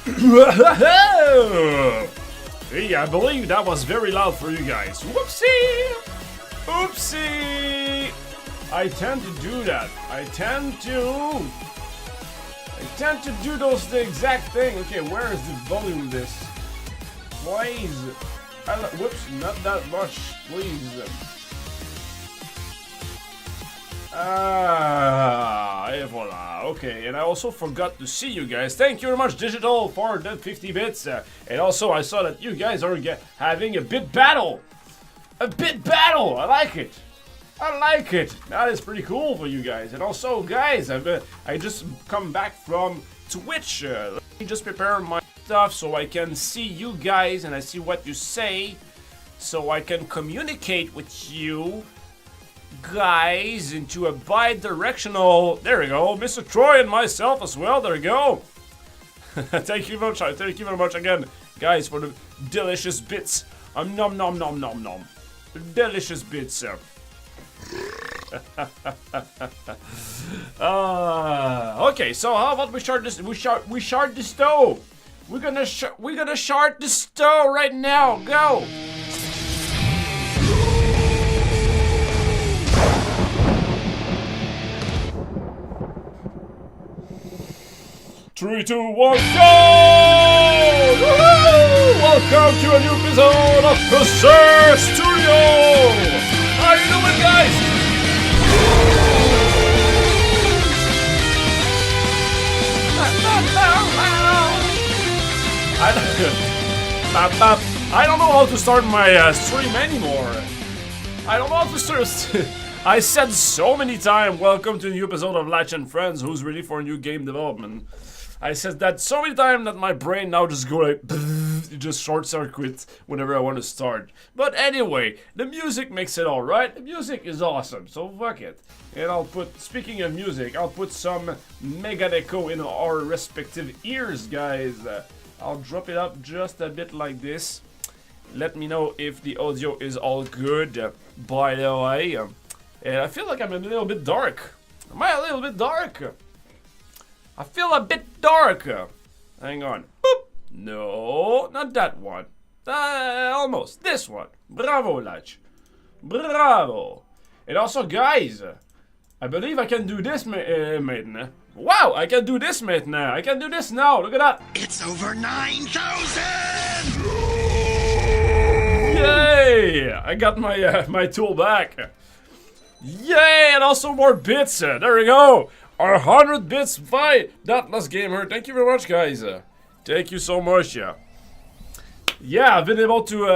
Hey, I believe that was very loud for you guys. Whoopsie! Oopsie! I tend to do that. I tend to do those the exact thing. Okay, where is the volume this? Please. Whoops, not that much, please. Et voila. Okay, and I also forgot to see you guys. Thank you very much, Digital, for the 50 bits. And also, I saw that you guys are having a bit battle. A bit battle. I like it. I like it. That is pretty cool for you guys. And also, guys, I just come back from Twitch. Let me just prepare my stuff so I can see you guys and I see what you say, so I can communicate with you guys into a bi-directional. There we go, Mr. Troy and myself as well. There we go. Thank you very much. Thank you very much again, guys, for the delicious bits. Nom nom nom nom nom. Delicious bits. Okay, so how about we start this? We shard the stove. We're gonna shard the stove right now. Go. Three, two, one, go! Woohoo! Welcome to a new episode of the Sir Studio. How you doing, guys? I don't know how to start my stream anymore. I don't know how to start. I said so many times, welcome to a new episode of Latch and Friends, who's ready for a new game development. I said that so many times that my brain now just go like, it just short circuit whenever I want to start. But anyway, the music makes it alright. The music is awesome, so fuck it. And I'll put, speaking of music, I'll put some Mega Echo in our respective ears, guys. I'll drop it up just a bit like this. Let me know if the audio is all good, by the way. And I feel like I'm a little bit dark. Am I a little bit dark? I feel a bit dark. Hang on. Boop. No, not that one. Almost. This one. Bravo, Latch. Bravo. And also, guys, I believe I can do this, mate. Wow, I can do this, mate, now. I can do this now. Look at that. It's over 9,000! Yay! I got my my tool back. Yay! And also more bits. There we go. 100 bits by Datless Gamer. Thank you very much, guys. Thank you so much. Yeah, I've been able to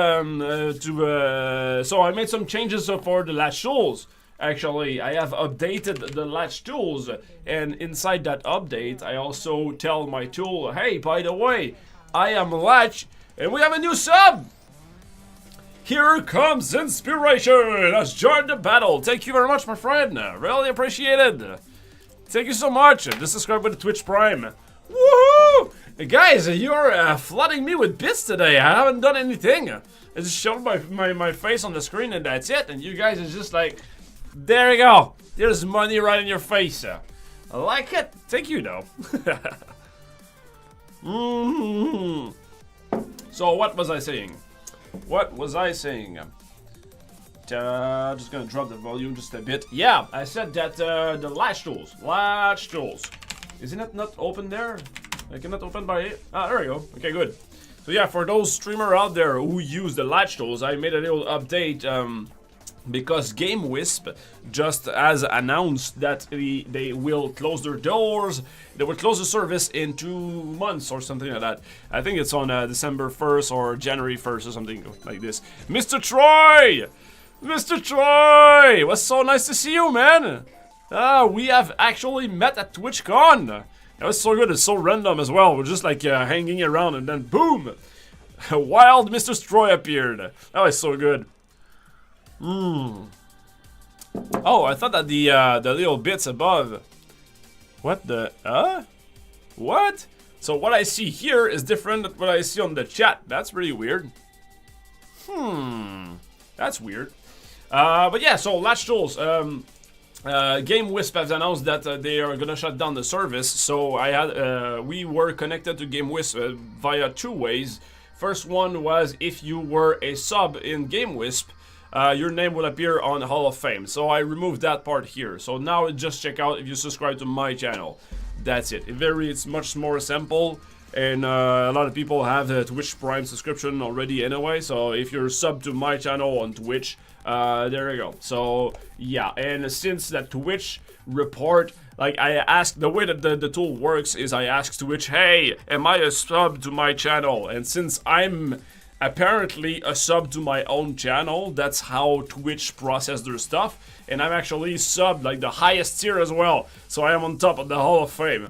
so I made some changes for the latch tools. Actually, I have updated the latch tools, and inside that update, I also tell my tool, hey, by the way, I am Latch, and we have a new sub. Here comes Inspiration has joined the battle. Thank you very much, my friend. Really appreciate it. Thank you so much. Just subscribe with the Twitch Prime. Woohoo! Guys, you're flooding me with bits today. I haven't done anything. I just showed my face on the screen and that's it. And you guys are just like, there you go. There's money right in your face. I like it. Thank you, though. So what was I saying? What was I saying? Just gonna drop the volume just a bit. Yeah, I said that the latch tools. Isn't it not open there? I cannot open by it. Ah, there we go. Okay, good. So yeah, for those streamers out there who use the latch tools, I made a little update because GameWisp just has announced that they will close their doors. They will close the service in 2 months or something like that. I think it's on December 1st or January 1st or something like this. Mr. Troy! Mr. Troy! It was so nice to see you, man! We have actually met at TwitchCon. That was so good, it's so random as well. We're just like hanging around and then boom! Wild Mr. Troy appeared. That was so good. Oh, I thought that the little bits above. What the? What? So what I see here is different than what I see on the chat. That's pretty weird. That's weird. But yeah, so latch tools. Game Wisp has announced that they are gonna shut down the service. So we were connected to Game Wisp via 2 ways. First one was if you were a sub in Game Wisp, your name will appear on Hall of Fame. So I removed that part here. So now just check out if you subscribe to my channel. That's it. It's much more simple. And a lot of people have the Twitch Prime subscription already anyway. So if you're sub to my channel on Twitch, there you go. So yeah, and since that Twitch report, like I asked, the way that the tool works is I ask Twitch, hey, am I a sub to my channel? And since I'm apparently a sub to my own channel, that's how Twitch process their stuff. And I'm actually subbed like the highest tier as well. So I am on top of the Hall of Fame.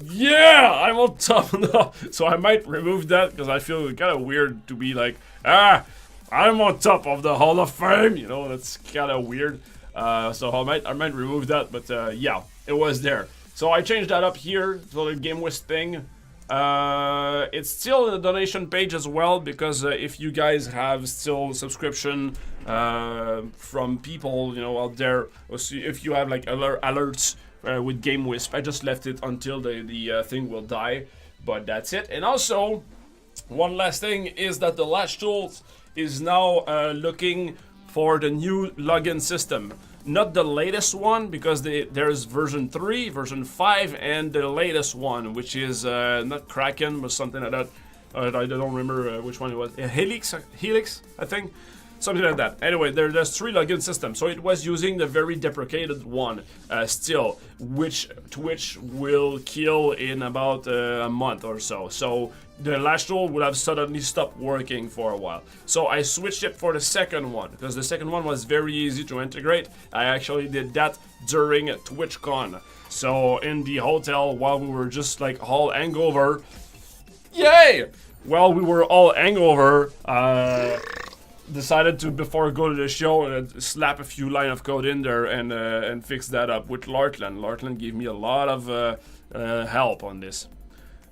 Yeah, I'm on top now. So I might remove that because I feel kind of weird to be like, I'm on top of the Hall of Fame. You know, that's kind of weird. So I might remove that, but yeah, it was there. So I changed that up here, so the Game Wisp thing. It's still in the donation page as well, because if you guys have still subscription from people, you know, out there, or if you have like alerts with Game Wisp, I just left it until the thing will die, but that's it. And also, one last thing is that the Latch Tools is now looking for the new login system. Not the latest one, because there's version 3, version 5, and the latest one, which is not Kraken, but something like that. I don't remember which one it was. Helix, I think. Something like that. Anyway, there's 3 login systems, so it was using the very deprecated one still, which Twitch will kill in about a month or so. So the Lash Tool would have suddenly stopped working for a while. So I switched it for the second one, because the second one was very easy to integrate. I actually did that during TwitchCon. So in the hotel, while we were just like all hangover, yay! While we were all hangover, decided to, before go to the show, slap a few line of code in there and fix that up with Lartland. Lartland gave me a lot of help on this.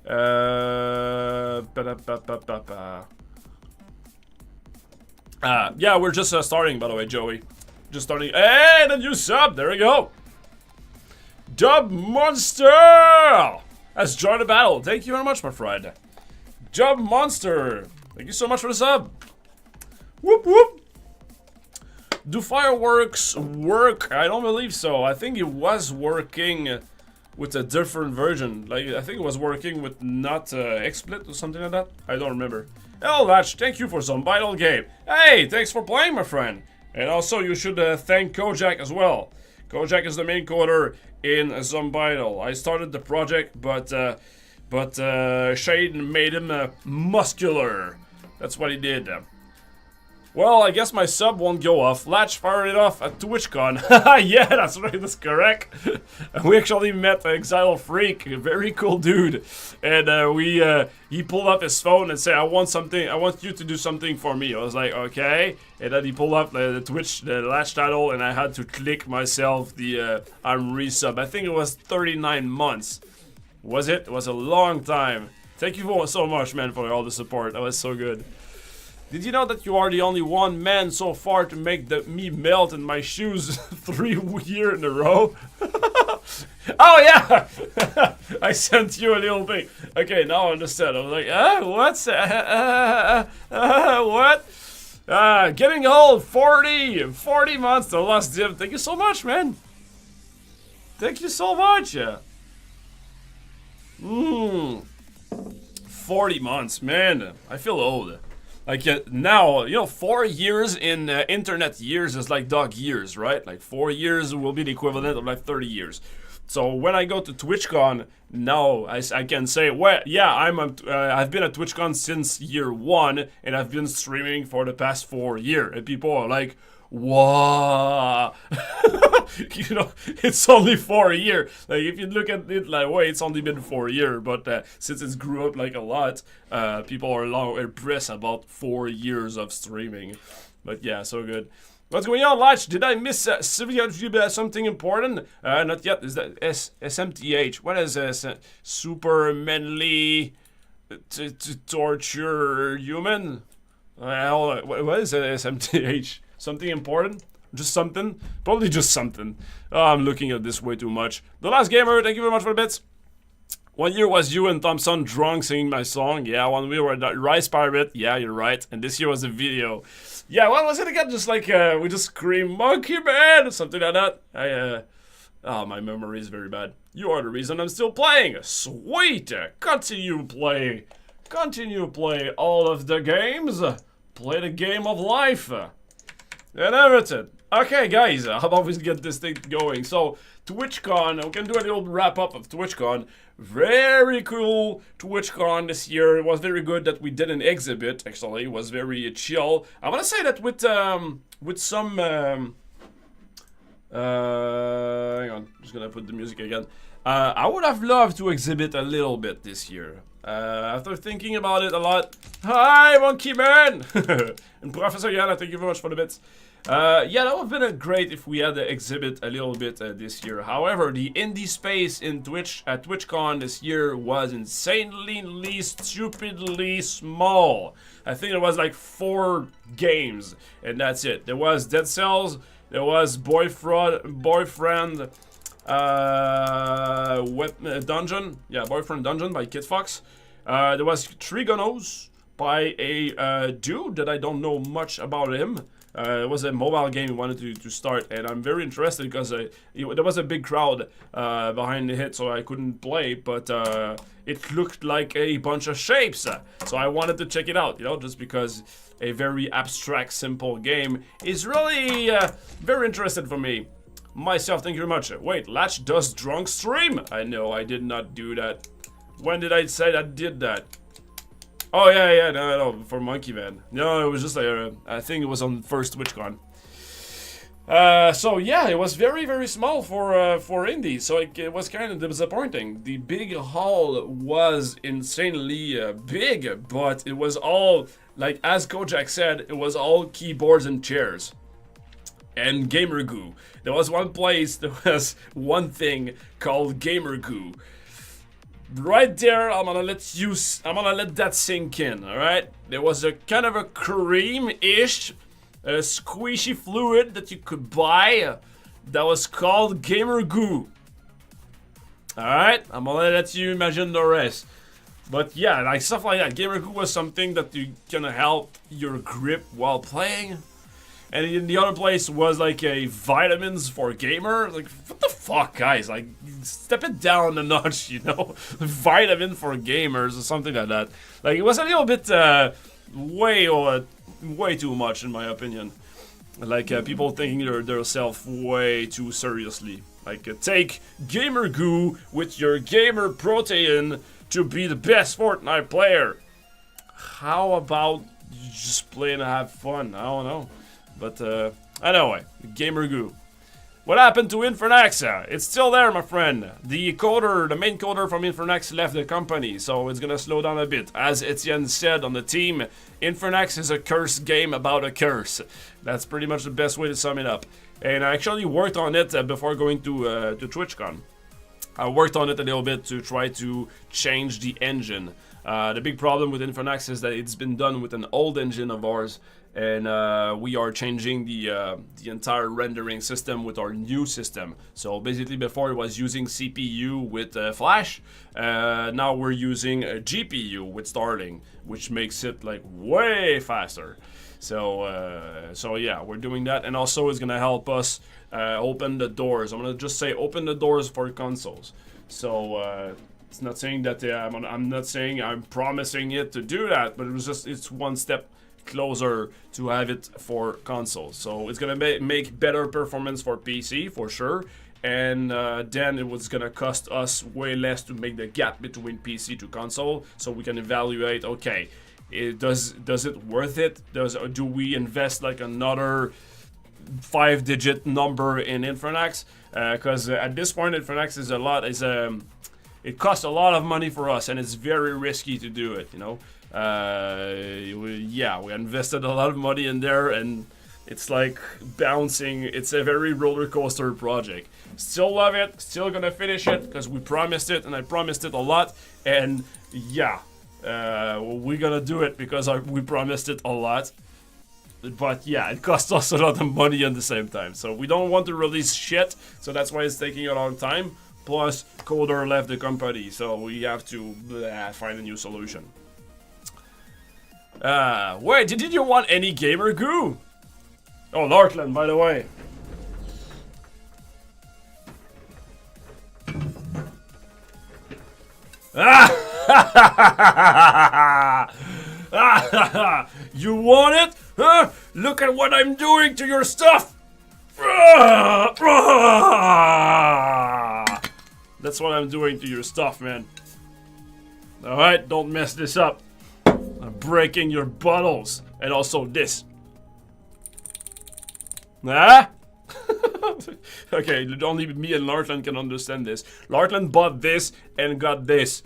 Yeah, we're just starting, by the way, Joey. Just starting. Hey, the new sub. There we go. Dub Monster has joined the battle. Thank you very much, my friend. Dub Monster. Thank you so much for the sub. Whoop whoop. Do fireworks work? I don't believe so. I think it was working with a different version. Like, I think it was working with not XSplit or something like that. I don't remember. Hello, Latch. Thank you for some vital game. Hey, thanks for playing, my friend. And also, you should thank Kojak as well. Kojak is the main coder in Zombital. I started the project, but Shade made him muscular. That's what he did. Well, I guess my sub won't go off. Latch fired it off at TwitchCon. Yeah, that's right, that's correct. We actually met Exile Freak, a very cool dude. And he pulled up his phone and said, I want you to do something for me. I was like, okay. And then he pulled up the Latch title, and I had to click myself the I'm resub. I think it was 39 months. Was it? It was a long time. Thank you so much, man, for all the support. That was so good. Did you know that you are the only one man so far to make me melt in my shoes 3 years in a row? Oh yeah! I sent you a little thing. Okay, now I understand. I was like, what? Getting old, 40 months, the last div. Thank you so much, man. Thank you so much. 40 months, man. I feel old. Like now, you know, 4 years in internet years is like dog years, right? Like 4 years will be the equivalent of like 30 years. So when I go to TwitchCon, now I can say, well, yeah, I've been at TwitchCon since year 1, and I've been streaming for the past 4 years. And people are like, wow. You know, it's only 4 years. Like, if you look at it like, wait, it's only been 4 years, but since it's grew up like a lot, people are impressed about 4 years of streaming. But yeah, so good. What's going on, Latch? Did I miss something important? Not yet. Is that SMTH? What is this? Super manly to torture human? What is SMTH? Something important? Just something? Probably just something. Oh, I'm looking at this way too much. The Last Gamer, thank you very much for the bits. 1 year was you and Thompson drunk singing my song. Yeah, 1 year were Rice Pirate. Yeah, you're right. And this year was the video. Yeah, what was it again? Just like, we just scream, Monkey Man! Something like that. Oh, my memory is very bad. You are the reason I'm still playing. Sweet! Continue play. Continue play all of the games. Play the game of life. And everything. Okay, guys, how about we get this thing going? So, TwitchCon, we can do a little wrap-up of TwitchCon. Very cool TwitchCon this year. It was very good that we did an exhibit, actually. It was very chill. I want to say that with some... hang on, just gonna put the music again. I would have loved to exhibit a little bit this year. After thinking about it a lot. Hi, Monkey Man! And Professor Yana, thank you very much for the bits. Yeah, that would have been great if we had the exhibit a little bit this year. However, the indie space in TwitchCon this year was insanely, stupidly small. I think it was like 4 games, and that's it. There was Dead Cells, there was Boyfriend Dungeon. Yeah, Boyfriend Dungeon by Kid Fox. There was Trigonos by a dude that I don't know much about him. It was a mobile game we wanted to start, and I'm very interested because there was a big crowd behind the hit, so I couldn't play, but it looked like a bunch of shapes, so I wanted to check it out, you know, just because a very abstract, simple game is really very interesting for me. Myself, thank you very much. Wait, Latch does drunk stream? I know, I did not do that. When did I say I did that? Oh, yeah, no, for Monkey Man. No, it was just I think it was on first TwitchCon. So yeah, it was very, very small for indie, so it was kind of disappointing. The big hall was insanely big, but it was all, like as Kojak said, it was all keyboards and chairs. And Gamer Goo. There was one place, there was one thing called Gamer Goo. Right there, I'm gonna let that sink in, alright? There was a kind of a cream-ish, squishy fluid that you could buy that was called Gamer Goo. Alright? I'm gonna let you imagine the rest. But yeah, like stuff like that. Gamer Goo was something that you can help your grip while playing. And in the other place was like a vitamins for gamer. Like, what the fuck, guys? Like, step it down a notch, you know? Vitamin for gamers or something like that. Like, it was a little bit way too much, in my opinion. Like, people taking their self way too seriously. Like, take Gamer Goo with your gamer protein to be the best Fortnite player. How about you just play and have fun? I don't know. But, anyway, Gamer Goo. What happened to Infernax? It's still there, my friend. The main coder from Infernax left the company, so it's gonna slow down a bit. As Etienne said on the team, Infernax is a curse game about a curse. That's pretty much the best way to sum it up. And I actually worked on it before going to TwitchCon. I worked on it a little bit to try to change the engine. The big problem with Infernax is that it's been done with an old engine of ours, and we are changing the entire rendering system with our new system. So basically before it was using CPU with Flash, now we're using a GPU with Starling, which makes it like way faster. So yeah, we're doing that, and also it's gonna help us open the doors. I'm gonna just say open the doors for consoles. So it's not saying that I'm not saying I'm promising it to do that, but it's one step closer to have it for consoles. So it's gonna make better performance for PC for sure, and then it was gonna cost us way less to make the gap between PC to console, so we can evaluate, okay, does it worth it? Do we invest like another 5-digit number in Infernax? Because at this point Infernax is it costs a lot of money for us, and it's very risky to do it, you know. We invested a lot of money in there, and it's like bouncing. It's a very roller coaster project. Still love it, still gonna finish it because we promised it, and I promised it a lot. And yeah, we're gonna do it because we promised it a lot. But yeah, it costs us a lot of money at the same time. So we don't want to release shit, so that's why it's taking a long time. Plus, Coder left the company, so we have to find a new solution. Wait, did you want any gamer goo? Oh, Larkland, by the way. You want it? Huh? Look at what I'm doing to your stuff! That's what I'm doing to your stuff, man. Alright, don't mess this up. I'm breaking your bottles. And also this. Ah? Okay, only me and Lartland can understand this. Lartland bought this and got this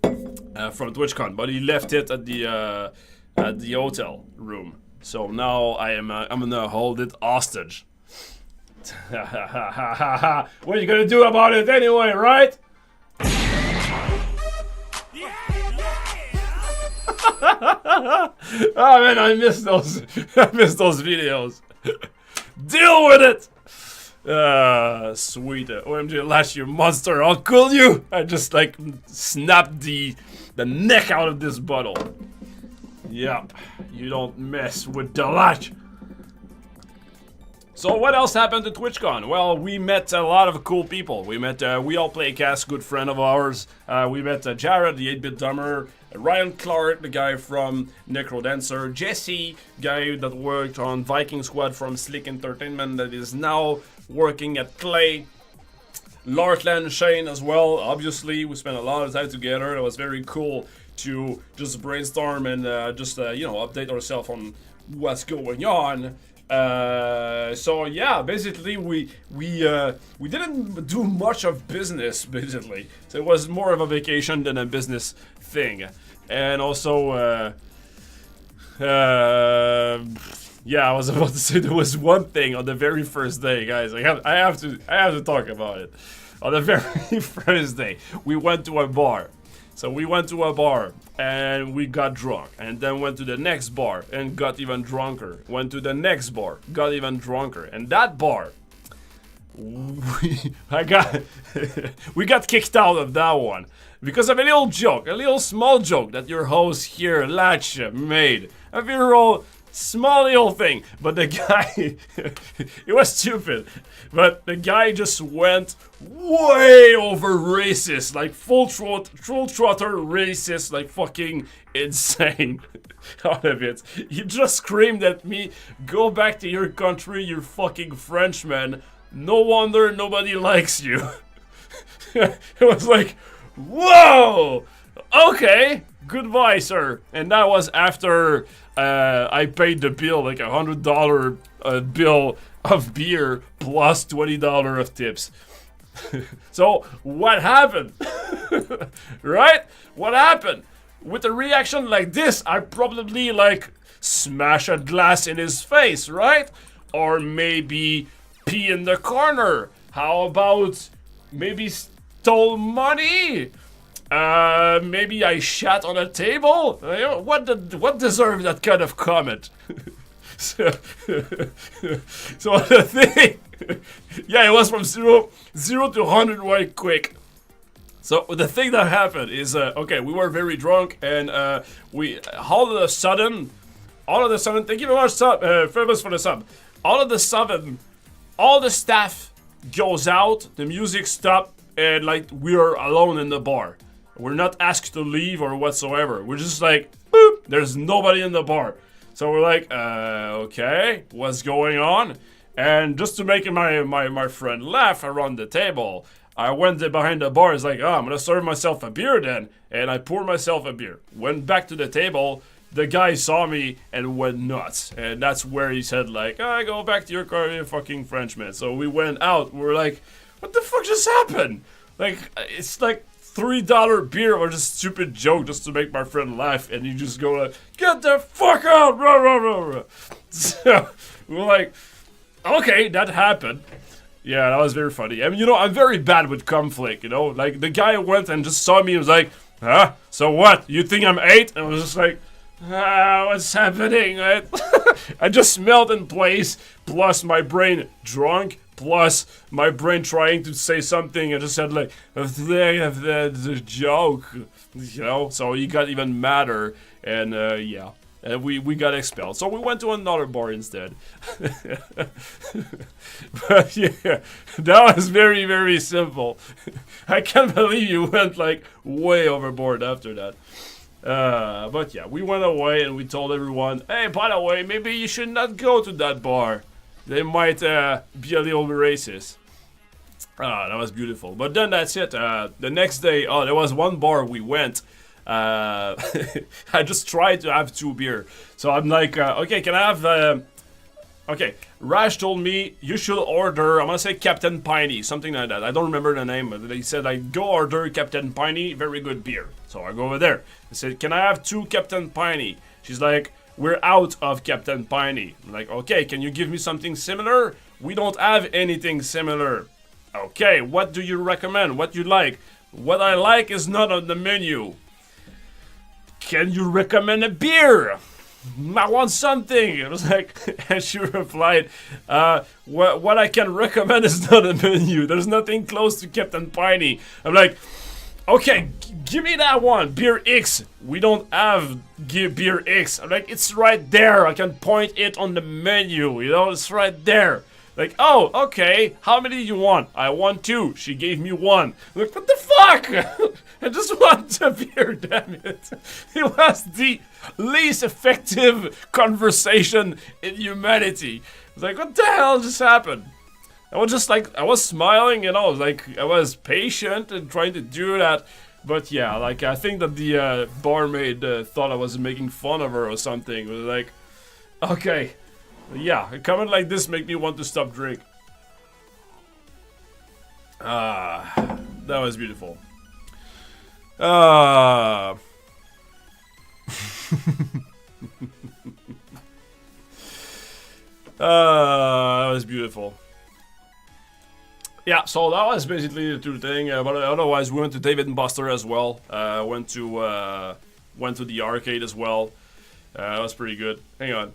from TwitchCon, but he left it at the hotel room. So now I'm gonna hold it hostage. What are you gonna do about it anyway, right? Oh man, I miss those. I miss those videos. Deal with it. Sweet. OMG, Lash, you monster! I'll kill you. I just like snapped the neck out of this bottle. Yep, you don't mess with the Lash. So what else happened at TwitchCon? Well, we met a lot of cool people. We met We All Play Cast, good friend of ours. We met Jared, the 8-bit dumber. Ryan Clark, the guy from Necrodancer. Jesse, guy that worked on Viking Squad from Slick Entertainment that is now working at Clay. Lartland, Shane as well. Obviously, we spent a lot of time together. It was very cool to just brainstorm and you know, update ourselves on what's going on. So yeah, basically we didn't do much of business, basically. So it was more of a vacation than a business thing. And also yeah, I was about to say there was one thing on the very first day, guys. I have to talk about it. On the very first day, we went to a bar. So we went to a bar and we got drunk, and then went to the next bar and got even drunker. Went to the next bar, got even drunker, and that bar, we got kicked out of that one because of a little joke, a little small joke that your host here, Latch, made. A very small little thing, but the guy, it was stupid, but the guy just went way over racist, like full trotter racist, like fucking insane out of it. He just screamed at me, "Go back to your country, you fucking Frenchman. No wonder nobody likes you." It was like, whoa, okay, goodbye, sir. And that was after I paid the bill, like $100 bill of beer plus $20 of tips. So what happened? Right? What happened? With a reaction like this, I probably like smash a glass in his face, right? Or maybe pee in the corner. How about maybe stole money? Maybe I shat on a table? What deserved that kind of comment? So the thing, yeah, it was from zero to 100 right quick. So the thing that happened is, okay, we were very drunk, and all of a sudden, thank you very much, famous for the sub. All of a sudden, all the staff goes out, the music stopped, and like we're alone in the bar. We're not asked to leave or whatsoever. We're just like, boop, there's nobody in the bar. So we're like, okay, what's going on? And just to make my friend laugh around the table, I went behind the bar. It's like, oh, I'm gonna serve myself a beer then. And I poured myself a beer. Went back to the table. The guy saw me and went nuts. And that's where he said like, go back to your car, you fucking Frenchman. So we went out. We're like, what the fuck just happened? Like, it's like $3 beer or just stupid joke just to make my friend laugh, and you just go like, get the fuck out! Rah, rah, rah, rah. So we're like, okay, that happened. Yeah, that was very funny. I mean, you know, I'm very bad with conflict, you know? Like, the guy went and just saw me and was like, huh? So what? You think I'm 8? And I was just like, what's happening? Right? I just melt in place, plus my brain drunk, plus my brain trying to say something. I just said like, the joke, you know? So he got even madder, and yeah. And we got expelled. So we went to another bar instead. But yeah, that was very, very simple. I can't believe you went like way overboard after that. But yeah, we went away and we told everyone, hey, by the way, maybe you should not go to that bar. They might be a little racist. That was beautiful. But then that's it. The next day, there was one bar we went. I just tried to have 2 beer. So I'm like, okay, can I have... okay, Raj told me you should order, I'm gonna say Captain Piney, something like that. I don't remember the name, but he said, like, go order Captain Piney, very good beer. So I go over there. I said, can I have 2 Captain Piney? She's like, we're out of Captain Piney. I'm like, okay, can you give me something similar? We don't have anything similar. Okay, what do you recommend? What you like? What I like is not on the menu. Can you recommend a beer? I want something. It was like, and she replied, what I can recommend is not a menu. There's nothing close to Captain Piney. I'm like, okay, give me that one, beer X. We don't have beer X. I'm like, it's right there. I can point it on the menu, you know, it's right there. Like, oh, okay, how many do you want? I want 2. She gave me 1. I'm like, what the fuck? I just want a beer, damn it. It was the least effective conversation in humanity. I was like, what the hell just happened? I was just like, I was smiling, you know, like, I was patient and trying to do that. But yeah, like, I think that the barmaid thought I was making fun of her or something. It was like, okay. Yeah, a comment like this make me want to stop drink. That was beautiful. That was beautiful. Yeah, so that was basically the 2 thing. But otherwise, we went to David and Buster as well. Went to the arcade as well. That was pretty good. Hang on.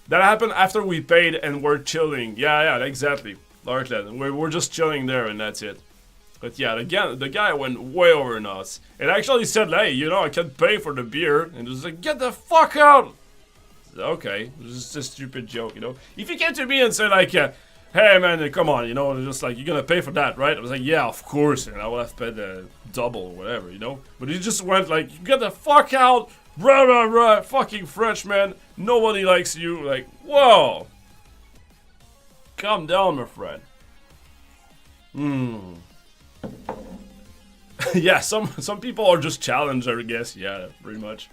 That happened after we paid and we're chilling. Yeah, exactly. Larkland. We're just chilling there and that's it. But yeah, again, the guy went way over nuts. And actually said, hey, you know, I can't pay for the beer. And just like, get the fuck out! Okay, it was just a stupid joke, you know. If he came to me and said like, hey man, come on, you know, just like, you're gonna pay for that, right? I was like, yeah, of course. And I would have paid double or whatever, you know. But he just went like, get the fuck out! Rah, rah, rah, fucking Frenchman, nobody likes you. Like, whoa. Calm down, my friend. Yeah, some people are just challenged, I guess. Yeah, pretty much.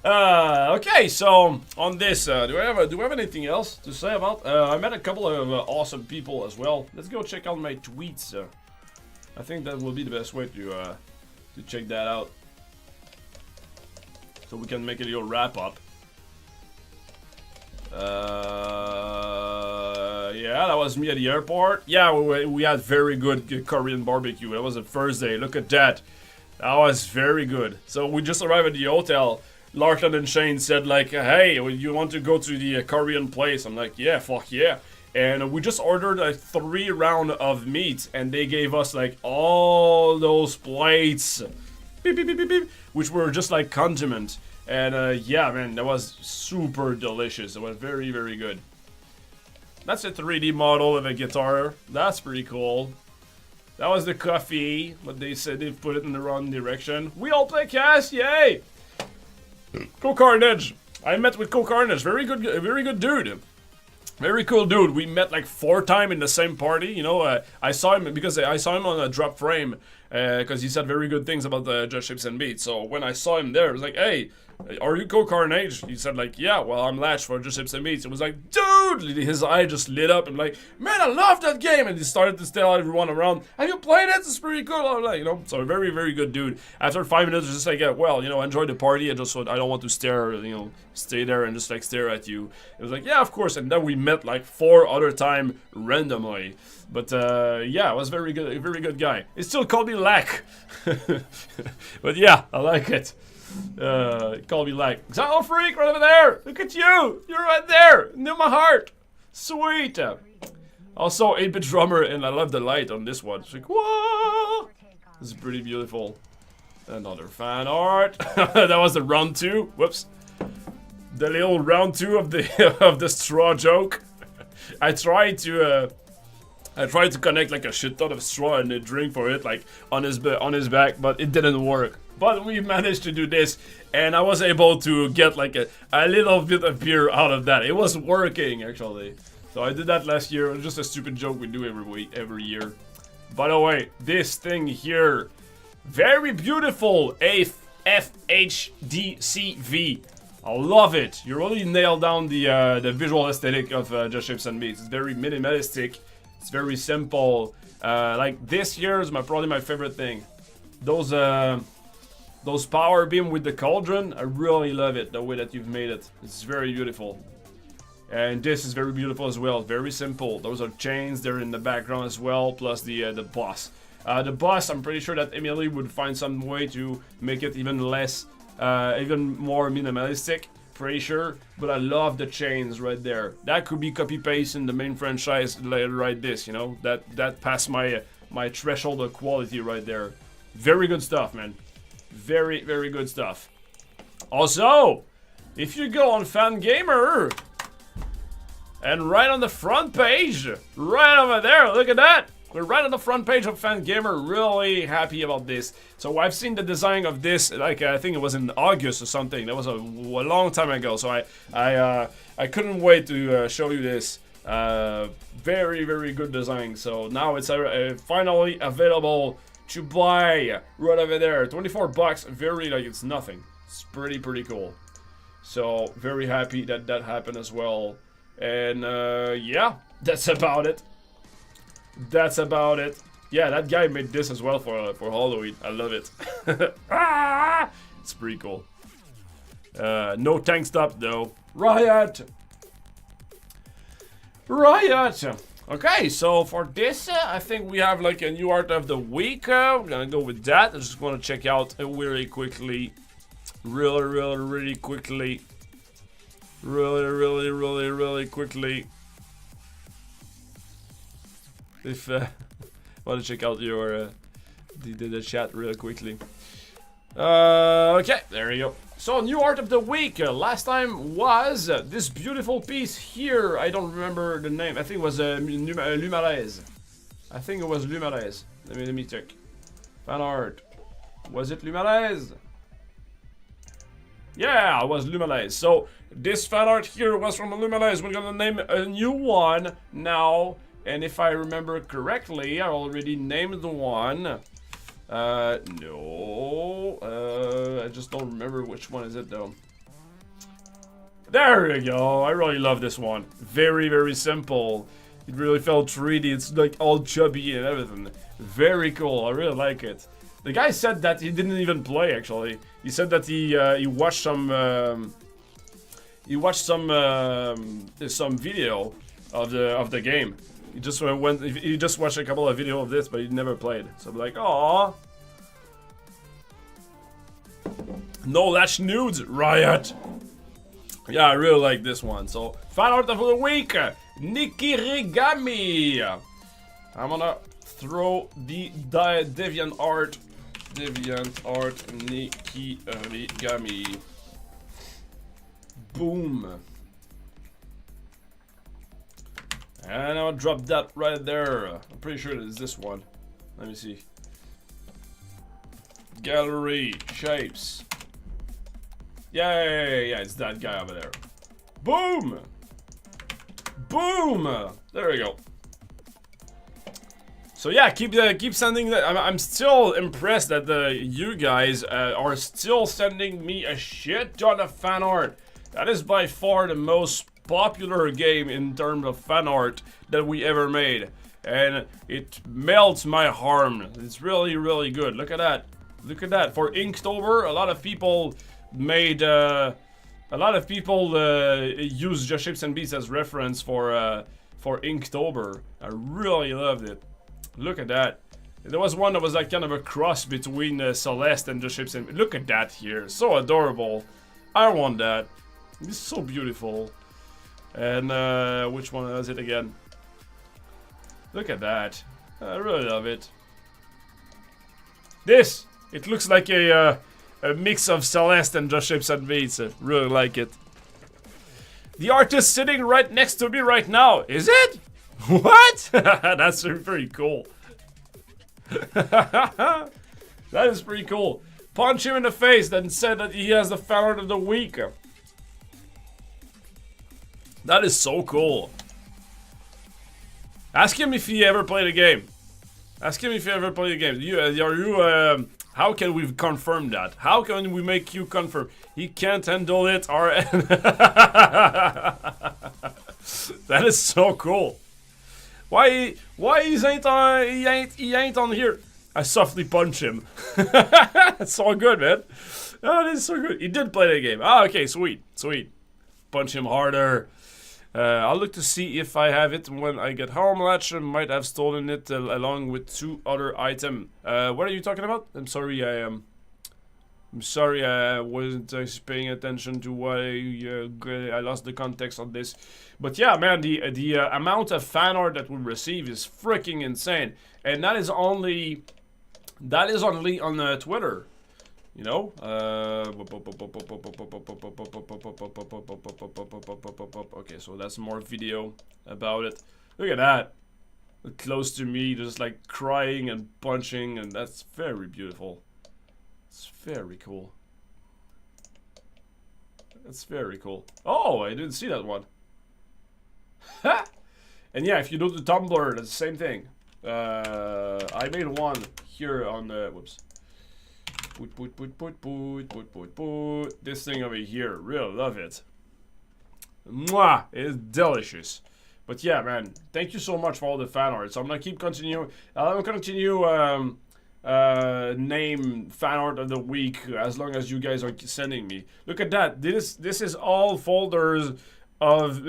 Okay, so on this, do I have anything else to say about? I met a couple of awesome people as well. Let's go check out my tweets. I think that will be the best way to check that out. So we can make a little wrap up. Yeah, that was me at the airport. Yeah, we had very good Korean barbecue. That was the first day. Look at that. That was very good. So we just arrived at the hotel. Larkin and Shane said like, hey, you want to go to the Korean place? I'm like, yeah, fuck yeah. And we just ordered like 3 rounds of meat. And they gave us like all those plates. Beep, beep, beep, beep, beep, which were just like condiment. And yeah, man, that was super delicious. It was very, very good. That's a 3D model of a guitar. That's pretty cool. That was the coffee, but they said they put it in the wrong direction. We all play Cass, yay! Co-Carnage. I met with Co-Carnage. Very good dude. Very cool dude. We met like 4 times in the same party. You know, I saw him because I saw him on a drop frame because he said very good things about the Just Chips and Beats. So when I saw him there, I was like, hey, are you Co-Carnage? He said like, yeah, well, I'm Latch for Just Chips and Beats. It was like, dude, his eye just lit up and like, man, I love that game. And he started to tell everyone around, have you played it? It's pretty cool. You know, so a very, very good dude. After 5 minutes, just like, well, you know, enjoy the party. I don't want to stay there and just like stare at you. It was like, yeah, of course. And then we met like 4 other times randomly. But yeah, it was very good, a very good guy. He still called me Lack. But yeah, I like it. Call me like, Exile Freak right over there! Look at you! You're right there! Near my heart! Sweet! Also, 8-bit drummer, and I love the light on this one. It's like, whoa! This is pretty beautiful. Another fan art. That was the round 2. Whoops. The little round 2 of the of the straw joke. I tried to connect like a shit ton of straw and a drink for it, like on his back, but it didn't work. But we managed to do this, and I was able to get like a little bit of beer out of that. It was working actually. So I did that last year. It was just a stupid joke we do every year. By the way, this thing here, very beautiful FHDCV. I love it. You really nailed down the visual aesthetic of Just Shapes and Beats. It's very minimalistic. It's very simple. Like this here is probably my favorite thing. Those power beam with the cauldron, I really love it. The way that you've made it. It's very beautiful. And this is very beautiful as well. Very simple. Those are chains. They're in the background as well. Plus the boss. The boss, I'm pretty sure that Emily would find some way to make it even less, even more minimalistic. Pretty sure. But I love the chains right there. That could be copy paste in the main franchise right this, you know. That passed my threshold of quality right there. Very good stuff, man. Very, very good stuff. Also, if you go on Fangamer, and right on the front page, right over there, look at that. We're right on the front page of Fangamer. Really happy about this. So I've seen the design of this, like I think it was in August or something. That was a long time ago. So I couldn't wait to show you this. Very, very good design. So now it's finally available to buy right over there. 24 bucks. Very, like, it's nothing. It's pretty cool. So very happy that that happened as well. And yeah, that's about it. That's about it. Yeah, that guy made this as well for Halloween. I love it. Ah! It's pretty cool. No tank stop though. Riot! Riot! Okay, so for this, I think we have like a new art of the week. We're gonna go with that. I just want to check out really quickly. Really quickly. Really quickly. If want to check out your the chat really quickly. Okay, there you go. So new art of the week. Last time was this beautiful piece here. I don't remember the name. I think it was Lumarez. I think it was Lumarez. Let me check. Fan art. Was it Lumarez? Yeah, it was Lumarez. So this fan art here was from Lumarez. We're gonna name a new one now. And if I remember correctly, I already named the one. No. I just don't remember which one is it though. There we go. I really love this one. Very simple. It really felt 3D. It's like all chubby and everything. Very cool. I really like it. The guy said that he didn't even play actually. He said that he watched some video of the game. He just he just watched a couple of videos of this, but he never played. So I'm like, aww. No latch nudes, Riot. Yeah, I really like this one. So fan art of the week, Nikirigami. I'm gonna throw the Deviant art, Nikirigami. Boom. And I'll drop that right there. I'm pretty sure it is this one. Let me see. Gallery, shapes. Yeah, it's that guy over there. Boom! Boom! There we go. So yeah, keep sending that. I'm still impressed that you guys are still sending me a shit ton of fan art. That is by far the most popular game in terms of fan art that we ever made, and it melts my heart. It's really good. Look at that. Look at that. For Inktober, a lot of people made use Just Shapes and Beats as reference for Inktober. I really loved it. Look at that. There was one that was like kind of a cross between Celeste and Just Shapes and... Look at that here. So adorable. I want that. It's so beautiful. And which one is it again? Look at that. I really love it. This! It looks like a mix of Celeste and Just Shapes and Beats. I really like it. The artist sitting right next to me right now. Is it? What? That's pretty cool. That is pretty cool. Punch him in the face, then said that he has the fan art of the week. That is so cool. Ask him if he ever played a game. Ask him if he ever played a game. How can we confirm that? How can we make you confirm? He can't handle it, or... That is so cool. Why he ain't on here? I softly punch him. That's so good, man. Oh, that is so good. He did play the game. Ah, okay, sweet. Punch him harder. I'll look to see if I have it when I get home. Latch might have stolen it along with 2 other items. What are you talking about? I'm sorry, I wasn't paying attention to why I lost the context on this. But yeah, man, the amount of fan art that we receive is freaking insane, and that is only on Twitter. You know, okay, so that's more video about it. Look at that, close to me, just like crying and punching, and that's very beautiful. It's very cool. That's very cool. Oh, I didn't see that one. And yeah, if you do the Tumblr, that's the same thing. I made one here on the whoops. This thing over here, really love it. Mwah! It's delicious. But yeah, man, thank you so much for all the fan art. So I'm gonna continue name fan art of the week as long as you guys are sending me. Look at that. This is all folders of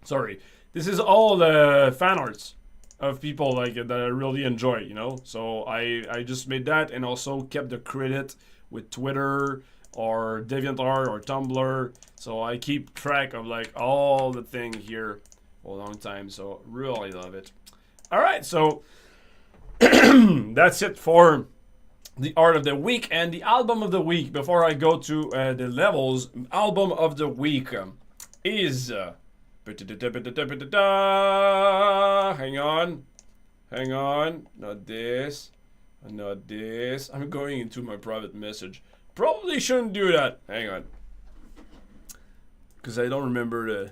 sorry. This is all the fan arts of people like that I really enjoy, you know. So I just made that and also kept the credit with Twitter or DeviantArt or Tumblr. So I keep track of like all the thing here for a long time. So really love it. All right, so that's it for the art of the week and the album of the week. Before I go to the levels, album of the week is hang on, not this, I'm going into my private message. Probably shouldn't do that. Hang on, because I don't remember the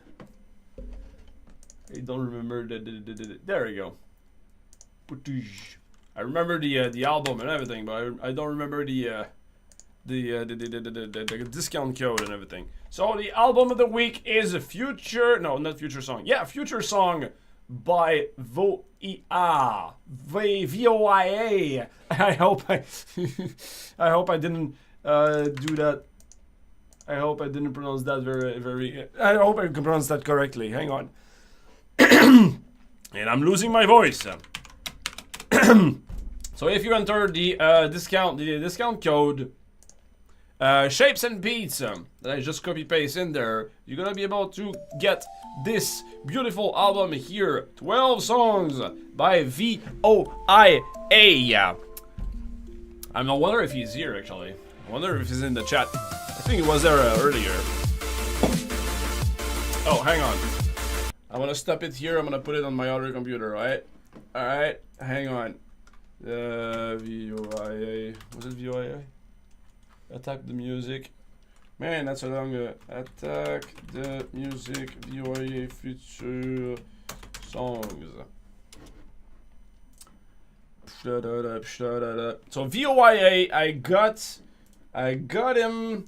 there we go. I remember the album and everything, but I don't remember the discount code and everything. So the album of the week is a Future Song. Yeah, Future Song by VOA. I hope I didn't do that. I hope I didn't pronounce that very. I hope I can pronounce that correctly. Hang on. And I'm losing my voice. So if you enter the discount code Shapes and Beats that I just copy paste in there, you're gonna be able to get this beautiful album here, 12 songs by VOA. I wonder if he's here actually. I wonder if he's in the chat. I think he was there earlier. Oh, hang on. I'm gonna stop it here. I'm gonna put it on my other computer, right? Alright, hang on. VOA. Was it VOA? Attack the music. Man, that's a long attack the music VOA future songs. So VOA, I got him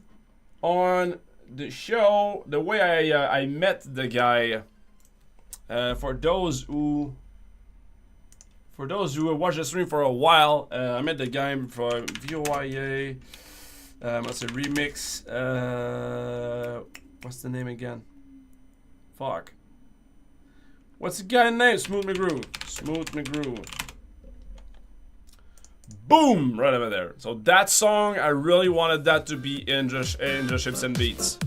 on the show. The way I met the guy. For those who watched the stream for a while, I met the guy for VOA. What's a remix? What's the name again? Fuck. What's the guy's name? Smooth McGrew. Boom! Right over there. So that song, I really wanted that to be in the Ships and Beats.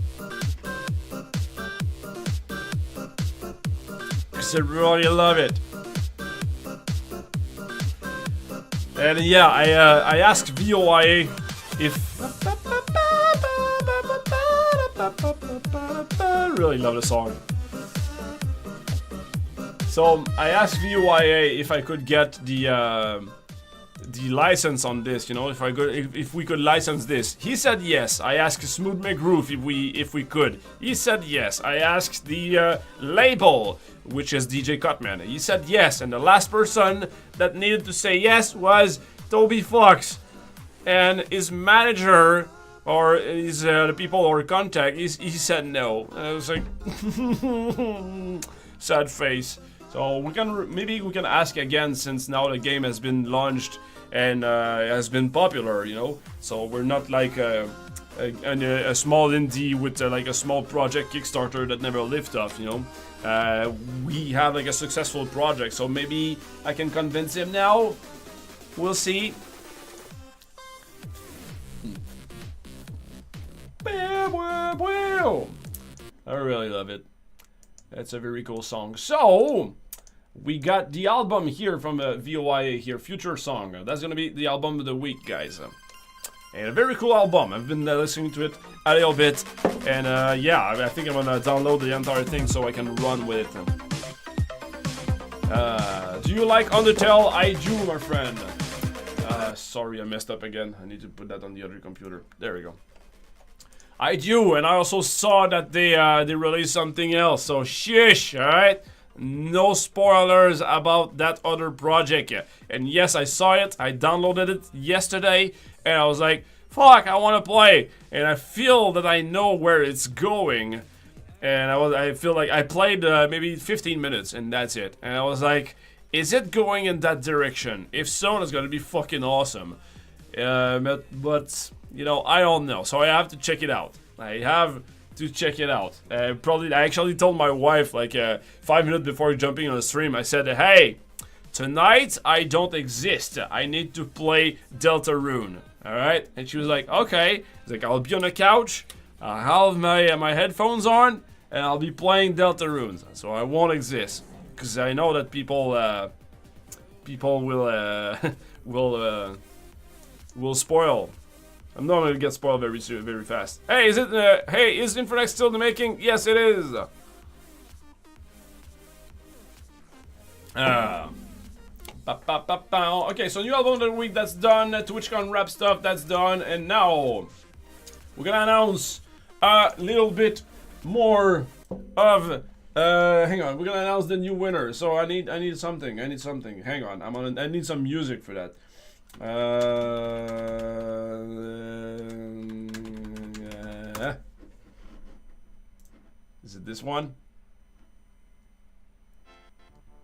Because I really love it. And yeah, I asked VOIA if... really love the song. So I asked VOIA if I could get the license on this, you know, if we could license this. He said yes. I asked Smooth McGroof if we could. He said yes. I asked the label, which is DJ Cutman. He said yes, and the last person that needed to say yes was Toby Fox, and his manager or his the people or contact. He said no. And I was like, sad face. So maybe we can ask again, since now the game has been launched and has been popular, you know. So we're not like a small indie with like a small project Kickstarter that never lived off, you know. We have like a successful project, so maybe I can convince him now. We'll see. I really love it. That's a very cool song. So we got the album here from VOIA here, Future Song. That's gonna be the album of the week, guys. And a very cool album. I've been listening to it a little bit, and yeah, I think I'm gonna download the entire thing so I can run with it. Do you like Undertale? I do, my friend. Sorry, I messed up again. I need to put that on the other computer. There we go. I do, and I also saw that they released something else. So shush, all right. No spoilers about that other project yet. And yes, I saw it. I downloaded it yesterday, and I was like, "Fuck, I want to play." And I feel that I know where it's going. And I feel like I played maybe 15 minutes, and that's it. And I was like, "Is it going in that direction? If so, it's gonna be fucking awesome." But you know, I don't know. So I have to check it out. I have to check it out. I actually told my wife like 5 minutes before jumping on the stream. I said, "Hey, tonight I don't exist. I need to play Deltarune." All right, and she was like, "Okay." It's like, "I'll be on the couch. I'll have my headphones on, and I'll be playing Deltarune. So I won't exist because I know that people will spoil." I'm not gonna get spoiled very fast. Hey, is Infernex still in the making? Yes, it is. Okay, so new album of the week, that's done. TwitchCon rap stuff, that's done. And now we're gonna announce a little bit more of. Hang on, we're gonna announce the new winner. So I need something. Hang on, I need some music for that. Is it this one?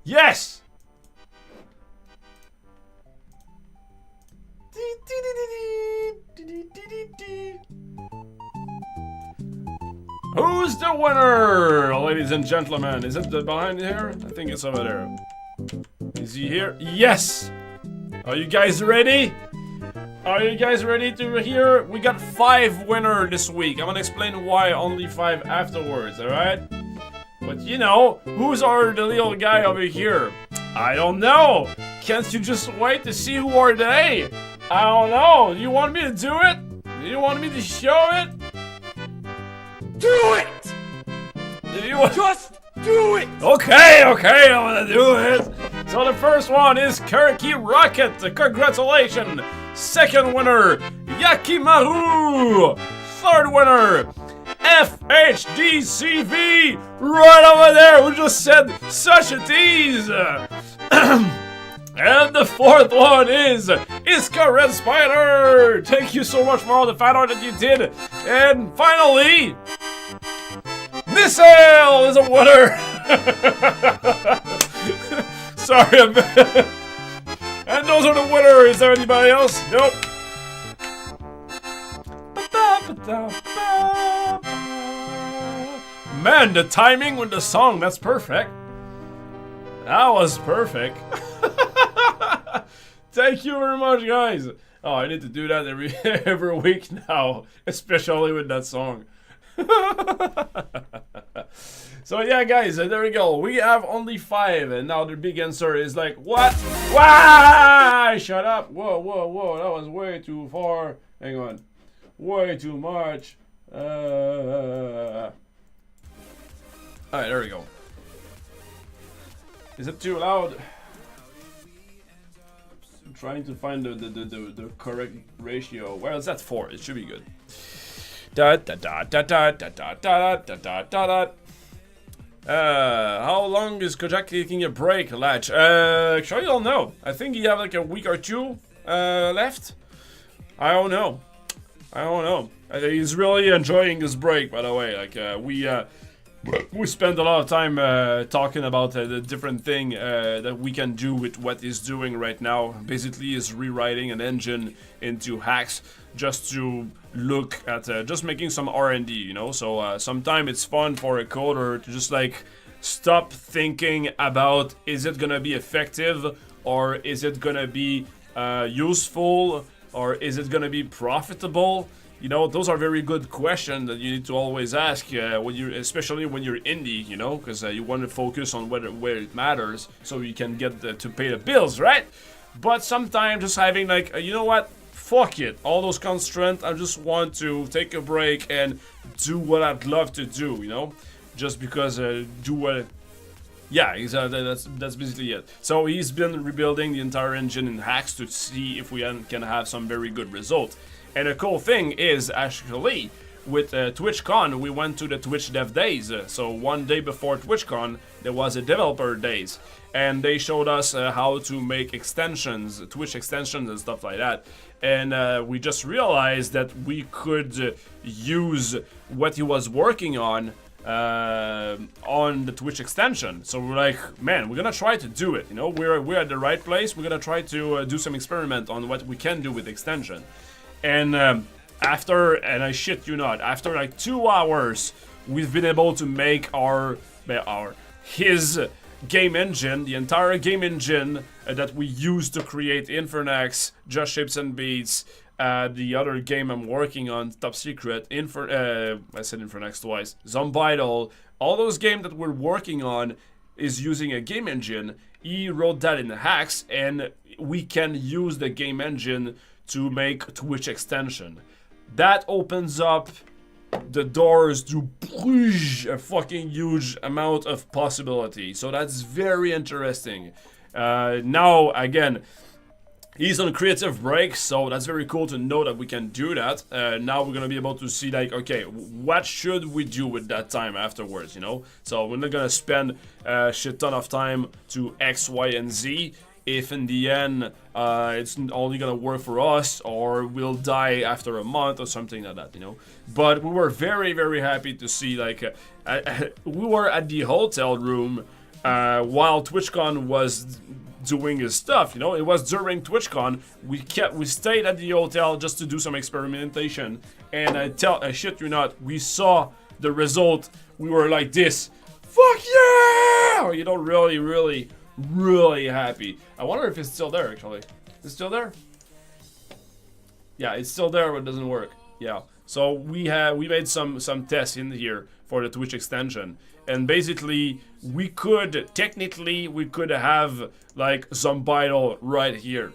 Yes! Who's the winner, ladies and gentlemen? Is it behind here? I think it's over there. Is he here? Yes! Are you guys ready? Are you guys ready to hear? We got 5 winners this week. I'm gonna explain why only 5 afterwards, alright? But you know, who's the little guy over here? I don't know. Can't you just wait to see who are they? I don't know. Do you want me to do it? Do you want me to show it? Do it! Do you want... Just do it! Okay, I'm gonna do it. So the first one is Kirky Rocket. Congratulations. Second winner, Yakimaru. Third winner, FHDCV. Right over there, who just said such a tease. And the fourth one is Iska Red Spider. Thank you so much for all the fan art that you did. And finally, Missile is a winner. Sorry, and those are the winners. Is there anybody else? Nope. Man, the timing with the song, that's perfect. That was perfect. Thank you very much, guys. Oh, I need to do that every week now, especially with that song. So yeah, guys, there we go. We have only 5, and now the big answer is like, what? Why? Shut up! Whoa, whoa, whoa! That was way too far. Hang on, way too much. All right, there we go. Is it too loud? I'm trying to find the correct ratio. Well, it's at 4. It should be good. Da da da da da da da da da da da da. How long is Kojak taking a break, Latch? Actually, I don't know. I think he have like a week or 2 left. I don't know. He's really enjoying his break, by the way. Like we spend a lot of time talking about the different thing that we can do with what he's doing right now. Basically, is rewriting an engine into hacks just to look at just making some R&D, you know. So sometimes it's fun for a coder to just like stop thinking about is it gonna be effective or is it gonna be useful or is it gonna be profitable. You know, those are very good questions that you need to always ask when you, especially when you're indie, you know, because you want to focus on where it matters, so you can get to pay the bills, right? But sometimes just having like, you know what, fuck it, all those constraints. I just want to take a break and do what I'd love to do, you know, just because do what. Yeah, exactly. That's basically it. So he's been rebuilding the entire engine in hacks to see if we can have some very good results. And a cool thing is, actually, with TwitchCon, we went to the Twitch Dev Days. So one day before TwitchCon, there was a Developer Days. And they showed us how to make extensions, Twitch extensions and stuff like that. And we just realized that we could use what he was working on the Twitch extension. So we're like, man, we're gonna try to do it. You know, we're at the right place. We're gonna try to do some experiment on what we can do with the extension. And after, and I shit you not, after like 2 hours, we've been able to make his game engine, the entire game engine that we used to create Infernax, Just Shapes and Beats, the other game I'm working on, Top Secret, I said Infernax twice, Zombiidle, all those games that we're working on is using a game engine. He wrote that in the hacks, and we can use the game engine to make Twitch extension. That opens up the doors to a fucking huge amount of possibility. So that's very interesting. Now, again, he's on creative break, so that's very cool to know that we can do that. Now we're gonna be able to see like, okay, what should we do with that time afterwards, you know? So we're not gonna spend a shit ton of time to X, Y, and Z. If in the end it's only gonna work for us, or we'll die after a month or something like that, you know. But we were very, very happy to see like we were at the hotel room while TwitchCon was doing his stuff, you know. It was during TwitchCon. We stayed at the hotel just to do some experimentation, and I shit you not, we saw the result. We were like this, fuck yeah, you know, really happy. I wonder if it's still there, actually. Is it still there? Yeah, it's still there, but it doesn't work. Yeah. So we made some tests in here for the Twitch extension. And basically, technically, we could have, like, Zombiidle right here.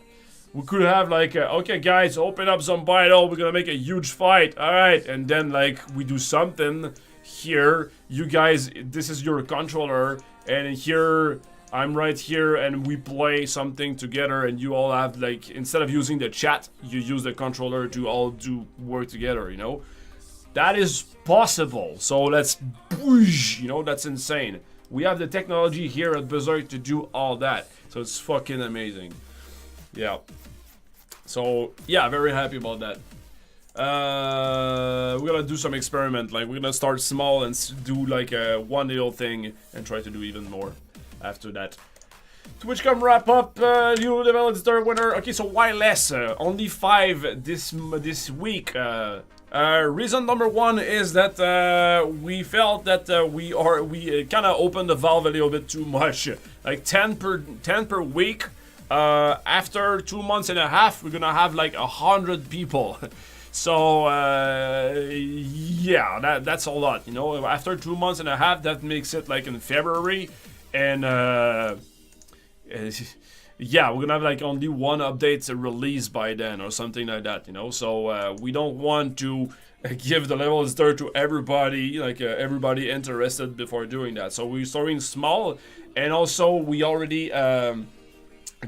We could have, like, okay, guys, open up Zombiidle. We're gonna make a huge fight. Alright. And then, like, we do something here. You guys, this is your controller. And here, I'm right here, and we play something together, and you all have, like, instead of using the chat, you use the controller to all work together, you know? That is possible, so let's, you know, that's insane. We have the technology here at Berserk to do all that, so it's fucking amazing. Yeah. So, yeah, very happy about that. We're gonna do some experiment, like, we're gonna start small and do, like, one little thing, and try to do even more after that. TwitchCon wrap up, new developer winner. Okay, so why less? Only 5 this week. Reason number 1 is that we felt that we kind of opened the valve a little bit too much. Like 10 per week after 2 months and a half, we're gonna have like 100 people. So yeah, that's a lot, you know. After 2 months and a half, that makes it like in February, and yeah, we're gonna have like only one update released by then or something like that, you know. So we don't want to give the levels there to everybody, like everybody interested before doing that. So we're starting small, and also we already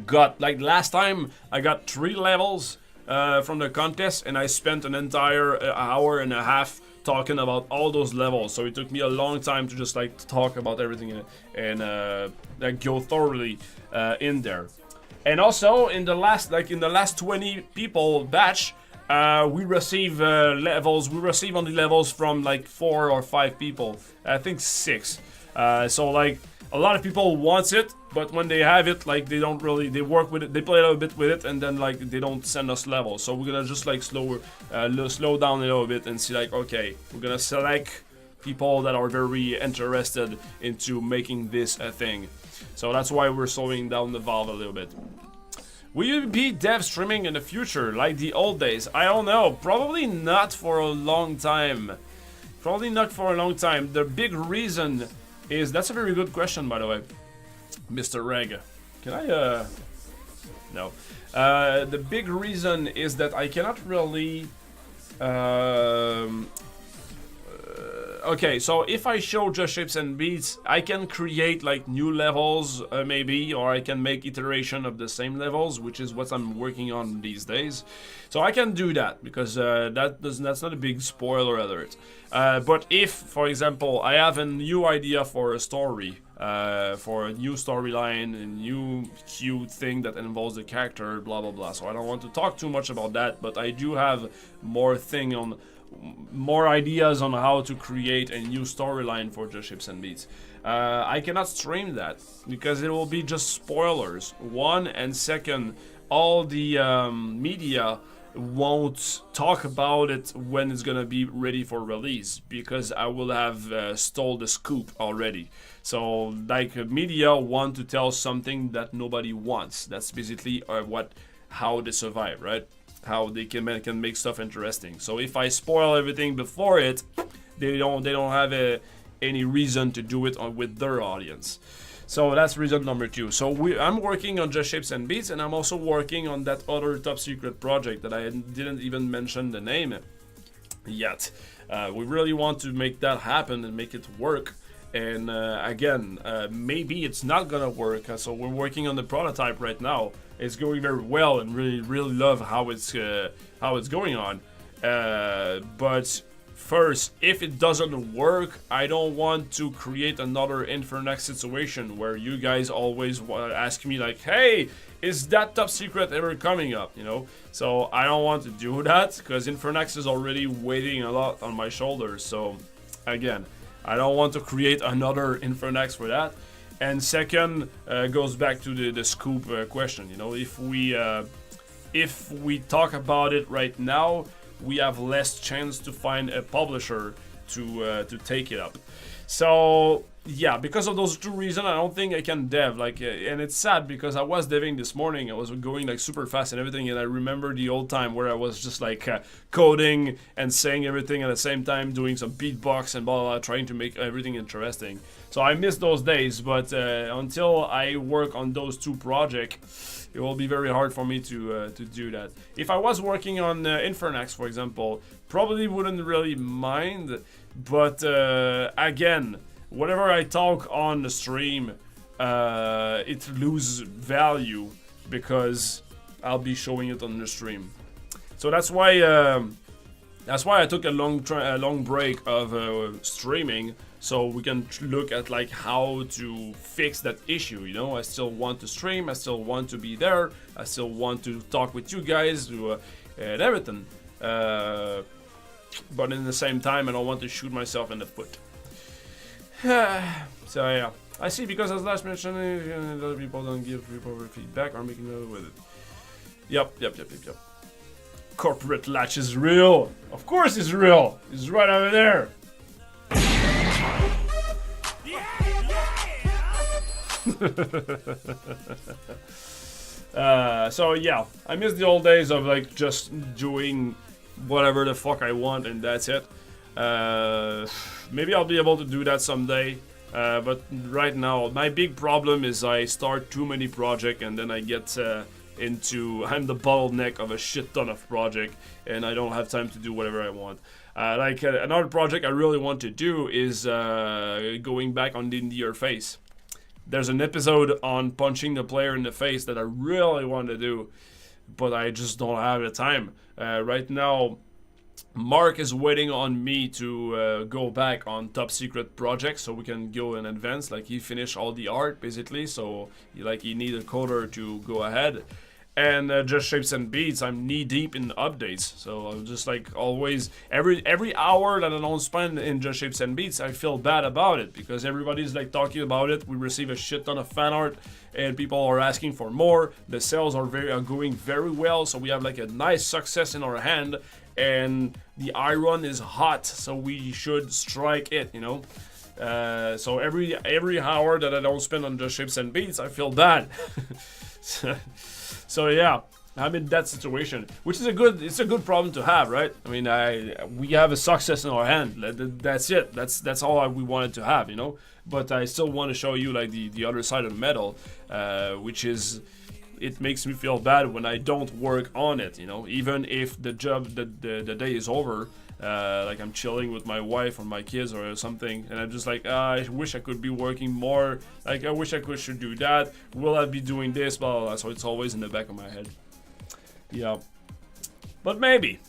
got, like last time I got 3 levels from the contest, and I spent an entire hour and a half talking about all those levels. So it took me a long time to just like talk about everything and like go thoroughly in there. And also in the last 20 people batch, we receive levels. We receive only levels from like 4 or 5 people. I think 6. So like a lot of people want it, but when they have it, like they don't really, they work with it, they play a little bit with it, and then like they don't send us levels. So we're gonna just like slow down a little bit and see like, okay, we're gonna select people that are very interested into making this a thing. So that's why we're slowing down the valve a little bit. Will you be dev streaming in the future like the old days? I don't know. Probably not for a long time. Probably not for a long time. The big reason is, that's a very good question, by the way, Mr. Reg. Can I, no. The big reason is that I cannot really, okay, so if I show just shapes and beats, I can create like new levels, maybe, or I can make iteration of the same levels, which is what I'm working on these days. So I can do that because that's not a big spoiler alert. But if, for example, I have a new idea for a story, for a new storyline, a new cute thing that involves the character, blah blah blah. So I don't want to talk too much about that, but I do have more ideas on how to create a new storyline for Just Ships and Beats. I cannot stream that because it will be just spoilers. One, and second, all the media won't talk about it when it's gonna be ready for release, because I will have stole the scoop already. So like media want to tell something that nobody wants. That's basically how they survive, right? How they can make stuff interesting. So if I spoil everything before it, they don't have any reason to do it with their audience. So that's reason number 2. So I'm working on Just Shapes and Beats, and I'm also working on that other top secret project that I didn't even mention the name yet. We really want to make that happen and make it work. And again, maybe it's not gonna work. So we're working on the prototype right now. It's going very well, and really love how it's going on. But first, if it doesn't work, I don't want to create another Infernax situation where you guys always ask me like, hey, is that top secret ever coming up, you know? So I don't want to do that, because Infernax is already weighing a lot on my shoulders. So again, I don't want to create another Infernax for that. And second, goes back to the scoop question, you know? If we talk about it right now, we have less chance to find a publisher to take it up. So yeah, because of those 2 reasons, I don't think I can dev. Like, and it's sad because I was deving this morning. I was going like super fast and everything, and I remember the old time where I was just like coding and saying everything at the same time, doing some beatbox and blah blah, blah, trying to make everything interesting. So I miss those days, but until I work on those 2 projects, it will be very hard for me to do that. If I was working on Infernax, for example, probably wouldn't really mind. But again, whenever I talk on the stream, it loses value because I'll be showing it on the stream. So that's why I took a long break of streaming, so we can look at like how to fix that issue. You know, I still want to stream, I still want to be there, I still want to talk with you guys and everything. But in the same time, I don't want to shoot myself in the foot. So yeah, I see, because as last mentioned, other people don't give proper feedback or making it with it. Yep. Corporate latch is real. Of course it's real. It's right over there. So yeah, I miss the old days of like just doing whatever the fuck I want and that's it. Maybe I'll be able to do that someday. But right now, my big problem is I start too many projects and then I get I'm the bottleneck of a shit ton of project and I don't have time to do whatever I want. Another project I really want to do is going back on the In Your Face. There's an episode on punching the player in the face that I really want to do, but I just don't have the time. Right now, Mark is waiting on me to go back on top secret projects so we can go in advance. Like he finished all the art basically, so he need a coder to go ahead. And Just Shapes and Beats, I'm knee deep in updates, so I'm just like always every hour that I don't spend in Just Shapes and Beats, I feel bad about it because everybody's like talking about it. We receive a shit ton of fan art, and people are asking for more. The sales are going very well, so we have like a nice success in our hand, and the iron is hot, so we should strike it, you know. So every hour that I don't spend on Just Shapes and Beats, I feel bad. So yeah, I'm in that situation, which is a good problem to have, right? I mean, we have a success in our hand. That's it. That's all we wanted to have, you know. But I still want to show you like the other side of the medal, which is it makes me feel bad when I don't work on it, you know. Even if the day is over, like I'm chilling with my wife or my kids or something, and I'm just like, I wish I could be working more. Like I wish I should do that. Will I be doing this? Blah, blah, blah. So it's always in the back of my head. Yeah, but maybe.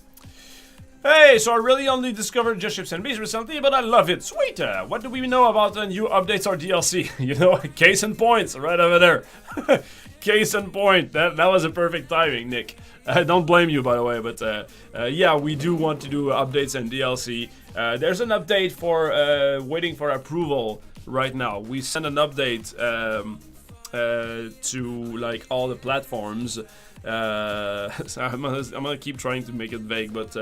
Hey, so I really only discovered Just Shapes and Beats recently, but I love it. Sweet! What do we know about the new updates or DLC? You know, case in points, right over there. Case in point. That was a perfect timing, Nick. Don't blame you, by the way, but yeah, we do want to do updates and DLC. There's an update for waiting for approval right now. We sent an update to like all the platforms. So I'm gonna keep trying to make it vague, but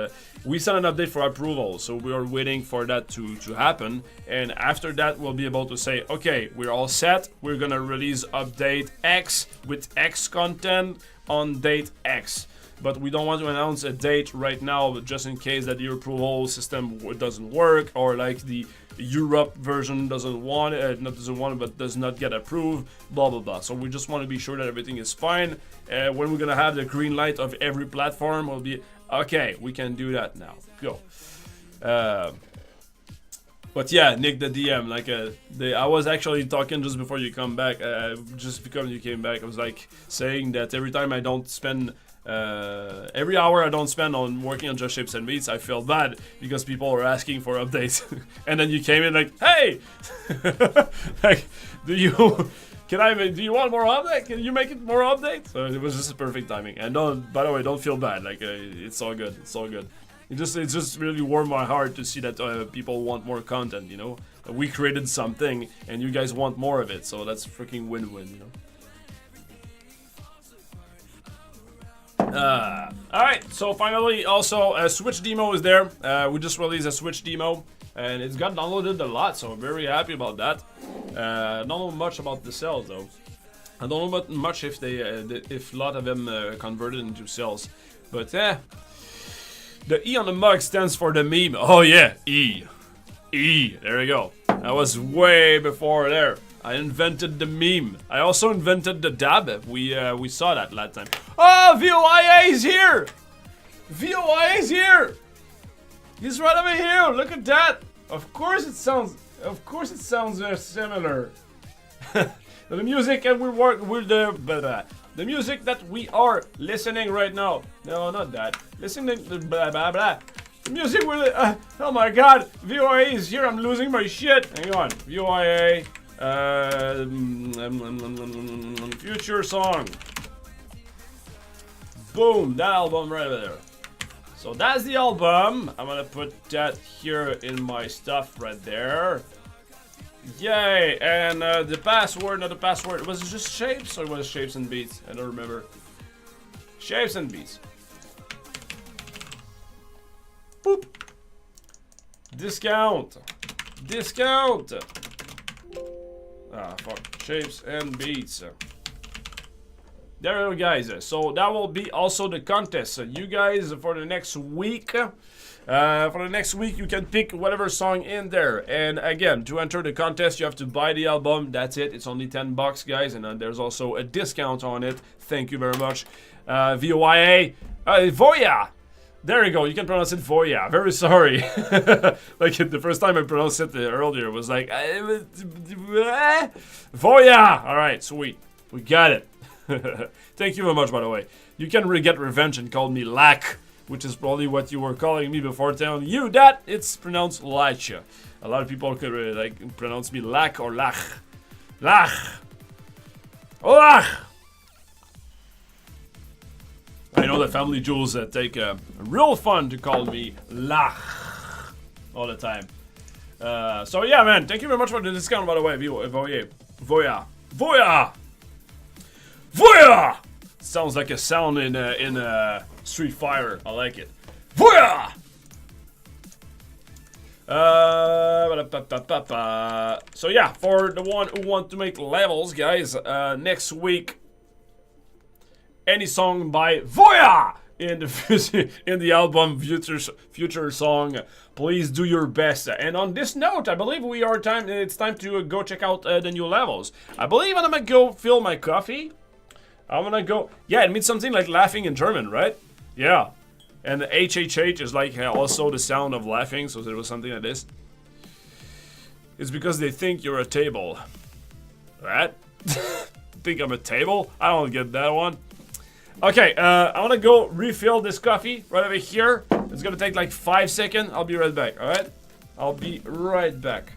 we sent an update for approval, so we are waiting for that to happen, and after that we'll be able to say, okay, we're all set, we're gonna release update X with X content on date X. But we don't want to announce a date right now, just in case that the approval system doesn't work, or like the Europe version doesn't want it, but does not get approved, blah blah blah. So we just want to be sure that everything is fine. When we're gonna have the green light of every platform, we'll be okay. We can do that now. Go. But yeah, Nick the DM, like I was actually talking just before you come back. Just because you came back, I was like saying that every time I don't spend. Every hour I don't spend on working on Just Shapes and Beats, I feel bad because people are asking for updates. And then you came in like, hey, like, do you want more update? Can you make it more updates? So it was just perfect timing. And by the way, don't feel bad. Like it's all good. It's all good. It just really warmed my heart to see that people want more content. You know, we created something and you guys want more of it. So that's freaking win-win. You know. Alright, so finally also a Switch demo is there. We just released a Switch demo and it's got downloaded a lot, so I'm very happy about that. Don't know much about the sales though. I don't know much if if a lot of them converted into sales, but the E on the mug stands for the meme. Oh yeah, E, there we go. That was way before there. I invented the meme. I also invented the dab. We saw that last time. Oh, VOIA is here! VOIA is here! He's right over here. Look at that. Of course it sounds similar. The music and the music that we are listening right now. No, not that. Listening to blah blah blah. The music we're oh my god, VOIA is here. I'm losing my shit. Hang on, VOIA. Future song. Boom, that album right over there. So that's the album. I'm gonna put that here in my stuff right there. Yay! And the password, not the password. Was it just shapes or was it shapes and beats? I don't remember. Shapes and beats. Boop. Discount. Ah, fuck. Shapes and beats. there you go, guys. So that will be also the contest. So you guys, for the next week, you can pick whatever song in there. And again, to enter the contest, you have to buy the album. That's it. It's only $10, guys. And there's also a discount on it. Thank you very much. VOIA. Voya. There you go. You can pronounce it Voya. Very sorry. Like the first time I pronounced it earlier was like Voya. All right, sweet. We got it. Thank you very much, by the way. You can get revenge and call me Lack, which is probably what you were calling me before telling you that it's pronounced Lacha. A lot of people could like pronounce me Lack or Lach. Lach. Lach. I know the family jewels that take real fun to call me Lach all the time. So yeah, man, thank you very much for the discount, by the way. Voya. Voya. Voya. Voya! Sounds like a sound in Street Fighter. I like it. Voya! So yeah, for the one who want to make levels, guys, next week, any song by Voya in the album future song, please do your best. And on this note, I believe it's time to go check out the new levels. I believe I'm gonna go fill my coffee. I'm gonna go. Yeah, it means something like laughing in German, right? Yeah. And the HHH is like also the sound of laughing, so there was something like this. It's because they think you're a table. Right? Think I'm a table? I don't get that one. Okay, I wanna go refill this coffee right over here. It's gonna take like 5 seconds. I'll be right back, alright? I'll be right back.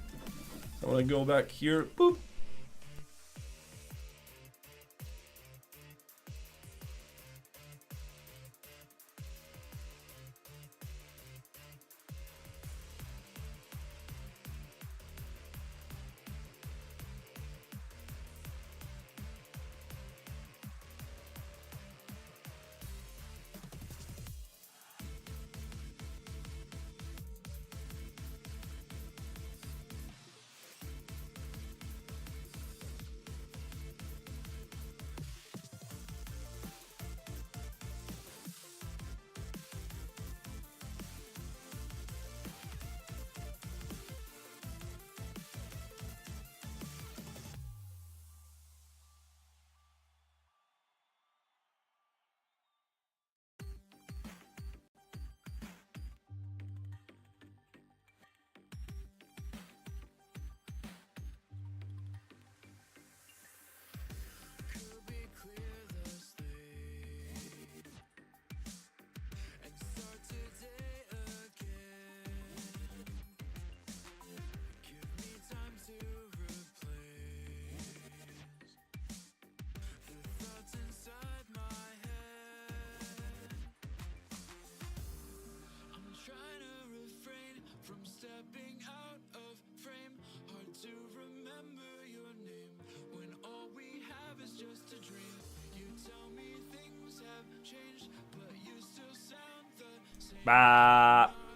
I wanna go back here. Boop.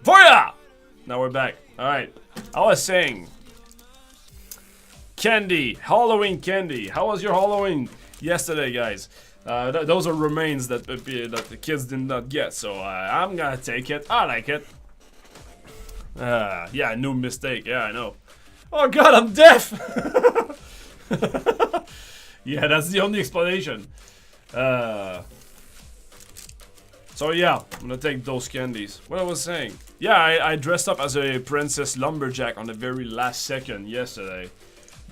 Voya! Now we're back. Alright. I was saying, candy. Halloween candy. How was your Halloween yesterday, guys? Those are remains that the kids did not get, so I'm gonna take it. I like it. Yeah, new mistake. Yeah, I know. Oh god, I'm deaf! Yeah, that's the only explanation. So yeah, I'm gonna take those candies. What I was saying. Yeah, I dressed up as a princess lumberjack on the very last second yesterday.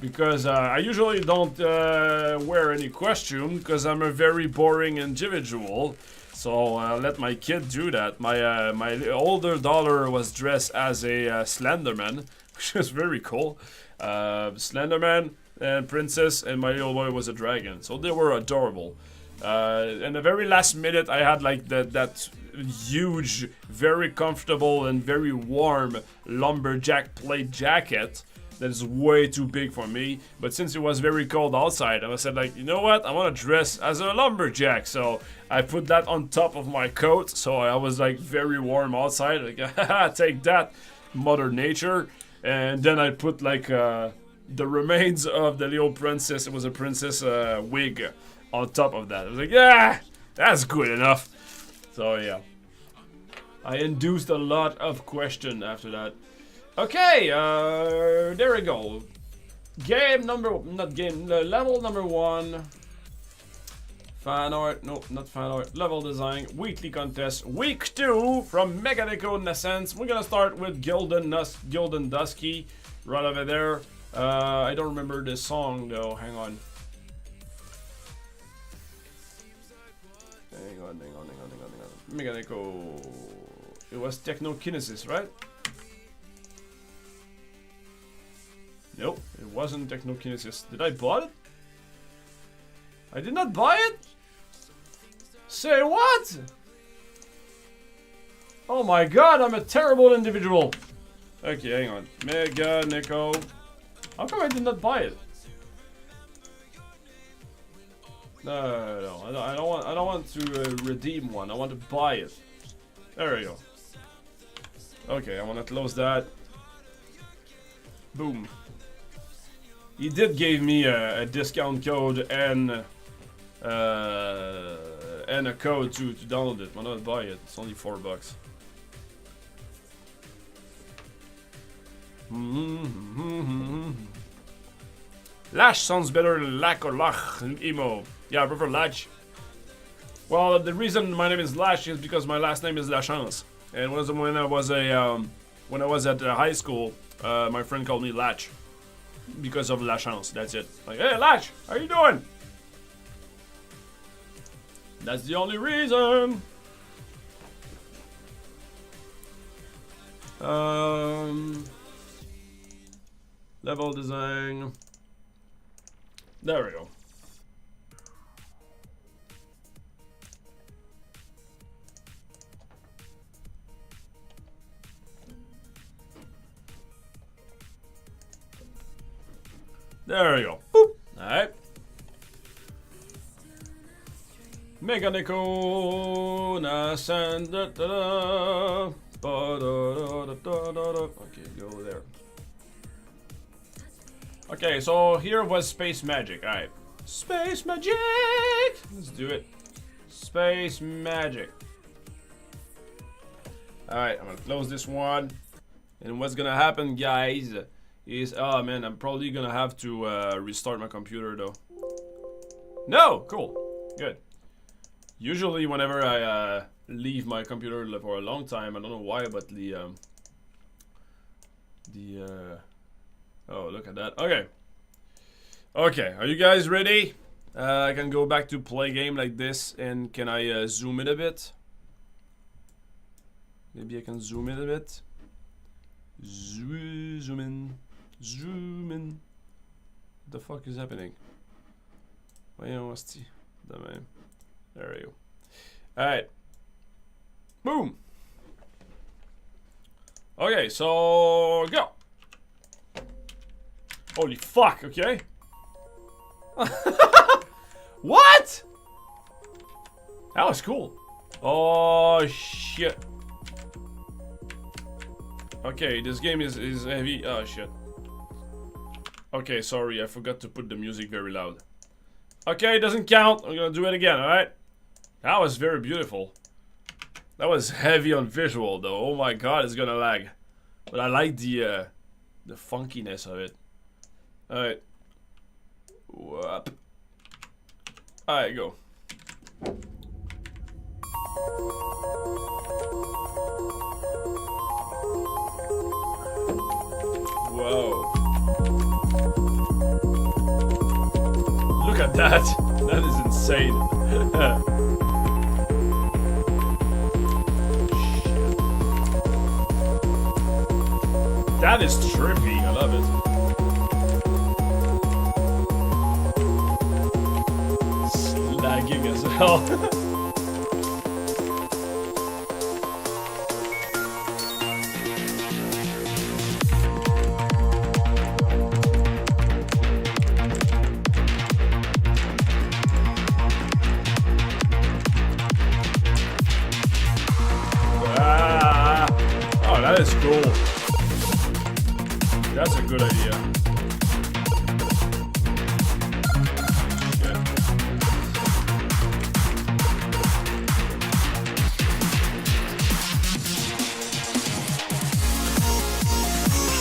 Because I usually don't wear any costume because I'm a very boring individual. So I let my kid do that. My older daughter was dressed as a Slenderman, which was very cool. Slenderman and princess, and my little boy was a dragon. So they were adorable. And the very last minute, I had like that huge, very comfortable and very warm lumberjack plate jacket that is way too big for me. But since it was very cold outside, I said like, you know what? I want to dress as a lumberjack. So I put that on top of my coat. So I was like very warm outside. Like, haha, take that, Mother Nature. And then I put like the remains of the little princess. It was a princess wig. on top of that. I was like, yeah, that's good enough. So yeah, I induced a lot of question after that. Okay, there we go. Level number 1. Fan art, no, not fan art. Level design, weekly contest, week 2 from Mechanico Nascence. We're gonna start with Gildan Dusky, right over there. I don't remember the song though. Hang on. Mechanico. It was Technokinesis, right? Nope, it wasn't Technokinesis. Did I buy it? I did not buy it? Say what? Oh my god, I'm a terrible individual. Okay, hang on. Mechanico. How come I did not buy it? No, I don't want to redeem one. I want to buy it. There we go. Okay, I want to close that. Boom. He did give me a discount code and a code to download it. Why not buy it? It's only $4. Lash sounds better than Lack or Lach emo. Yeah, I prefer Lash. Well, the reason my name is Lash is because my last name is Lachance. And when I was at high school, my friend called me Latch because of Lachance. That's it. Like, hey, Latch, how you doing? That's the only reason. Level design. There we go. There we go. Boop. Alright. Mechanico Nascent. Okay, go there. Okay, so here was Space Magic. Alright. Space Magic! Let's do it. Space Magic. Alright, I'm gonna close this one. And what's gonna happen, guys, is... Oh, man, I'm probably gonna have to restart my computer, though. No! Cool. Good. Usually, whenever I leave my computer for a long time, I don't know why, but oh, look at that. Okay. Okay, are you guys ready? I can go back to play game like this, and can I zoom in a bit? Maybe I can zoom in a bit. Zoom in. Zoom in. What the fuck is happening? There we go. Alright. Boom. Okay, so go. Holy fuck, okay. What? That was cool. Oh shit. Okay, this game is heavy. Oh shit. Okay, sorry, I forgot to put the music very loud. Okay, it doesn't count. I'm gonna do it again, alright? That was very beautiful. That was heavy on visual though. Oh my god, it's gonna lag. But I like the funkiness of it. Alright. Whoop. Alright, go. Whoa. Look at that. That is insane. That is trippy. I love it. Lagging as hell. Oh, that is cool. That's a good idea.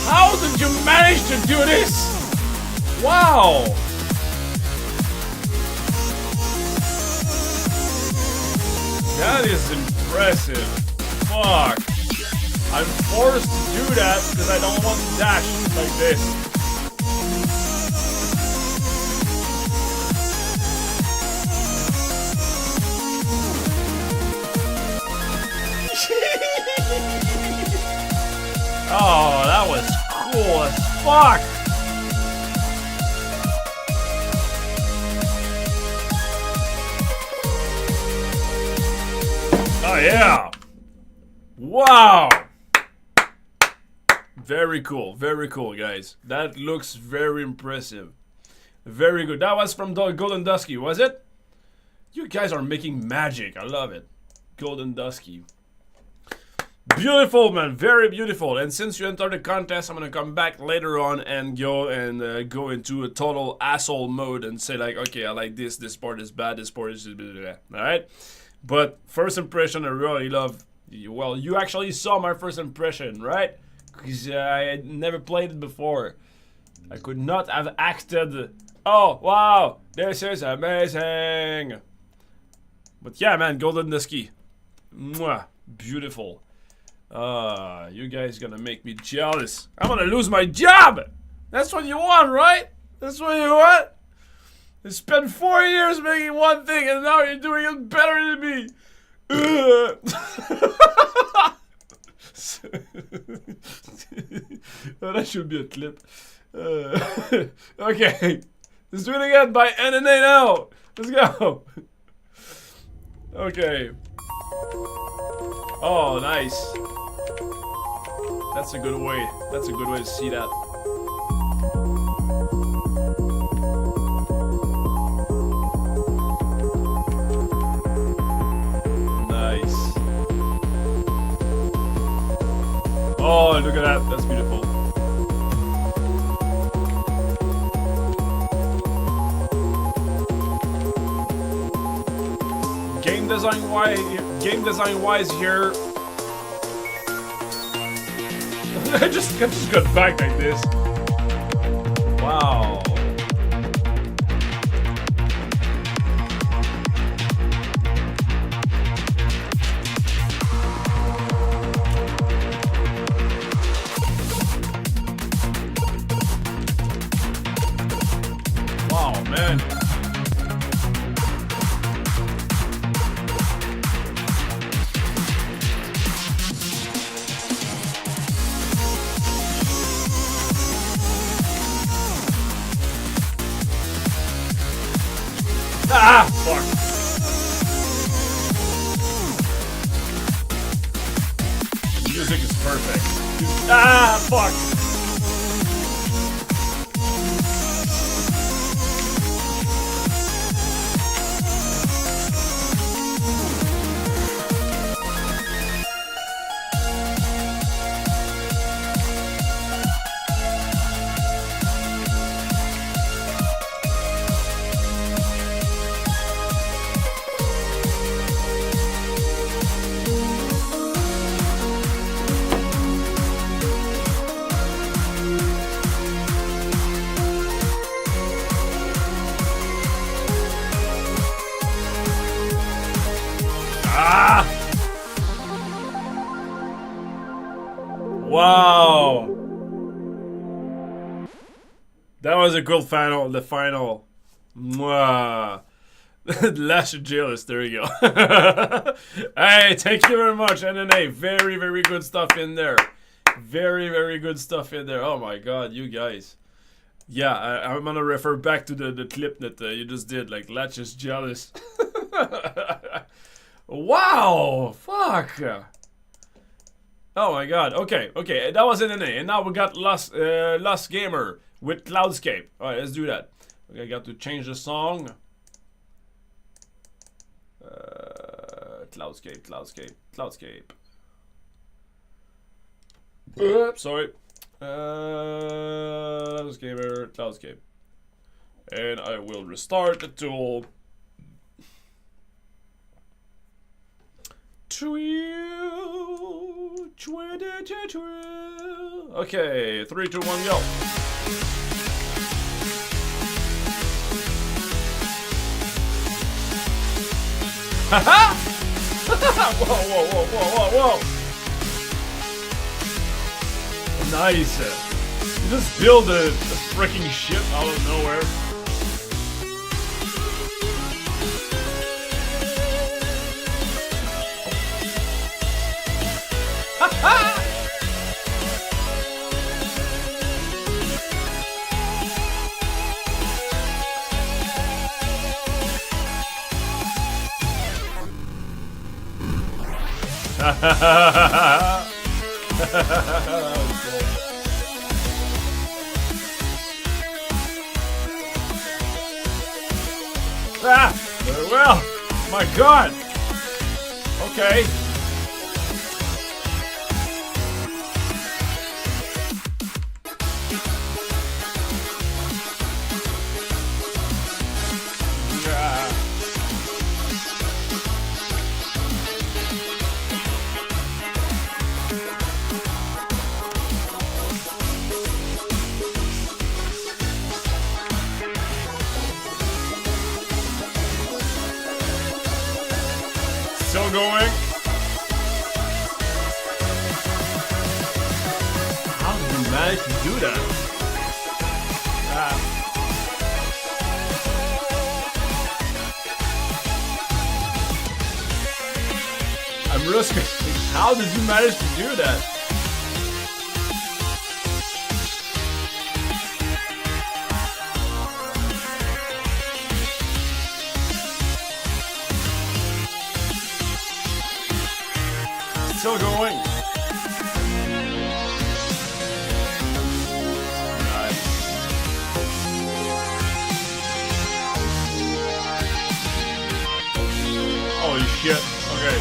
How did you manage to do this? Wow. That is impressive. Fuck. I'm forced to do that because I don't want to dash like this. Oh, that was cool as fuck. Oh yeah. Wow. Very cool, guys. That looks very impressive. Very good. That was from Golden Dusky, was it? You guys are making magic. I love it. Golden Dusky. Beautiful, man. Very beautiful. And since you entered the contest, I'm gonna come back later on and go into a total asshole mode and say like, okay, I like this. This part is bad. This part is blah, blah, blah. All right. But first impression, I really love. Well, you actually saw my first impression, right? Because I had never played it before. I could not have acted. Oh wow, this is amazing. But yeah, man, Golden Dusky. Mwah, beautiful. You guys gonna make me jealous. I'm gonna lose my job. That's what you want, right? That's what you want. You spent 4 years making one thing, and now you're doing it better than me. Oh, that should be a clip. Okay, let's do it again by NNA now. Let's go. Okay. Oh, nice. That's a good way. That's a good way to see that. Nice. Oh, look at that. That's beautiful. Game design wise here. I just got back like this. Wow. Wow, man. Ah, fuck. The music is perfect. Ah, fuck. Ah! Wow! That was a good final, the final. Mwah. Lash jealous, there you go. Hey, thank you very much, NNA. Very, very good stuff in there. Very, very good stuff in there. Oh my god, you guys. Yeah, I'm gonna refer back to the clip that you just did, like Latch is jealous. Wow! Fuck! Oh my god. Okay, okay, that was NNA, and now we got Lost Gamer with Cloudscape. Alright, let's do that. Okay, I got to change the song. Cloudscape. Sorry. Lost Gamer, Cloudscape. And I will restart the tool. Trill. Okay, 3, 2, 1, go. Haha! Whoa, whoa, whoa, whoa, whoa, whoa! Nice. You just build a freaking ship out of nowhere. Haha! Ah, very well. My God. Okay. Still going. How did you manage to do that? I'm risking. How did you manage to do that? Still going. Nice. Holy shit. Okay.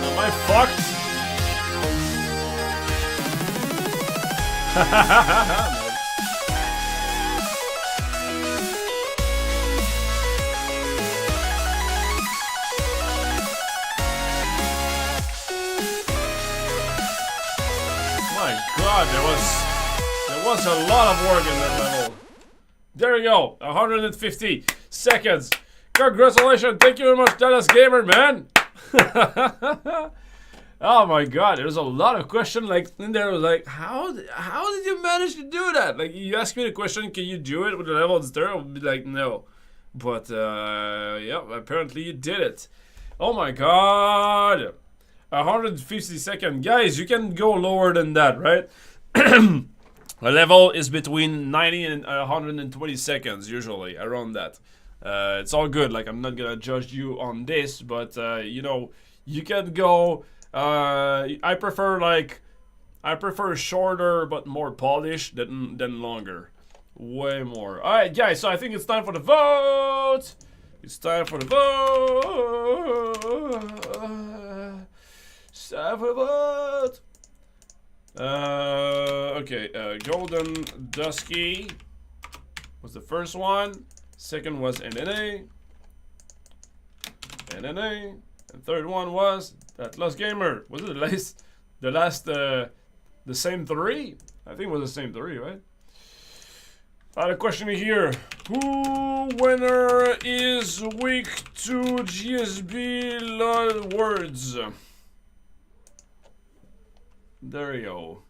Am I fucked? God, there was a lot of work in that level. There you go, 150 seconds. Congratulations, thank you very much, Dallas Gamer, man. Oh my God, there's a lot of questions like in there. Was like, how did you manage to do that? Like, you ask me the question, can you do it with the levels there? I would be like, no. But yeah, apparently you did it. Oh my God. 150 seconds. Guys, you can go lower than that, right? A level is between 90 and 120 seconds, usually, around that. It's all good. Like, I'm not gonna judge you on this, but, you know, you can go... I prefer shorter but more polished than longer. Way more. Alright, guys, so I think it's time for the vote! It's time for the vote! It's time for the vote! Okay, Golden Dusky was the first one. Second was NNA. And third one was Atlas Gamer. Was it the same three? I think it was the same three, right? I had a question here. Who winner is week 2 GSB LOL words? There you go.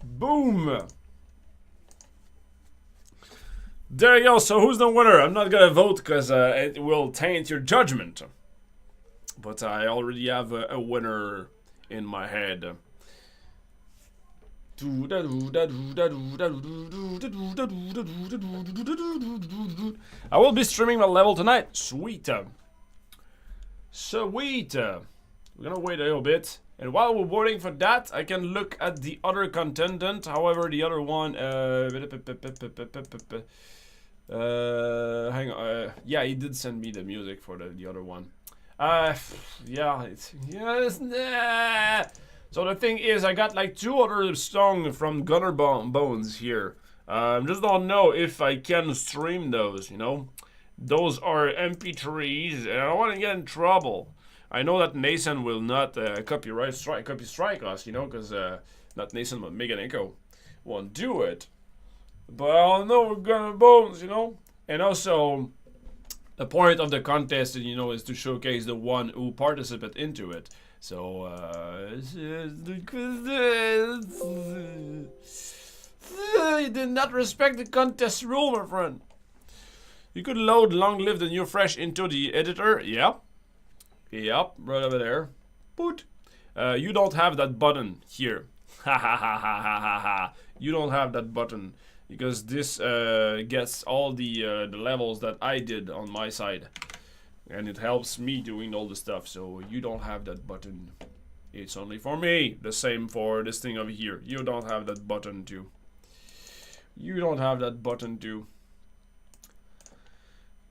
Boom! There you go. So who's the winner? I'm not gonna vote because it will taint your judgment. But I already have a winner in my head. I will be streaming my level tonight. Sweet. Sweet. We're gonna wait a little bit. And while we're waiting for that, I can look at the other contendant. However, the other one... hang on. Yeah, he did send me the music for the other one. Yeah, nah. So the thing is, I got like 2 other songs from Gunner Bones here. Just don't know if I can stream those, you know. Those are MP3s, and I don't want to get in trouble. I know that Nathan will not copy strike us, you know, because not Nathan but Megan Echo won't do it. But I know we're gonna bones, you know. And also, the point of the contest, you know, is to showcase the one who participate into it. So, you did not respect the contest rule, my friend. You could load Long Live the New Fresh into the editor. Yep. Yep, right over there. Boot. You don't have that button here. Ha ha ha ha ha ha ha. You don't have that button because this gets all the levels that I did on my side. And it helps me doing all the stuff, so you don't have that button. It's only for me. The same for this thing over here. You don't have that button too. You don't have that button too.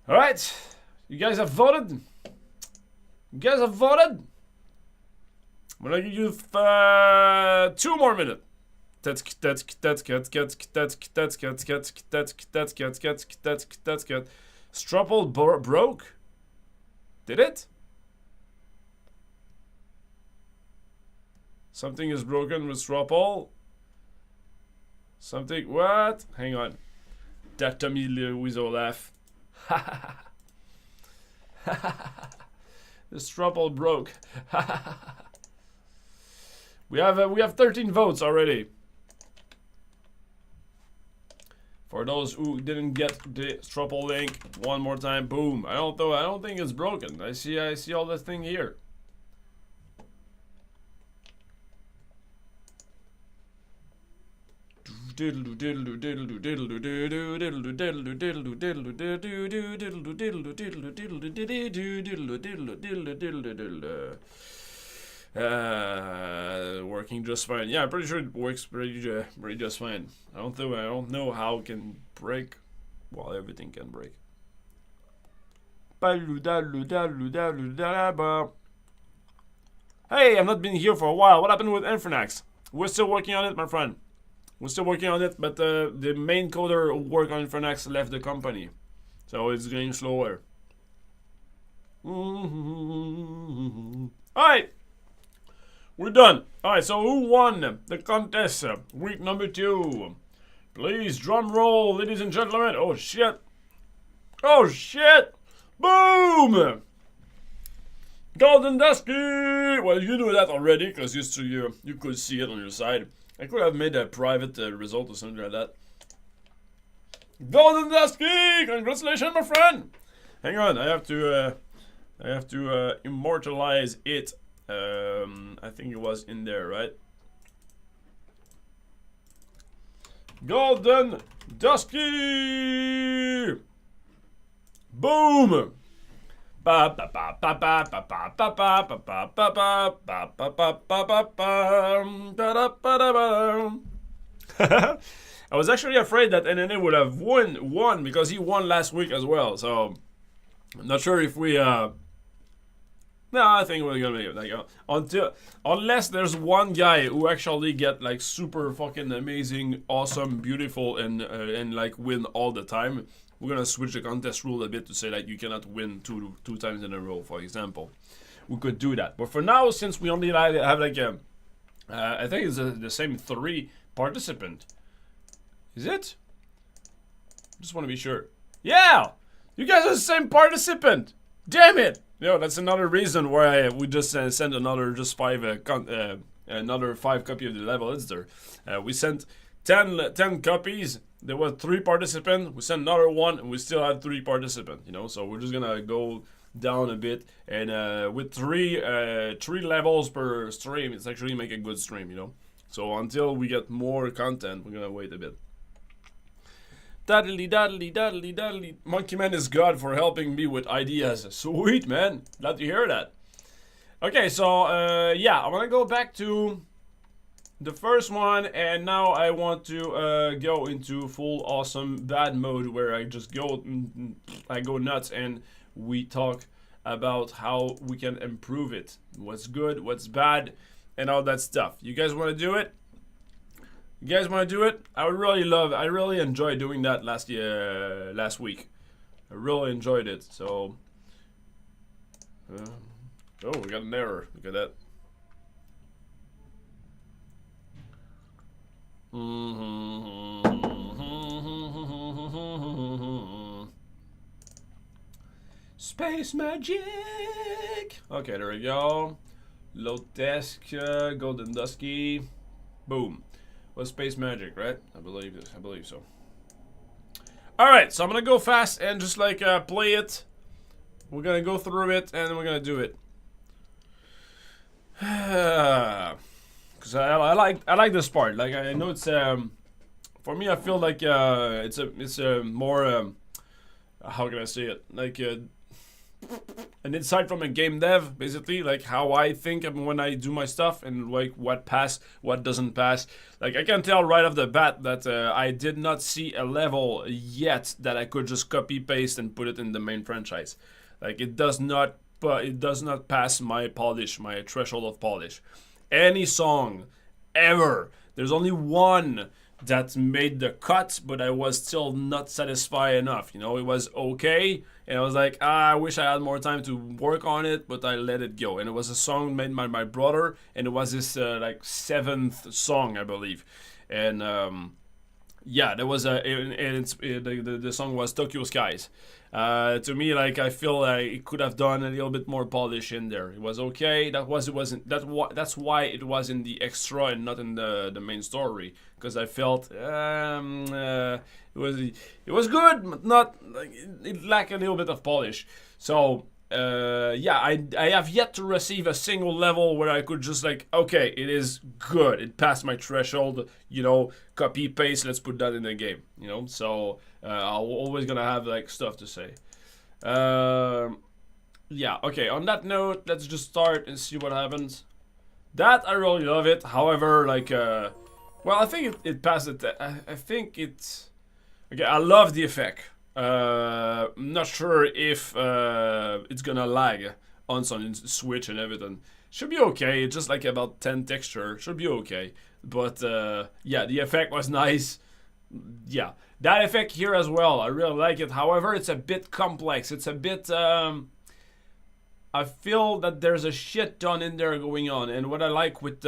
Alright, you guys have voted. You guys have voted. I'm gonna give you 2 more minutes. Struple broke. Did it? Something is broken with Struple. Something, what? Hang on. That Tommy Weasel laugh. The Struple broke. we have 13 votes already. For those who didn't get the Struple link, one more time, boom. I don't think it's broken. I see all this thing here. Working just fine. Yeah, I'm pretty sure it works pretty just fine. I don't know how it can break. Well, everything can break. Hey, I've not been here for a while. What happened with Infernax? We're still working on it, my friend. We're still working on it, but the main coder who worked on Infernax left the company. So it's getting slower. Alright. We're done. Alright, so who won the contest? Week number 2. Please, drum roll, ladies and gentlemen. Oh, shit. Oh, shit. Boom! Golden Dusky! Well, you knew that already, because you could see it on your side. I could have made a private result or something like that. Golden Dusky! Congratulations, my friend! Hang on, I have to immortalize it. I think it was in there, right? Golden Dusky! Boom! I was actually afraid that NNA would have won because he won last week as well. So I'm not sure if we no, I think we're gonna make it unless there's one guy who actually get like super fucking amazing, awesome, beautiful, and like win all the time. We're gonna switch the contest rule a bit to say like you cannot win two times in a row, for example. We could do that, but for now, since we only have like I think it's the same 3 participant. Is it? Just want to be sure. Yeah, you guys are the same participant. Damn it! You know, that's another reason why we just sent another 5 another 5 copy of the level editor. We sent 10 copies. There were 3 participants. We sent another 1, and we still had 3 participants. You know, so we're just gonna go down a bit, and with 3 levels per stream, it's actually make a good stream. You know, so until we get more content, we're gonna wait a bit. Daddly. Monkey Man is God for helping me with ideas. Sweet, man. Glad to hear that. Okay, so yeah, I'm gonna go back to the first one, and now I want to go into full awesome bad mode where I just go nuts and we talk about how we can improve it, what's good, what's bad, and all that stuff. You guys want to do it? You guys want to do it? I really enjoyed doing that last week. I really enjoyed it. So Oh, we got an error. Look at that. Space magic. Okay, there we go. Load desk, golden dusky. Boom. Was space magic, right? I believe this. I believe so. All right, so I'm gonna go fast and just like play it. We're gonna go through it and then we're gonna do it. Cause I like this part. Like I know it's for me I feel like it's a more how can I say it, like an insight from a game dev, basically, like how I think when I do my stuff and like what pass, what doesn't pass. Like I can tell right off the bat that I did not see a level yet that I could just copy paste and put it in the main franchise. Like it does not, but it does not pass my polish, my threshold of polish. Any song ever. There's only one that made the cut, but I was still not satisfied enough. You know, it was okay, and I was like, I wish I had more time to work on it, but I let it go. And it was a song made by my brother, and it was his like 7th song, I believe. And yeah, there was the song was Tokyo Skies. To me, like I feel like it could have done a little bit more polish in there. It was okay. That's why it was in the extra and not in the main story, because I felt it was good, but not like it lacked a little bit of polish. So yeah, I have yet to receive a single level where I could just like, okay, it is good. It passed my threshold. You know, copy paste. Let's put that in the game. You know, so. I'm always gonna have like stuff to say. Yeah, okay, on that note, let's just start and see what happens. That, I really love it. However, like, well, I think it passed it. I think it's... Okay, I love the effect. I'm not sure if it's gonna lag on some Switch and everything. Should be okay, just like about 10 texture. Should be okay. But, yeah, the effect was nice. Yeah. That effect here as well, I really like it. However, it's a bit complex. It's a bit, I feel that there's a shit ton in there going on. And what I like with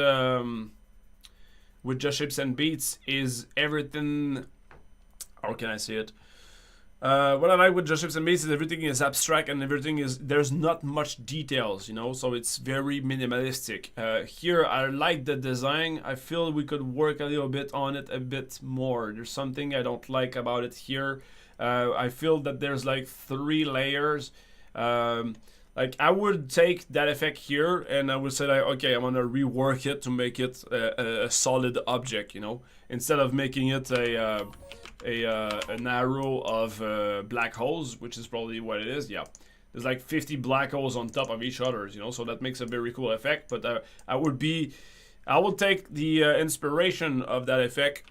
Just Ships and Beats is everything, how can I say it? What I like with Just Ships and Beats is everything is abstract and everything is, there's not much details, you know, so it's very minimalistic. Here, I like the design. I feel we could work a little bit on it a bit more. There's something I don't like about it here. I feel that there's like 3 layers. Like I would take that effect here and I would say like, okay, I'm gonna rework it to make it a solid object, you know, instead of making it an arrow of black holes, which is probably what it is. Yeah, there's like 50 black holes on top of each other, you know, so that makes a very cool effect. But I will take the inspiration of that effect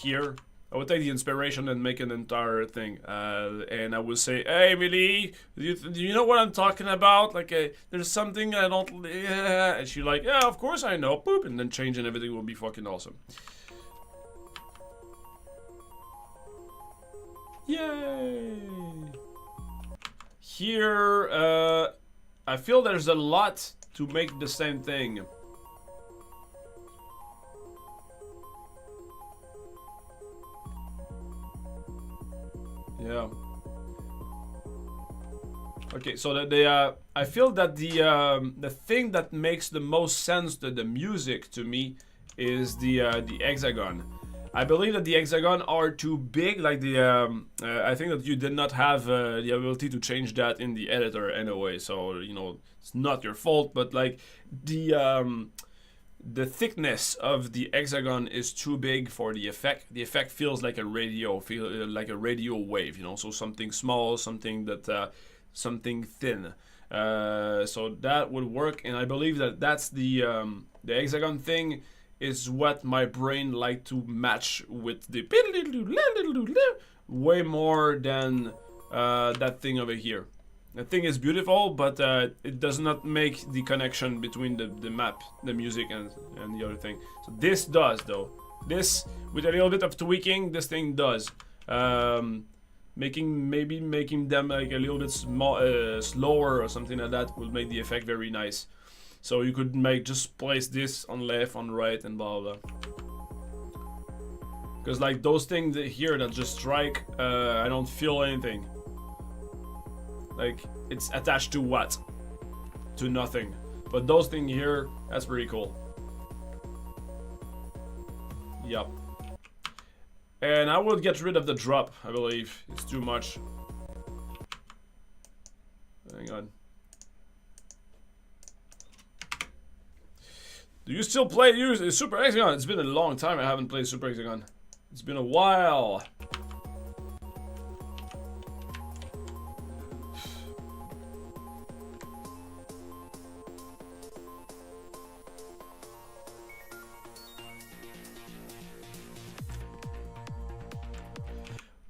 here. I would take the inspiration and make an entire thing, and I would say, hey Millie, do you know what I'm talking about? Like, there's something I don't, and she's like, yeah, of course I know, boop, and then change and everything will be fucking awesome. Yay! Here, I feel there's a lot to make the same thing. Yeah. Okay, so I feel that the thing that makes the most sense to the music to me is the hexagon. I believe that the hexagon are too big. Like I think that you did not have the ability to change that in the editor anyway. So you know it's not your fault. But like the thickness of the hexagon is too big for the effect. The effect feels like a radio, like a radio wave. You know, so something small, something that something thin. So that would work, and I believe that that's the hexagon thing. Is what my brain like to match with the way more than that thing over here. That thing is beautiful, but it does not make the connection between the map, the music, and the other thing. So this does, though. This, with a little bit of tweaking, this thing does. maybe making them like a little bit slower or something like that will make the effect very nice. So you could just place this on left, on right, and blah blah. Because like those things here that just strike, I don't feel anything. Like it's attached to what? To nothing. But those things here, that's pretty cool. Yep. And I will get rid of the drop, I believe. It's too much. Hang on. Do you still play Super Hexagon? It's been a long time I haven't played Super Hexagon. It's been a while.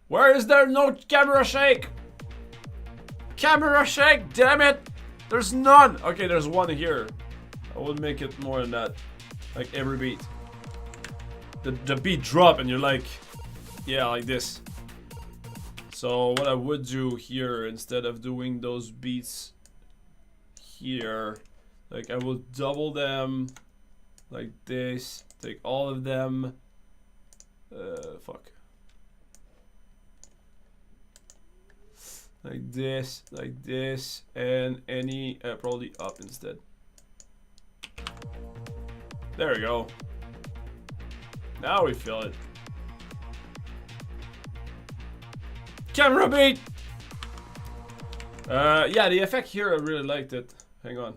Where is there no camera shake? Camera shake, damn it! There's none! Okay, there's one here. I will make it more than that. Like every beat. The beat drop and you're like, yeah, like this. So what I would do here, instead of doing those beats here, like I will double them like this, take all of them. Fuck. Like this, and any, probably up instead. There we go. Now we feel it. Camera beat! Yeah, the effect here, I really liked it. Hang on.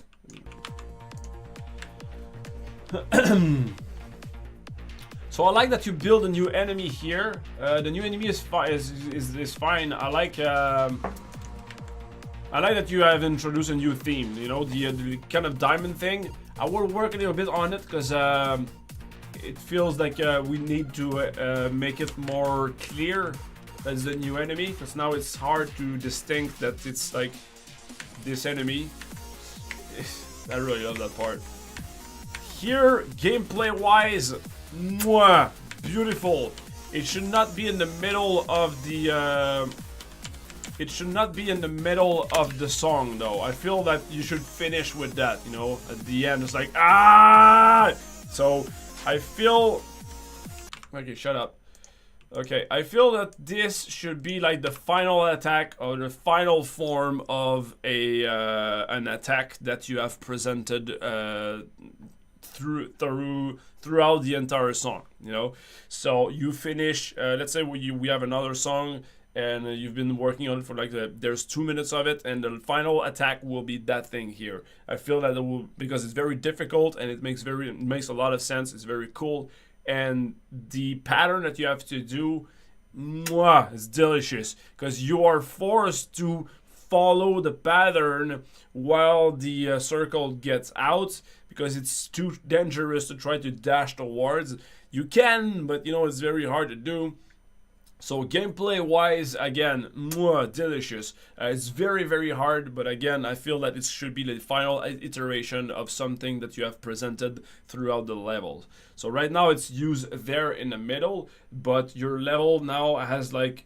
So I like that you build a new enemy here. The new enemy is fine. I like that you have introduced a new theme. You know, the kind of diamond thing. I will work a little bit on it because it feels like we need to make it more clear as the new enemy. Because now it's hard to distinct that it's like this enemy. I really love that part. Here, gameplay-wise. Mwah, beautiful. It should not be in the middle of the it should not be in the middle of the song though. I feel that you should finish with that, you know, at the end it's like ah. So I feel okay, shut up. Okay, I feel that this should be like the final attack or the final form of a an attack that you have presented throughout the entire song, you know. So you finish, let's say we have another song and you've been working on it for like there's 2 minutes of it, and the final attack will be that thing here. I feel that it will, because it's very difficult and it makes a lot of sense. It's very cool, and the pattern that you have to do, mwah, is delicious because you are forced to follow the pattern while the circle gets out, because it's too dangerous to try to dash towards. You can, but you know, it's very hard to do. So gameplay wise, again, mwah, delicious. It's very, very hard, but again, I feel that it should be the final iteration of something that you have presented throughout the levels. So right now it's used there in the middle, but your level now has like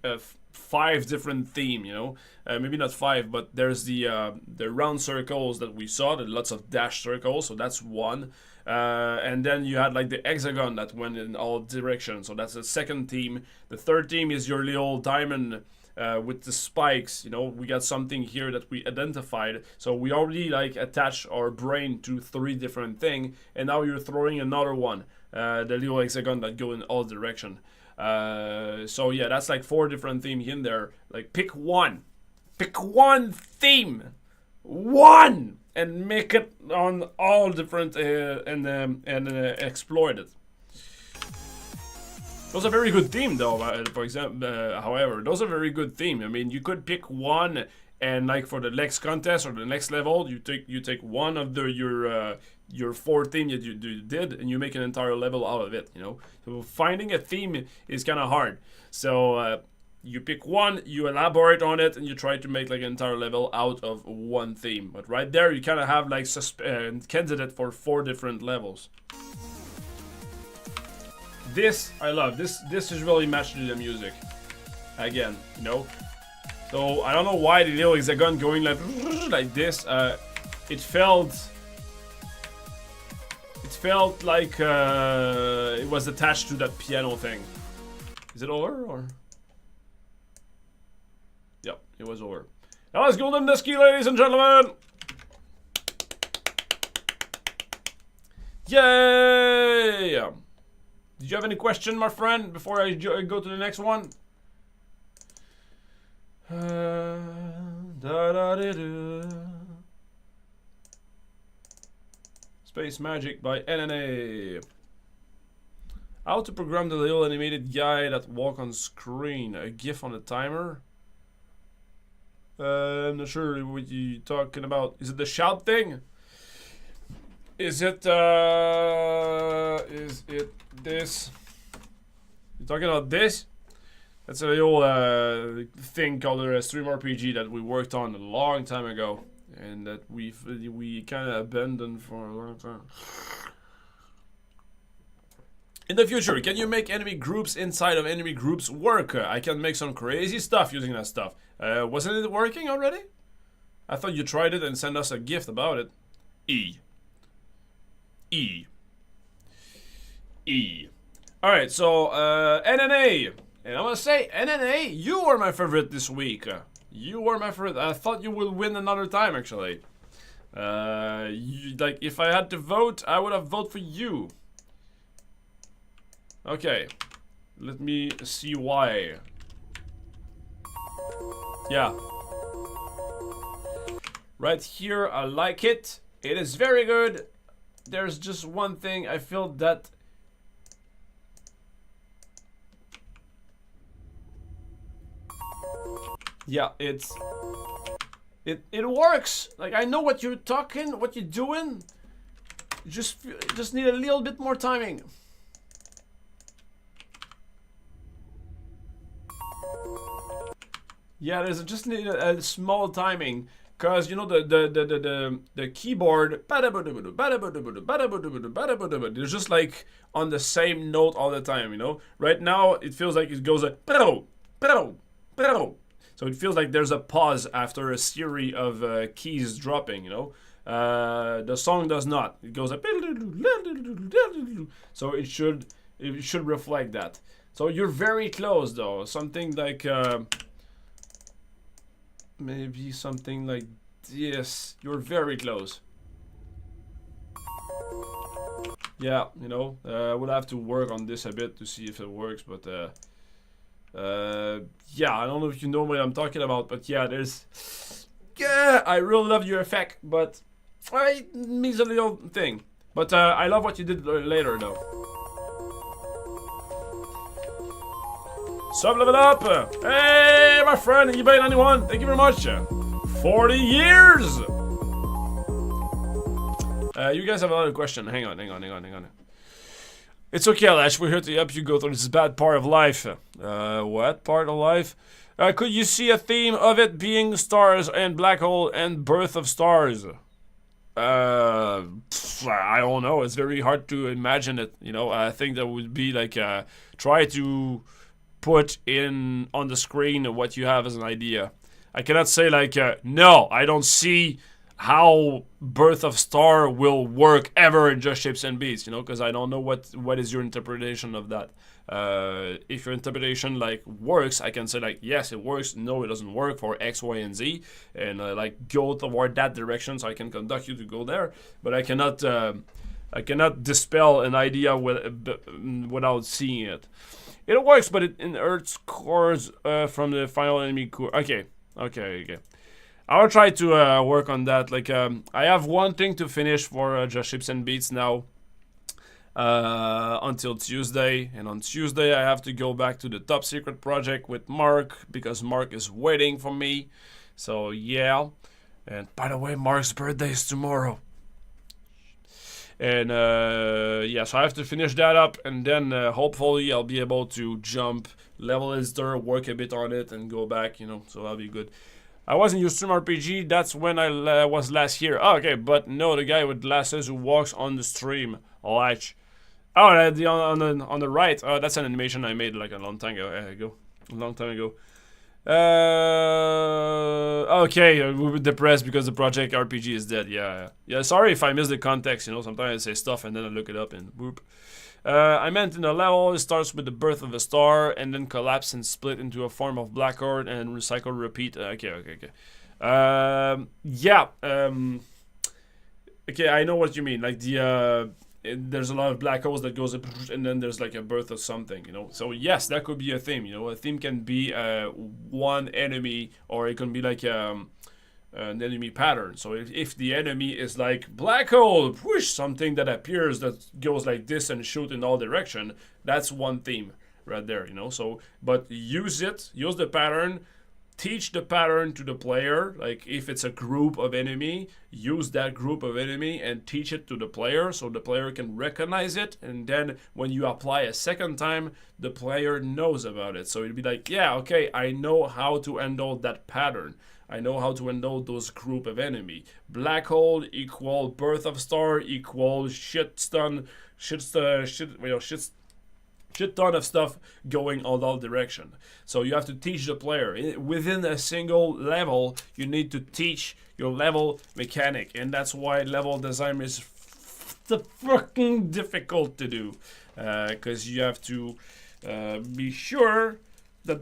5 different themes, you know. Maybe not 5, but there's the round circles that we saw, the lots of dash circles, so that's one. And then you had like the hexagon that went in all directions, so that's the second theme. The third theme is your little diamond with the spikes. You know, we got something here that we identified, so we already like attached our brain to 3 different things, and now you're throwing another one, the little hexagon that go in all direction. So yeah, that's like 4 different themes in there. Like pick one theme, one, and make it on all different and exploit it. Those are very good theme though. For example, however, those are very good theme. I mean, you could pick one, and like for the next contest or the next level, you take one of your 4 theme that you did, and you make an entire level out of it. You know, so finding a theme is kind of hard. So you pick one, you elaborate on it, and you try to make like an entire level out of one theme. But right there, you kind of have like candidate for 4 different levels. This I love. This is really matched to the music. Again, you know, So I don't know why the little hexagon going like this. It felt like it was attached to that piano thing. Is it over or? Yep, it was over. Now let's go to the ski, ladies and gentlemen. Yay! Did you have any question, my friend, before I go to the next one? Space Magic by NNA. How to program the little animated guy that walk on screen. A GIF on a timer. I'm not sure what you're talking about. Is it the shout thing? Is it this? You're talking about this? That's a little thing called a stream RPG that we worked on a long time ago, and that we kind of abandoned for a long time. In the future, can you make enemy groups inside of enemy groups work? I can make some crazy stuff using that stuff. Wasn't it working already? I thought you tried it and sent us a gift about it. Alright, so NNA. And I want to say, NNA, you were my favorite this week. You were my favorite. I thought you would win another time, actually. Like, if I had to vote, I would have voted for you. Okay. Let me see why. Yeah. Right here, I like it. It is very good. There's just one thing. I feel that... Yeah, it works. Like, I know what you're talking, what you're doing. You just need a little bit more timing. Yeah, there's just need a small timing, cause you know the keyboard. They're just like on the same note all the time, you know. Right now it feels like it goes like so it feels like there's a pause after a series of keys dropping, you know. The song does not. It goes like so it should reflect that. So you're very close though. Something like maybe something like this. You're very close. Yeah, you know, I would have to work on this a bit to see if it works, but yeah, I don't know if you know what I'm talking about, but yeah, yeah, I really love your effect, but it means a little thing. But I love what you did later, though. Sub level up! Hey, my friend, eBay 91, thank you very much. 40 years! You guys have another question. Hang on. It's okay, Lash. We're here to help you go through this bad part of life. What part of life? Could you see a theme of it being stars and black hole and birth of stars? I don't know. It's very hard to imagine it. You know, I think that would be like try to put in on the screen what you have as an idea. I cannot say like no, I don't see how Birth of Star will work ever in Just Shapes and Beats, you know, because I don't know what is your interpretation of that. If your interpretation like works, I can say like yes, it works. No, it doesn't work for X, Y, and Z, and like go toward that direction, so I can conduct you to go there. But I cannot dispel an idea without seeing it. It works, but it inherits cores from the final enemy core. Okay. I'll try to work on that. Like, I have one thing to finish for Just Shapes and Beats now until Tuesday. And on Tuesday, I have to go back to the top secret project with Mark because Mark is waiting for me. So, yeah. And by the way, Mark's birthday is tomorrow. And, yeah, so I have to finish that up. And then, hopefully, I'll be able to jump, level editor, work a bit on it, and go back, you know. So, that'll be good. I was in your stream RPG, that's when I was last here. Oh, okay, but no, the guy with glasses who walks on the stream. Latch. Oh, on the right. Oh, that's an animation I made like a long time ago. Okay, we were depressed because the project RPG is dead. Yeah. Sorry if I missed the context. You know, sometimes I say stuff and then I look it up and whoop. I meant in the level, it starts with the birth of a star and then collapse and split into a form of black hole and recycle, repeat. Okay. Okay, I know what you mean. Like there's a lot of black holes that goes up and then there's like a birth of something, you know. So yes, that could be a theme. You know, a theme can be one enemy, or it can be like an enemy pattern. So if the enemy is like black hole, push something that appears that goes like this and shoot in all direction, that's one theme right there, you know. So but use the pattern. Teach the pattern to the player. Like if it's a group of enemy, use that group of enemy and teach it to the player so the player can recognize it. And then when you apply a second time, the player knows about it. So it'd be like, yeah, okay, I know how to handle that pattern. I know how to handle those group of enemy. Black hole equal birth of star equal shit ton of stuff going all direction. So you have to teach the player. Within a single level, you need to teach your level mechanic. And that's why level design is fucking difficult to do. Because you have to be sure that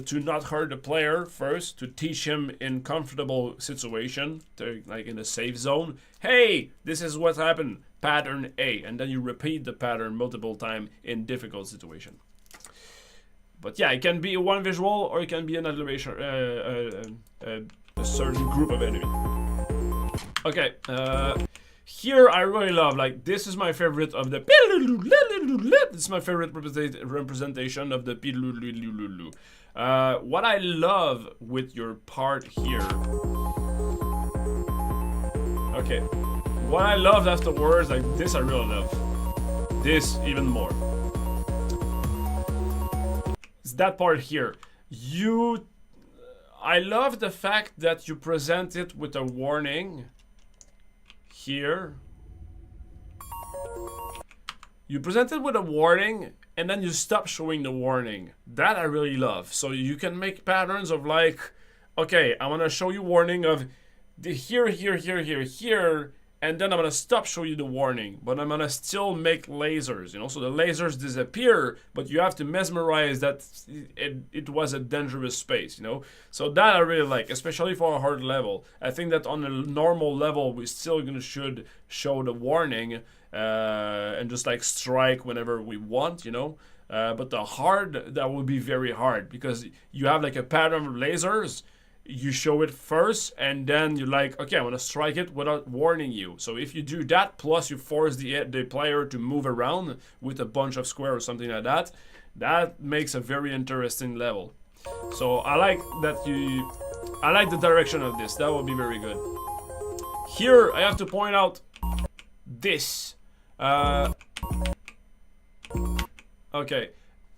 to not hurt the player first, to teach him in comfortable situation, like in a safe zone. Hey, this is what happened. Pattern A, and then you repeat the pattern multiple times in difficult situation. But yeah, it can be one visual or it can be an animation, a certain group of enemy. Okay, here I really love, like, this is my favorite of the this is my favorite representation of the what I love with your part here. Okay. What I loved afterwards, like this I really love. This even more. It's that part here. I love the fact that you present it with a warning. Here. You present it with a warning and then you stop showing the warning. That I really love. So you can make patterns of like, okay, I want to show you warning of the here, and then I'm gonna stop showing you the warning, but I'm gonna still make lasers, you know, so the lasers disappear, but you have to mesmerize that it was a dangerous space, you know. So that I really like, especially for a hard level. I think that on a normal level, we still should show the warning and just like strike whenever we want, you know. But the hard, that would be very hard because you have like a pattern of lasers. You show it first and then you're like, okay, I want to strike it without warning you. So if you do that, plus you force the player to move around with a bunch of square or something like that, that makes a very interesting level. So I like that I like the direction of this. That would be very good. Here I have to point out this. Okay.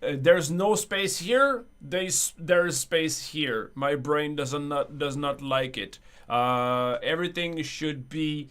There's no space here. There's space here. My brain does not like it. Everything should be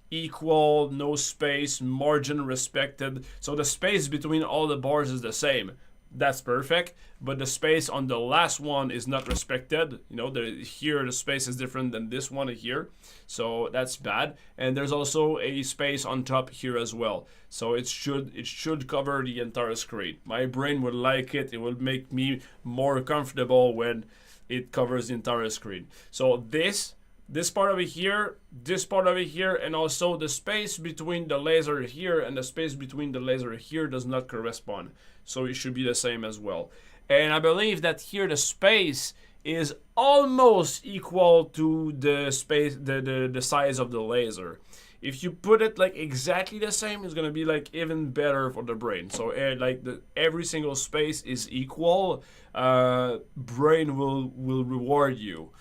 equal, no space, margin respected. So the space between all the bars is the same. That's perfect. But the space on the last one is not respected. You know, here the space is different than this one here. So that's bad. And there's also a space on top here as well. So it should cover the entire screen. My brain would like it. It will make me more comfortable when it covers the entire screen. So this part over here, this part over here, and also the space between the laser here and the space between the laser here does not correspond. So it should be the same as well. And I believe that here the space is almost equal to the space, the size of the laser. If you put it like exactly the same, it's gonna be like even better for the brain. So like every single space is equal, brain will reward you.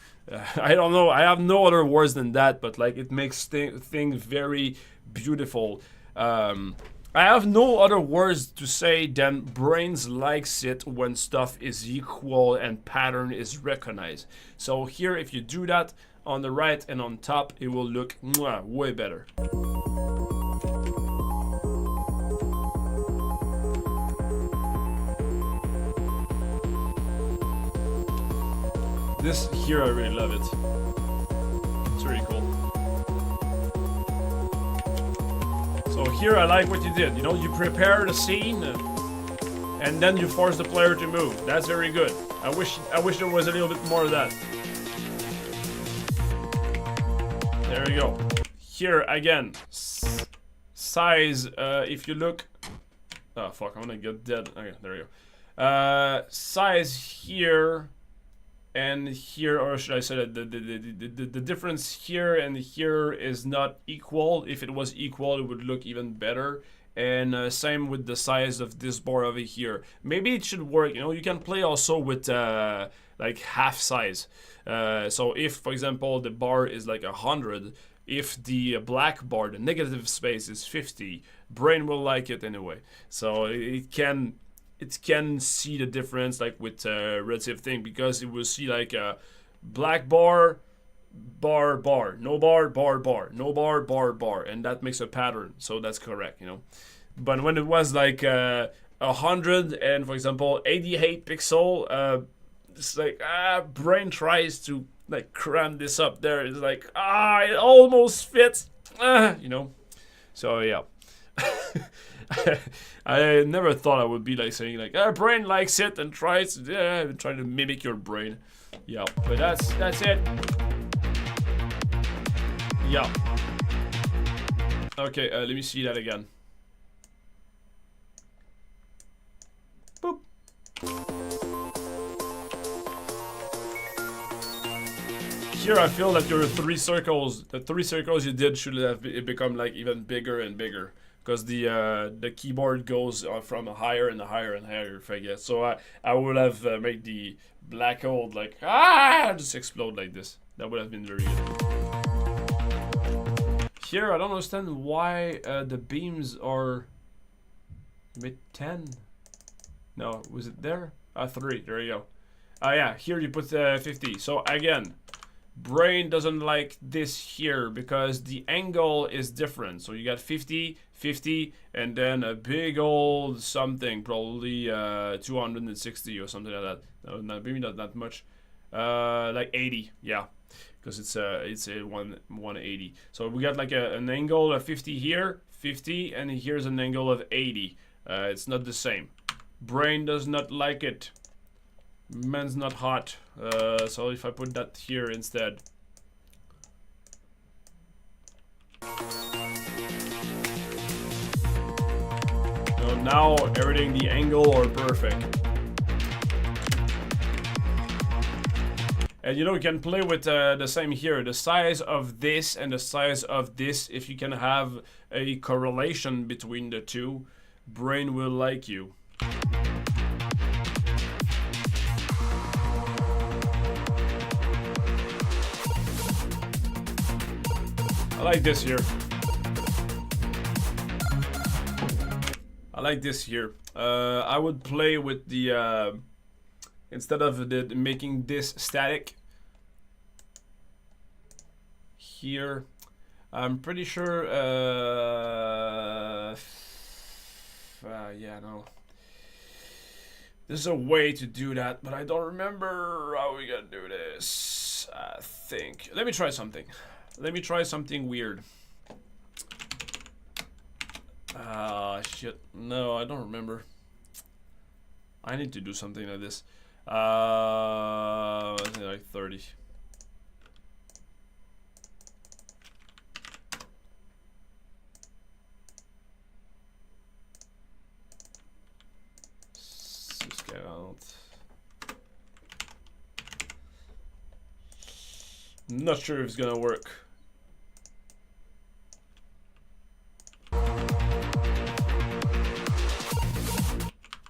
I don't know. I have no other words than that, but like it makes things very beautiful. I have no other words to say than brains likes it when stuff is equal and pattern is recognized. So here, if you do that on the right and on top, it will look way better. This here, I really love it. It's really cool. So here, I like what you did. You know, you prepare the scene, and then you force the player to move. That's very good. I wish there was a little bit more of that. There we go. Here again, size. If you look, oh fuck, I'm gonna get dead. Okay, there we go. Size here and here, or should I say that the difference here and here is not equal. If it was equal, it would look even better. And same with the size of this bar over here. Maybe it should work. You know, you can play also with like half size. So if, for example, the bar is like 100, if the black bar, the negative space is 50, brain will like it anyway. So it can see the difference, like with relative thing, because it will see like a black bar, bar, bar, no bar, bar, bar, no bar, bar, bar, and that makes a pattern. So that's correct, you know. But when it was like 100 and, for example, 88 pixel, it's like brain tries to like cram this up there. It's like it almost fits, you know. So yeah. I never thought I would be like saying like brain likes it and tries trying to mimic your brain. Yeah, but that's it. Yeah. Okay, let me see that again. Boop. Here I feel that your the 3 circles you did should have become like even bigger and bigger. Because the keyboard goes from higher and higher and higher, if I guess. So I would have made the black hole like just explode like this. That would have been very good. Here I don't understand why the beams are mid 10. No, was it there? 3. There you go. Yeah, here you put 50. So again, brain doesn't like this here because the angle is different. So you got 50, 50, and then a big old something, probably 260 or something like that. No, maybe not that much. Like 80, yeah, because it's a 180. So we got like an angle of 50 here, 50, and here's an angle of 80. It's not the same. Brain does not like it. Man's not hot. So if I put that here instead. So now everything, the angle are perfect. And you know, you can play with the same here, the size of this and the size of this. If you can have a correlation between the two, brain will like you. I like this here. I like this here. I would play with the instead of making this static here. I'm pretty sure. Yeah, no. There's a way to do that, but I don't remember how we gotta do this. I think. Let me try something. Let me try something weird. Shit. No, I don't remember. I need to do something like this. I think like 30. Just get out. Not sure if it's gonna work.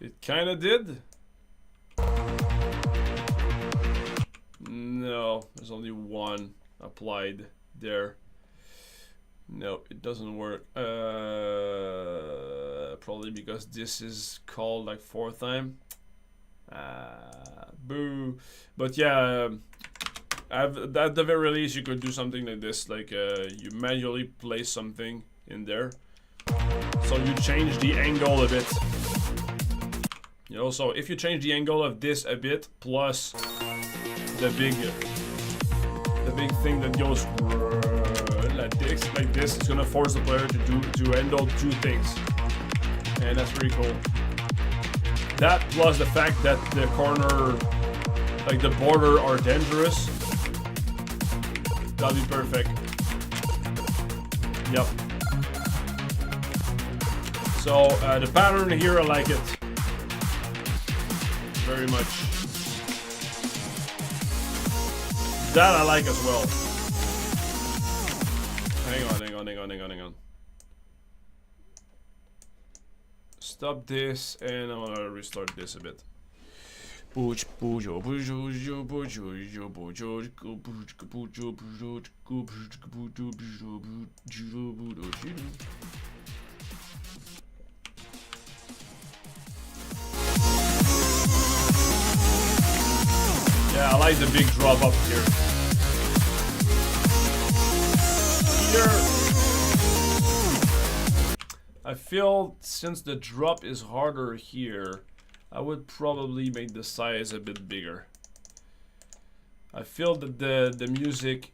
It kinda did. No, there's only one applied there. No, it doesn't work. Probably because this is called like 4th time. Boo. But yeah, at the very least, you could do something like this. Like you manually place something in there. So you change the angle a bit. You know, so if you change the angle of this a bit, plus the big thing that goes like this is gonna force the player to handle two things, and that's pretty cool. That plus the fact that the corner, like the border, are dangerous. That'll be perfect. Yep. So the pattern here, I like it very much. That I like as well. Hang on. Stop this, and I'm gonna restart this a bit. Yeah, I like the big drop up here. I feel since the drop is harder here, I would probably make the size a bit bigger. I feel that the music,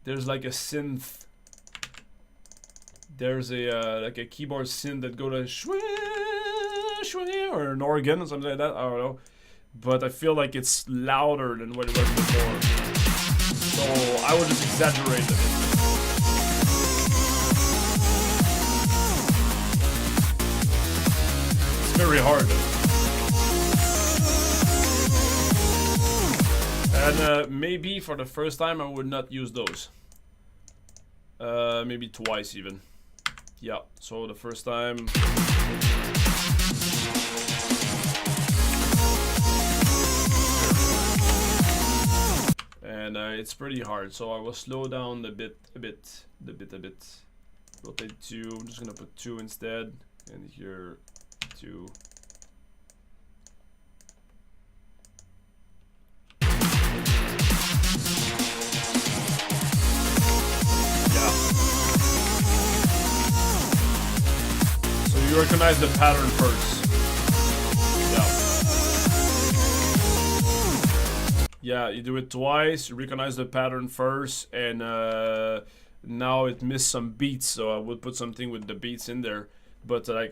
there's like a synth. There's a like a keyboard synth that goes like shwee, shwee, or an organ or something like that. I don't know, but I feel like it's louder than what it was before. So I would just exaggerate it. It's very hard. And maybe for the first time I would not use those. Maybe twice even. Yeah, so the first time. And it's pretty hard, so I will slow down a bit. Rotate 2, I'm just gonna put 2 instead, and here 2. Yeah. So you recognize the pattern first. Yeah, you do it twice, you recognize the pattern first, and now it missed some beats, so I would put something with the beats in there. But like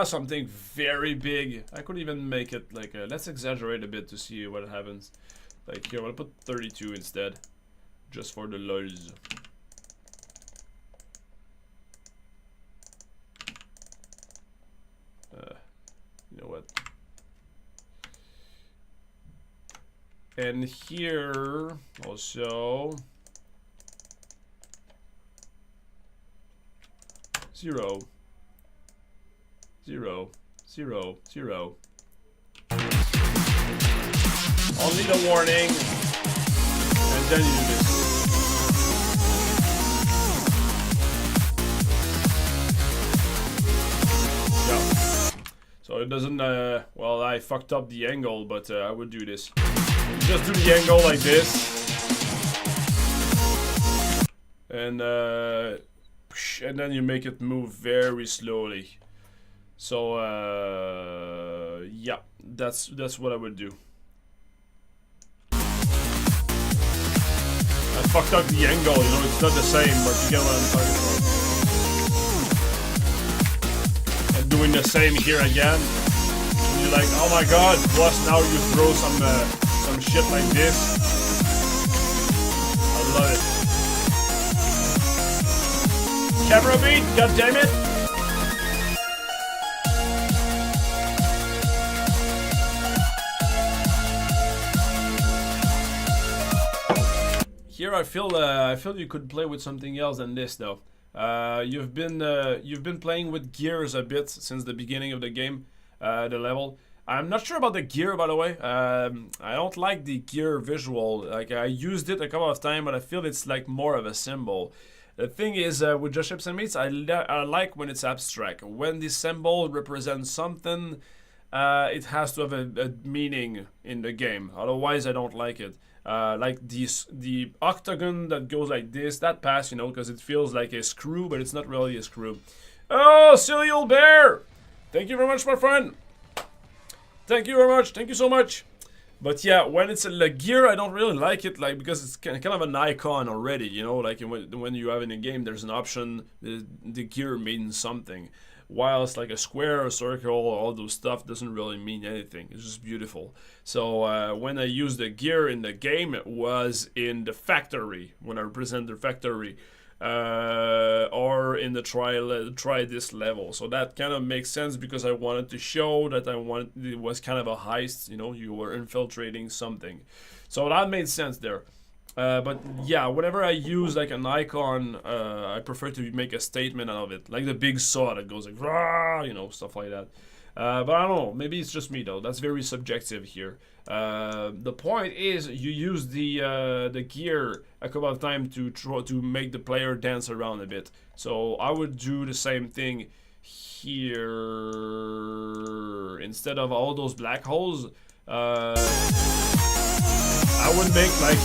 something very big. I could even make it like let's exaggerate a bit to see what happens. Like here, I'm gonna put 32 instead, just for the lulz. You know what? And here also 0, 0, 0, 0. I'll need a warning, and then you do this. Yeah. So it doesn't. Well, I fucked up the angle, but I would do this. Just do the angle like this, and then you make it move very slowly. So yeah, that's what I would do. I fucked up the angle, you know, it's not the same, but you get what I'm talking about. And doing the same here again, and you're like, oh my god! Plus now you throw some shit like this. I love it. Camera beat, god damn it! Here I feel you could play with something else than this though. You've been playing with gears a bit since the beginning of the game, the level. I'm not sure about the gear, by the way. I don't like the gear visual. Like, I used it a couple of times, but I feel it's like more of a symbol. The thing is, with Just Ships and Meats, I like when it's abstract. When the symbol represents something, it has to have a meaning in the game. Otherwise, I don't like it. Like the octagon that goes like this, that pass, you know, because it feels like a screw, but it's not really a screw. Oh, silly old bear! Thank you very much, my friend. Thank you very much. Thank you so much. But yeah, when it's a gear, I don't really like it, like because it's kind of an icon already, you know. Like when you have in a game, there's an option. The gear means something, whilst like a square, a circle, all those stuff doesn't really mean anything. It's just beautiful. So when I used the gear in the game, it was in the factory when I represent the factory. Or in the try this level, so that kind of makes sense because I wanted to show that it was kind of a heist, you know, you were infiltrating something, so that made sense there. But yeah, whenever I use like an icon, I prefer to make a statement out of it, like the big saw that goes like rah, you know, stuff like that. But I don't know, maybe it's just me though, that's very subjective here. The point is you use the gear a couple of times to try to make the player dance around a bit. So I would do the same thing here. Instead of all those black holes, I would make like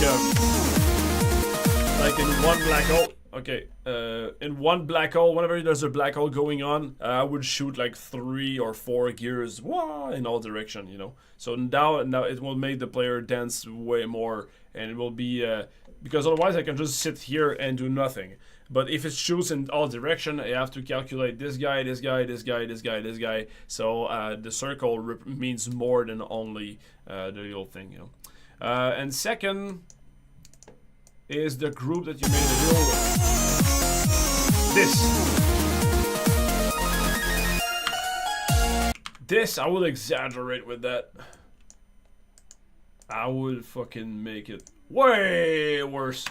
in one black hole. Okay, in one black hole, whenever there's a black hole going on, I would shoot like 3 or 4 gears in all direction, you know. So now it will make the player dance way more, and it will be because otherwise I can just sit here and do nothing. But if it shoots in all direction, I have to calculate this guy, this guy, this guy, this guy, this guy. So the circle means more than only the little thing, you know. And second is the group that you made the deal with. This I will exaggerate with that. I would fucking make it way worse.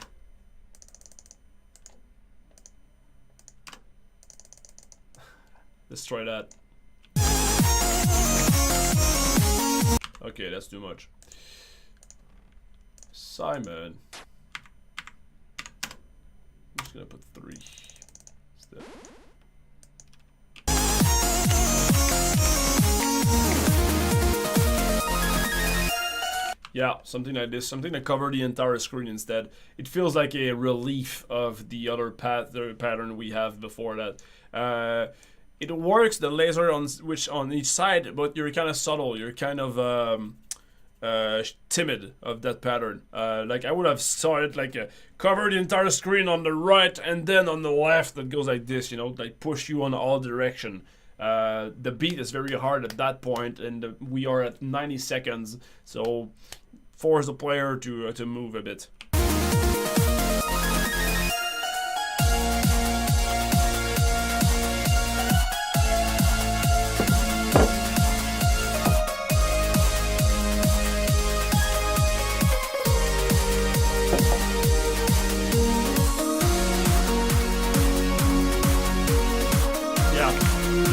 Let's try that. Okay, that's too much. Simon. I'm just gonna put 3 instead. Yeah, something like this, something to cover the entire screen instead. It feels like a relief of the other pattern we have before that. It works, the laser on each side, but you're kind of subtle. You're kind of timid of that pattern. Like I would have saw it like cover the entire screen on the right and then on the left that goes like this, you know, like push you on all direction. The beat is very hard at that point, and we are at 90 seconds, so force the player to move a bit.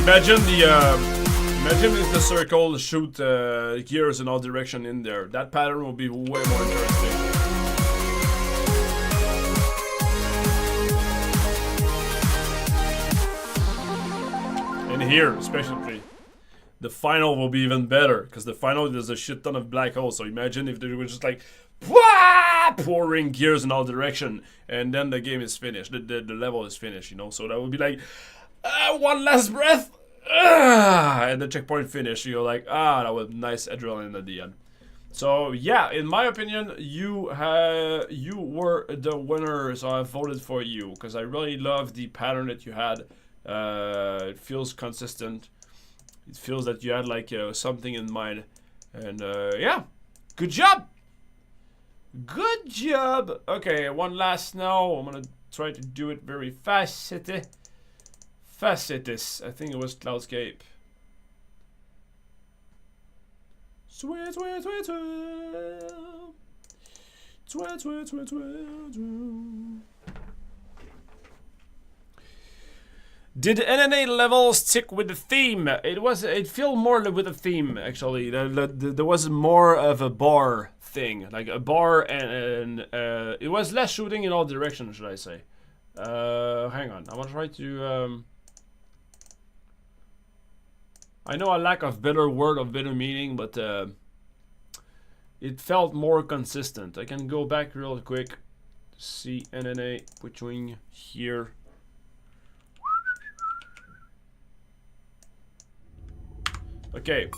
Imagine if the circle shoot gears in all direction in there. That pattern will be way more interesting. And here, especially, the final will be even better because the final there's a shit ton of black holes. So imagine if they were just like pouring gears in all direction, and then the game is finished. The level is finished, you know. So that would be like. One last breath, and the checkpoint finish. You're like, that was nice adrenaline at the end. So yeah, in my opinion, you were the winner. So I voted for you because I really love the pattern that you had. It feels consistent. It feels that you had like something in mind, and yeah, good job. Good job. Okay, one last now. I'm gonna try to do it very fast. Facetus, I think it was Cloudscape. Sweat. Did NNA level stick with the theme? It felt more with the theme actually. There was more of a bar thing, like a bar, and it was less shooting in all directions, should I say? Hang on, I'm gonna try to. I know a lack of better word of better meaning, but it felt more consistent. I can go back real quick to see NNA between here. Okay.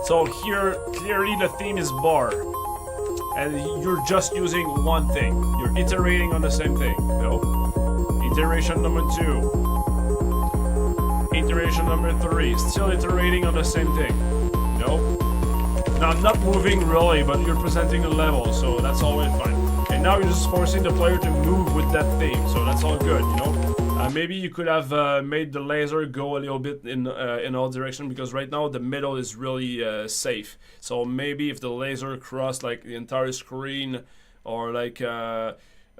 So here, clearly the theme is bar. And you're just using one thing. You're iterating on the same thing. No. Iteration number 2. Iteration number 3. Still iterating on the same thing. No. Now, I'm not moving really, but you're presenting a level, so that's always fine. And now you're just forcing the player to move with that theme, so that's all good, you know? Maybe you could have made the laser go a little bit in all direction, because right now the middle is really safe. So maybe if the laser crossed like the entire screen, or like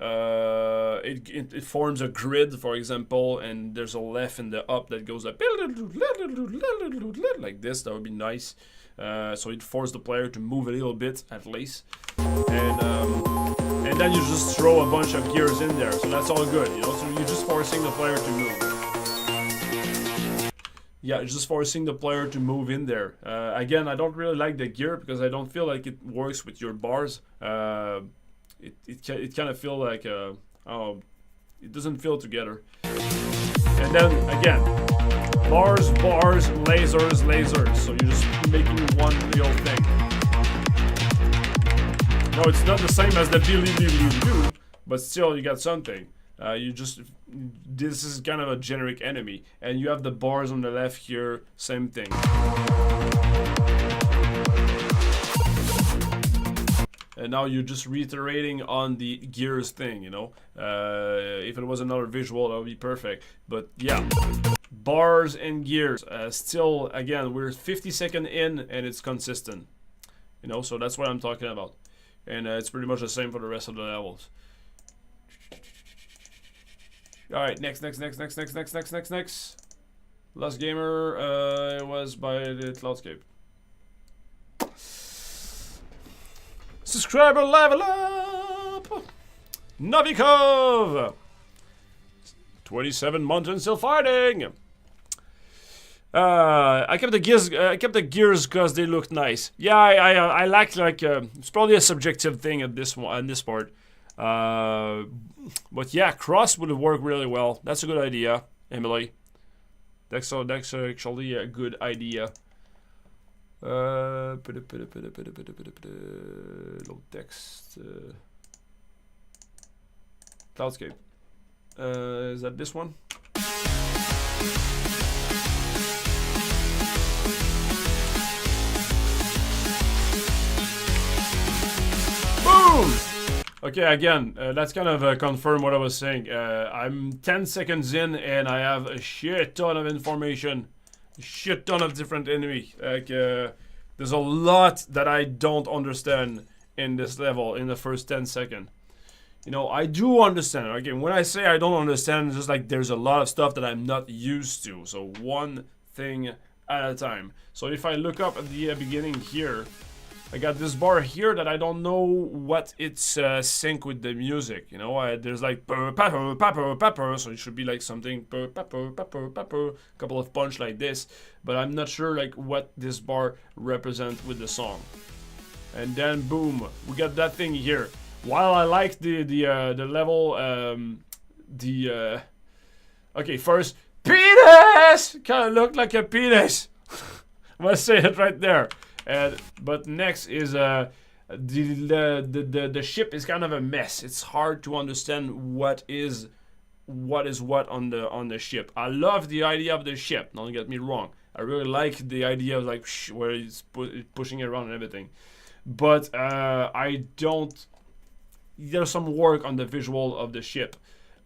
it forms a grid, for example, and there's a left and the up that goes like this, that would be nice. So it forced the player to move a little bit at least, and then you just throw a bunch of gears in there, so that's all good, you know. So you're just forcing the player to move. Yeah, you're just forcing the player to move in there. Again, I don't really like the gear because I don't feel like it works with your bars. It kind of feel like oh, it doesn't feel together. And then again. Bars, lasers, lasers. So you're just making one real thing. No, it's not the same as the do, but still you got something. This is kind of a generic enemy. And you have the bars on the left here, same thing. And now you're just reiterating on the gears thing, you know. If it was another visual, that would be perfect. But yeah. Bars and gears. Still, again, we're 50 seconds in and it's consistent. You know, so that's what I'm talking about. And it's pretty much the same for the rest of the levels. Alright, next. Last Gamer was by the Cloudscape. Subscriber level up! Novikov! 27 months and still fighting! I kept the gears because they looked nice. Yeah, I like it's probably a subjective thing at this part. But yeah, cross would have worked really well. That's a good idea, Emily. That's actually a good idea. Load text. Cloudscape. Is that this one? Boom! Okay, again, that's kind of confirmed what I was saying. I'm 10 seconds in and I have a shit ton of information. A shit ton of different enemy. Like, there's a lot that I don't understand in this level in the first 10 seconds. You know, I do understand. Okay, when I say I don't understand, it's just like there's a lot of stuff that I'm not used to. So one thing at a time. So if I look up at the beginning here, I got this bar here that I don't know what it's sync with the music. You know, there's like pepper, so it should be like something pepper, couple of punch like this. But I'm not sure like what this bar represents with the song. And then boom, we got that thing here. While I like the level, okay, first penis kind of looked like a penis. I'm gonna say it right there. But next is the ship is kind of a mess. It's hard to understand what is what on the ship. I love the idea of the ship. Don't get me wrong. I really like the idea of like where it's pushing it around and everything. But I don't. There's some work on the visual of the ship.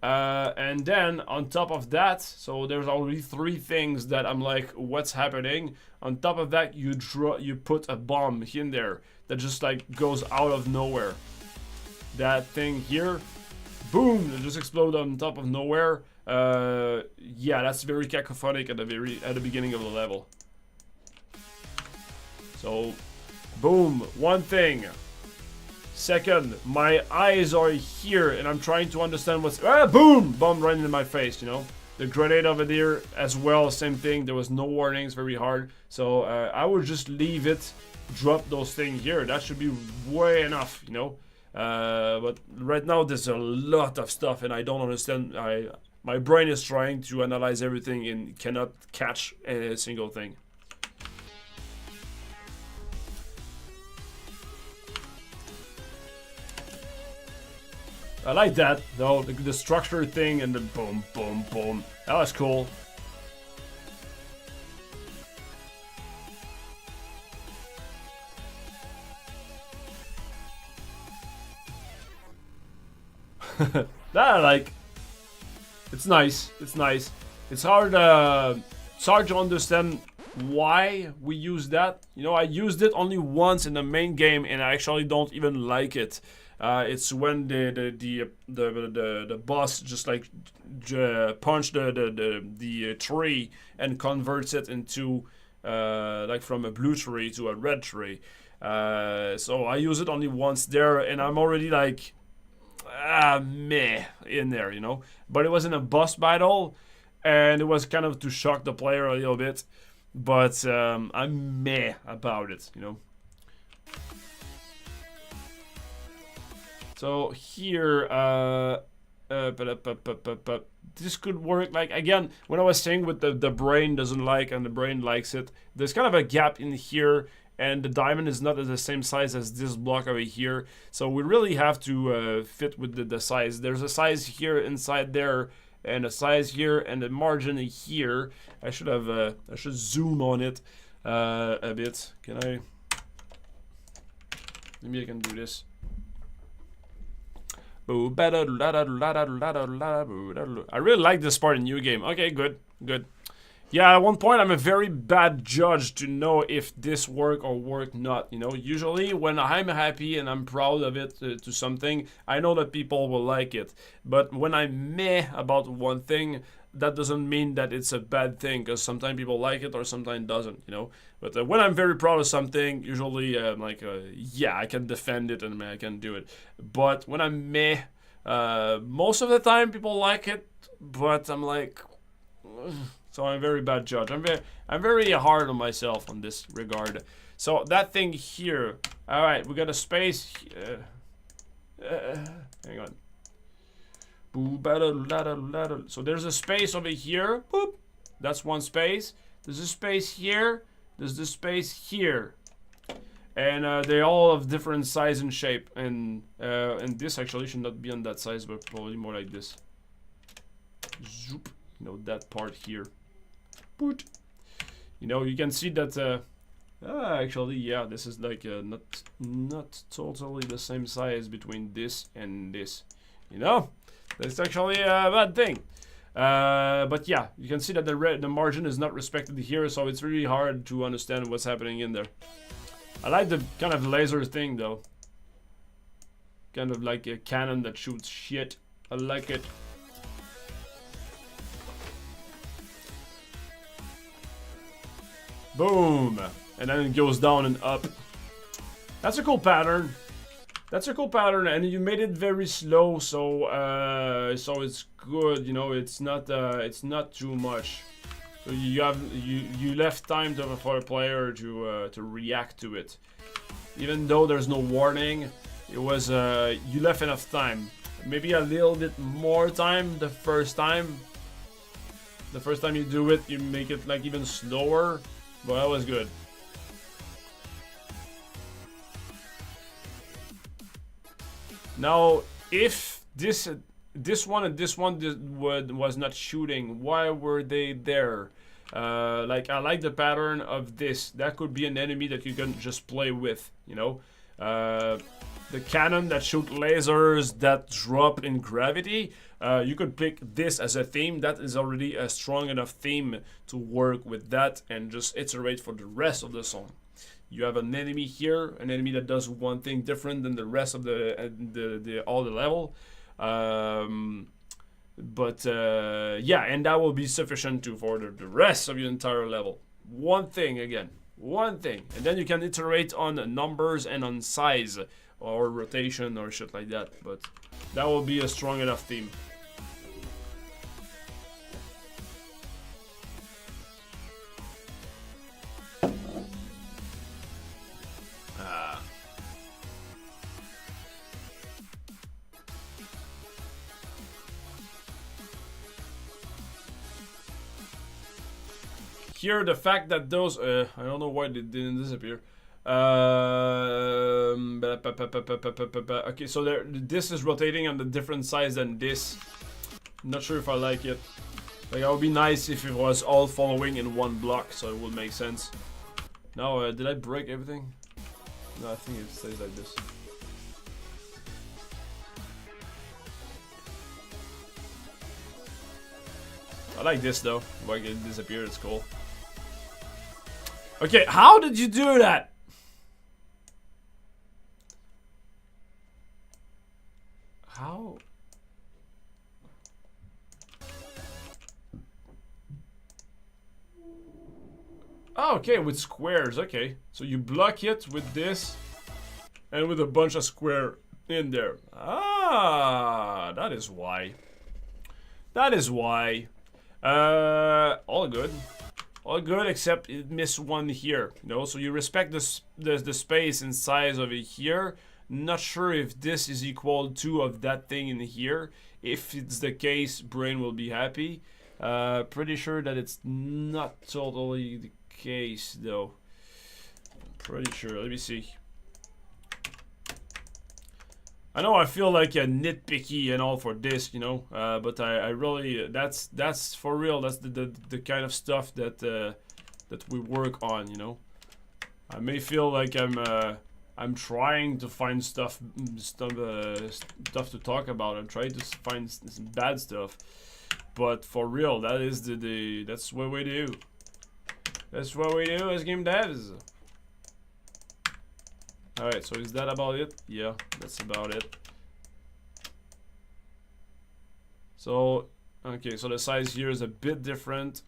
And then on top of that, so there's already 3 things that I'm like, what's happening? On top of that, you put a bomb in there that just like goes out of nowhere. That thing here, boom, it just exploded on top of nowhere. Yeah, that's very cacophonic at the beginning of the level. So, boom, one thing. Second, my eyes are here and I'm trying to understand what's... boom! Bomb right in my face, you know? The grenade over there as well, same thing. There was no warnings, very hard. So I would just leave it, drop those things here. That should be way enough, you know? But right now there's a lot of stuff and I don't understand. My brain is trying to analyze everything and cannot catch a single thing. I like that, though, the structure thing and the boom, boom, boom. That was cool. That I like. It's nice. It's nice. It's hard to understand why we use that. You know, I used it only once in the main game, and I actually don't even like it. It's when the boss just like punch the tree and converts it into like from a blue tree to a red tree. So I use it only once there, and I'm already like meh in there, you know. But it was in a boss battle, and it was kind of to shock the player a little bit. But I'm meh about it, you know. So here, this could work. Like again, when I was saying with the brain doesn't like and the brain likes it, there's kind of a gap in here, and the diamond is not at the same size as this block over here. So we really have to fit with the size. There's a size here inside there, and a size here, and a margin here. I should have I should zoom on it a bit. Can I? Maybe I can do this. I really like this part in New Game. Okay, good, good. Yeah, at one point I'm a very bad judge to know if this work or work not. You know, usually when I'm happy and I'm proud of it to something, I know that people will like it. But when I'm meh about one thing, that doesn't mean that it's a bad thing, because sometimes people like it or sometimes doesn't, you know. But when I'm very proud of something, usually I'm like, yeah, I can defend it and I can do it. But when I'm meh, most of the time people like it, but I'm like, ugh. So I'm a very bad judge. I'm very hard on myself on this regard. So that thing here, all right, we got a space. Hang on. So there's a space over here. Boop. That's one space. There's a space here. There's the space here. And they all have different size and shape. And this actually should not be on that size, but probably more like this. Zoop. You know, that part here. Boot. You know, you can see that actually, yeah, this is like not totally the same size between this and this. You know, that's actually a bad thing. But yeah, you can see that the margin is not respected here, so it's really hard to understand what's happening in there. I like the kind of laser thing though. Kind of like a cannon that shoots shit. I like it. Boom! And then it goes down and up. That's a cool pattern. That's a cool pattern, and you made it very slow, so so it's good. You know, it's not too much. So you left time for a player to react to it, even though there's no warning. It was you left enough time. Maybe a little bit more time the first time. The first time you do it, you make it like even slower. But that was good. Now, if this one and this one was not shooting, why were they there? Like, I like the pattern of this. That could be an enemy that you can just play with, you know? The cannon that shoot lasers that drop in gravity, you could pick this as a theme. That is already a strong enough theme to work with that and just iterate for the rest of the song. You have an enemy here, an enemy that does one thing different than the rest of all the level. Yeah, and that will be sufficient for the rest of your entire level. One thing again, one thing, and then you can iterate on numbers and on size or rotation or shit like that. But that will be a strong enough theme. here the fact that those I don't know why they didn't disappear. Okay, so this is rotating on the different size than this. Not sure if I like it. Like, it would be nice if it was all following in one block, so it would make sense. Now, did I break everything? No, I think it stays like this. I like this though. Like it disappeared, it's cool. Okay, how did you do that? How? Oh, okay, with squares, okay. So you block it with this and with a bunch of square in there. Ah, that is why. That is why. All good. All good except it missed one here, you know? So you respect the space and size of it here. Not sure if this is equal to of that thing in here. If it's the case, Brain will be happy. Pretty sure that it's not totally the case though. Pretty sure. Let me see. I know I feel like a nitpicky and all for this, you know, but I really that's for real. That's the kind of stuff that that we work on, you know. I may feel like I'm trying to find stuff to talk about. I'm trying to find some bad stuff, but for real, that is that's what we do. That's what we do as game devs. Alright, so is that about it? Yeah, that's about it. So, okay, so the size here is a bit different.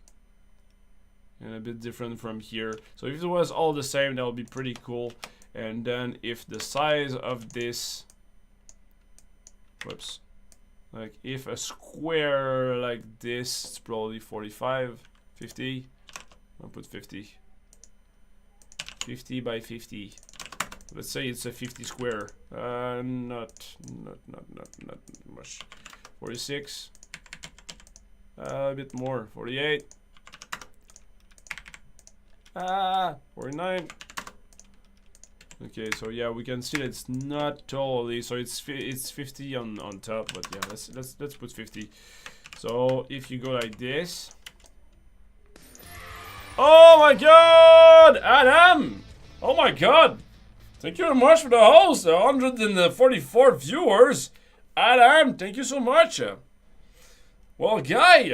And a bit different from here. So if it was all the same, that would be pretty cool. And then if the size of this... Whoops. Like, if a square like this, it's probably 45, 50. I'll put 50. 50 by 50. Let's say it's a 50 square. Not much. 46. A bit more. 48. 49. Okay, so yeah, we can see that it's not totally. So it's 50 on top, but yeah, let's put 50. So if you go like this. Oh my God, Adam! Oh my God! Thank you very much for the host, 144 viewers. Adam, thank you so much. Well, guys,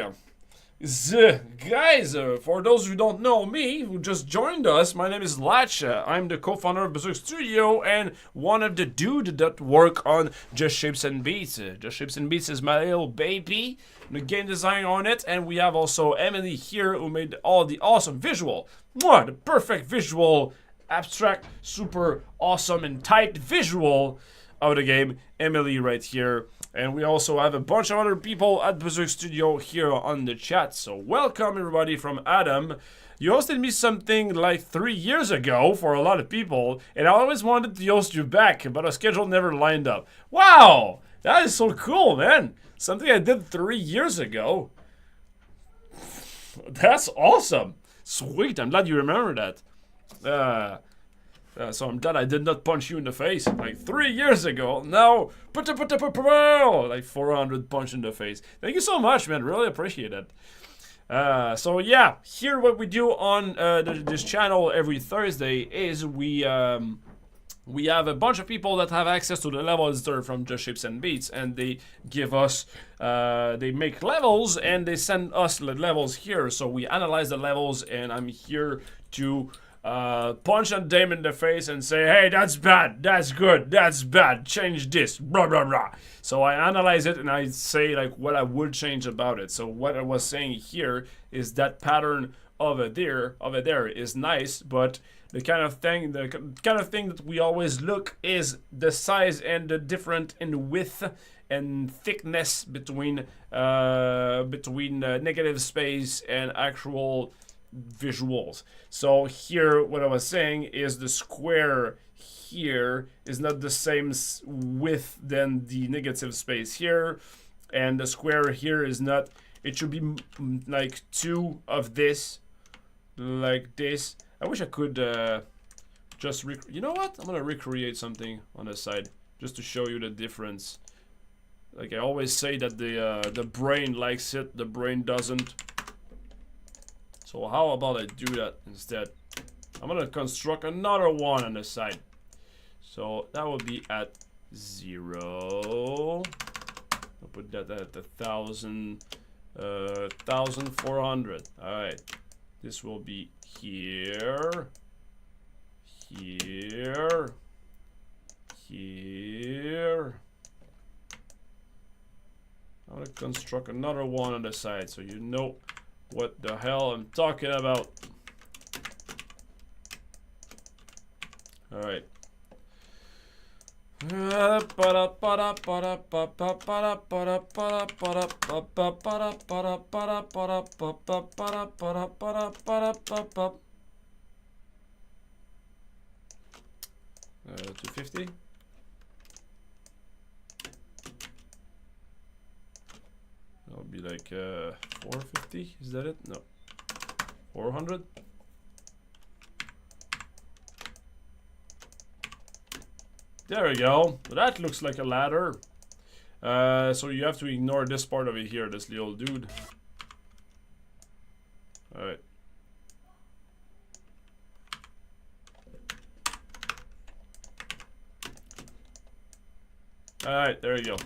for those who don't know me, who just joined us, my name is Latch. I'm the co-founder of Berserk Studio and one of the dudes that work on Just Shapes and Beats. Just Shapes and Beats is my little baby, the game design on it, and we have also Emily here who made all the awesome visual. Mwah, the perfect visual, abstract, super awesome and tight visual of the game. Emily right here. And we also have a bunch of other people at Berserk Studio here on the chat. So welcome everybody from Adam. You hosted me something like 3 years ago for a lot of people, and I always wanted to host you back, but our schedule never lined up. Wow! That is so cool, man. Something I did 3 years ago. That's awesome. Sweet, I'm glad you remember that. So I'm glad I did not punch you in the face like 3 years ago. Now, like 400 punch in the face. Thank you so much, man. Really appreciate it. So yeah, here what we do on this channel every Thursday is we have a bunch of people that have access to the level editor from Just Shapes and Beats, and they give us, they make levels and they send us the levels here. So we analyze the levels, and I'm here to punch them in the face and say, hey, that's bad, that's good, that's bad, change this, blah blah blah. So I analyze it and I say like what I would change about it. So what I was saying here is that pattern over there is nice, but the kind of thing that we always look is the size and the difference in width and thickness between negative space and actual visuals. So here what I was saying is the square here is not the same width than the negative space here, and the square here is not, it should be like 2 of this. like this. I wish I could just you know what? I'm gonna recreate something on this side just to show you the difference. Like I always say that the brain likes it, the brain doesn't. So how about I do that instead? I'm gonna construct another one on the side. So that will be at 0. I'll put that at 1,400. Alright. This will be here. Here. Here. I'm gonna construct another one on the side so you know what the hell I'm talking about. Alright. $250. That'll be like 450. Is that it? No. 400. There we go. That looks like a ladder. So you have to ignore this part over here, this little dude. Alright. Alright, there you go.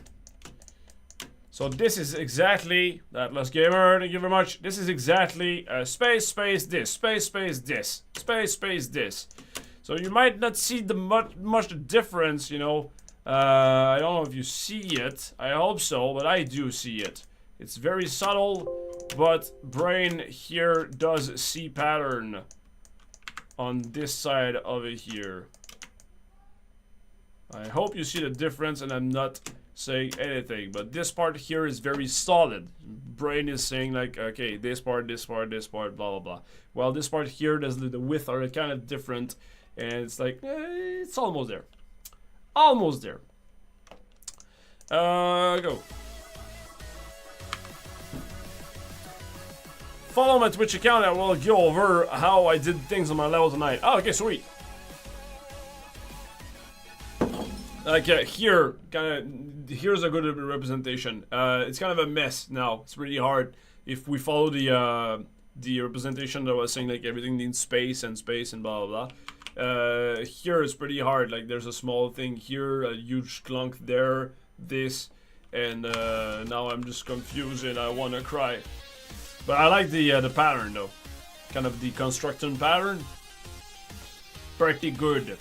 So this is exactly that Atlas Gamer, thank you very much. This is exactly space, space, this, space, space, this, space, space, this. So you might not see the much difference, you know. I don't know if you see it. I hope so, but I do see it. It's very subtle, but brain here does see pattern on this side over here. I hope you see the difference, and I'm not saying anything, but this part here is very solid. Brain is saying like, okay, this part, this part, this part, blah blah blah. Well, this part here, the width are kind of different. And it's like, it's almost there. Almost there. Go. Follow my Twitch account. I will go over how I did things on my level tonight. Oh, okay, sweet. Like here, here's a good representation. It's kind of a mess now. It's really hard. If we follow the representation that I was saying, like everything needs space and blah blah blah. Here is pretty hard. Like there's a small thing here, a huge clunk there, this, and now I'm just confused and I want to cry. But I like the pattern though, kind of the construction pattern. Pretty good.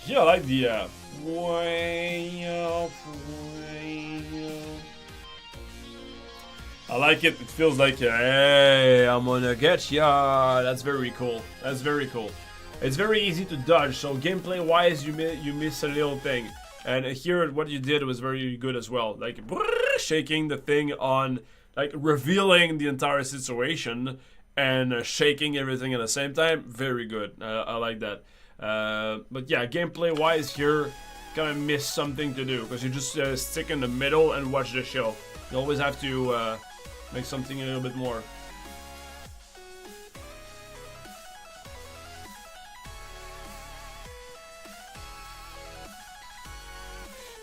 Yeah, I like the way up, I like it. It feels like, hey, I'm gonna get ya. That's very cool. That's very cool. It's very easy to dodge. So gameplay wise, you miss a little thing. And here, what you did was very good as well. Like shaking the thing on, like revealing the entire situation and shaking everything at the same time. Very good. I like that. But yeah, gameplay wise here, kind of miss something to do because you just stick in the middle and watch the show. You always have to make something a little bit more.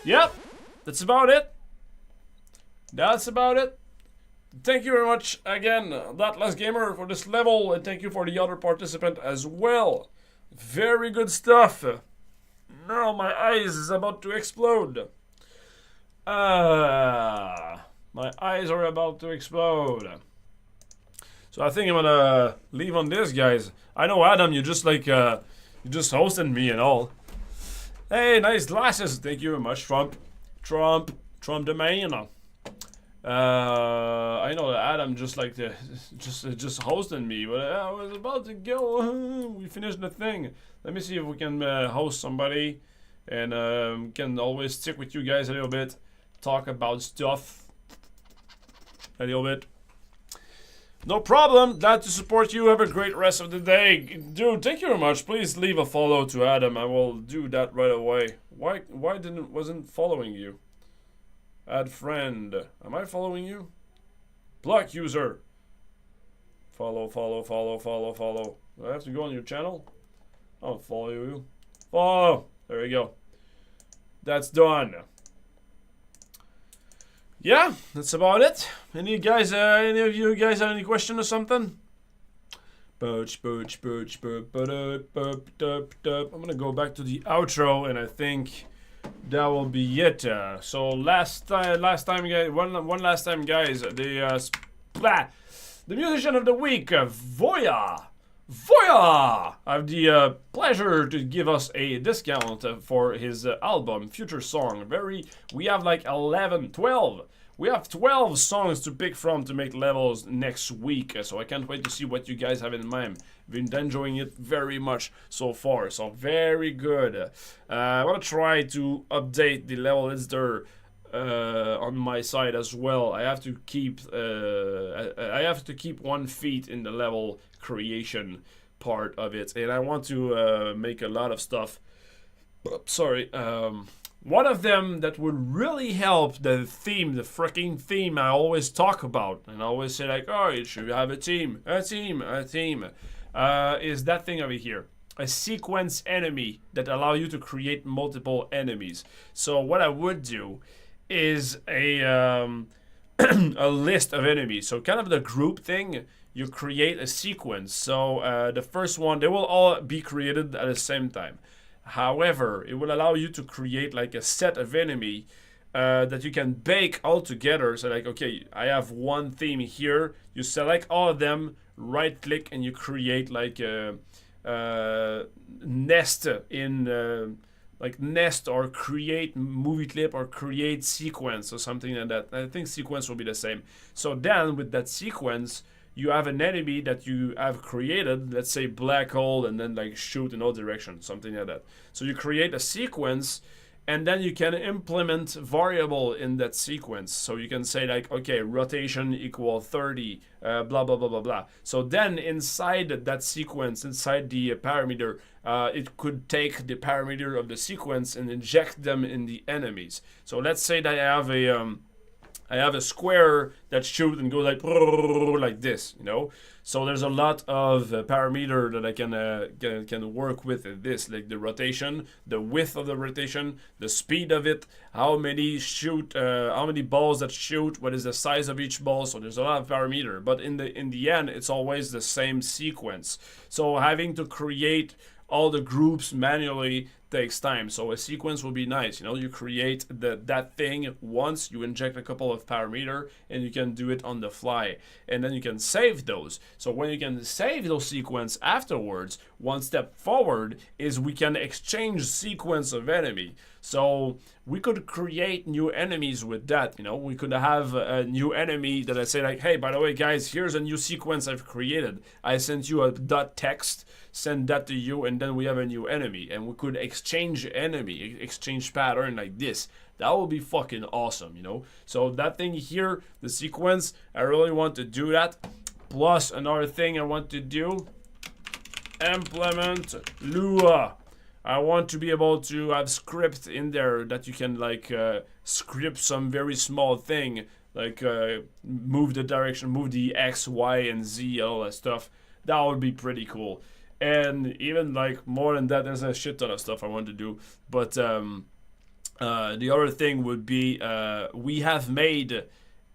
Yep, that's about it. That's about it. Thank you very much again, That Last Gamer, for this level, and thank you for the other participant as well. Very good stuff. Now my eyes is about to explode. My eyes are about to explode. So I think I'm gonna leave on this, guys. I know, Adam, you just like you just hosted me and all. Hey, nice glasses. Thank you very much, Trump the man. I know that Adam just like just hosting me, but I was about to go. We finished the thing. Let me see if we can host somebody, and can always stick with you guys a little bit, talk about stuff a little bit. No problem. Glad to support you. Have a great rest of the day. Dude, thank you very much. Please leave a follow to Adam. I will do that right away. Why wasn't following you? Add friend. Am I following you? Block user. Follow. Do I have to go on your channel? I'll follow you. Follow. There we go. That's done. Yeah, that's about it. Any of you guys have any question or something? I'm gonna go back to the outro, and I think that will be it. So last time, guys, one last time, guys. The musician of the week, Voya. I have the pleasure to give us a discount for his album, Future Song. We have like 12. We have 12 songs to pick from to make levels next week, so I can't wait to see what you guys have in mind. Been enjoying it very much so far, so very good. I want to try to update the level editor on my side as well. I have to keep 1 feet in the level creation part of it, and I want to make a lot of stuff. Sorry. One of them that would really help the freaking theme I always talk about, and I always say like, oh, you should have a team, is that thing over here. A sequence enemy that allow you to create multiple enemies. So what I would do is a list of enemies. So kind of the group thing, you create a sequence. So the first one, they will all be created at the same time. However, it will allow you to create like a set of enemy that you can bake all together. So like, okay, I have one theme here. You select all of them, right click, and you create like a nest in like nest or create movie clip or create sequence or something like that. I think sequence will be the same. So then with that sequence, you have an enemy that you have created, let's say black hole, and then like shoot in all directions, something like that. So you create a sequence, and then you can implement variable in that sequence. So you can say like, okay, rotation equal 30, blah, blah, blah, blah, blah. So then inside that sequence, inside the parameter, it could take the parameter of the sequence and inject them in the enemies. So let's say that I have a square that shoots and goes like this, you know. So there's a lot of parameter that I can work with in this, like the rotation, the width of the rotation, the speed of it, how many balls that shoot, what is the size of each ball. So there's a lot of parameter, but in the end, it's always the same sequence. So having to create all the groups manually takes time. So a sequence will be nice, you know. You create that thing once, you inject a couple of parameter, and you can do it on the fly, and then you can save those. So when you can save those sequence afterwards, one step forward is we can exchange sequence of enemy. So we could create new enemies with that, you know. We could have a new enemy that I say like, hey, by the way guys, here's a new sequence I've created. I sent you a .text, send that to you, and then we have a new enemy, and we could exchange pattern like this. That would be fucking awesome, you know. So that thing here, the sequence, I really want to do that. Plus another thing I want to do, implement Lua. I want to be able to have script in there that you can like script some very small thing, like move the direction, move the X, Y, and Z, all that stuff. That would be pretty cool. And even like more than that, there's a shit ton of stuff I want to do. But the other thing would be we have made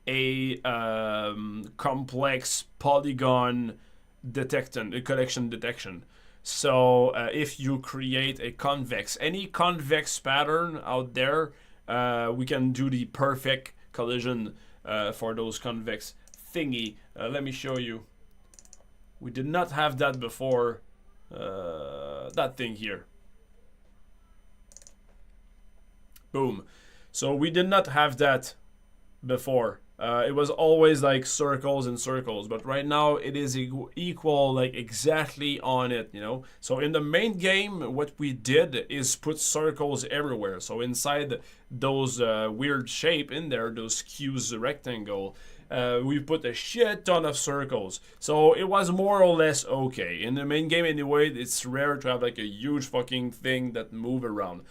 a complex polygon collection detection. So if you create a any convex pattern out there, we can do the perfect collision for those convex thingy. Let me show you. We did not have that before. That thing here. Boom. So we did not have that before. It was always like circles and circles, but right now it is equal, like exactly on it, you know. So in the main game, what we did is put circles everywhere. So inside those weird shape in there, those cues rectangle, we put a shit ton of circles. So it was more or less okay. In the main game anyway, it's rare to have like a huge fucking thing that move around.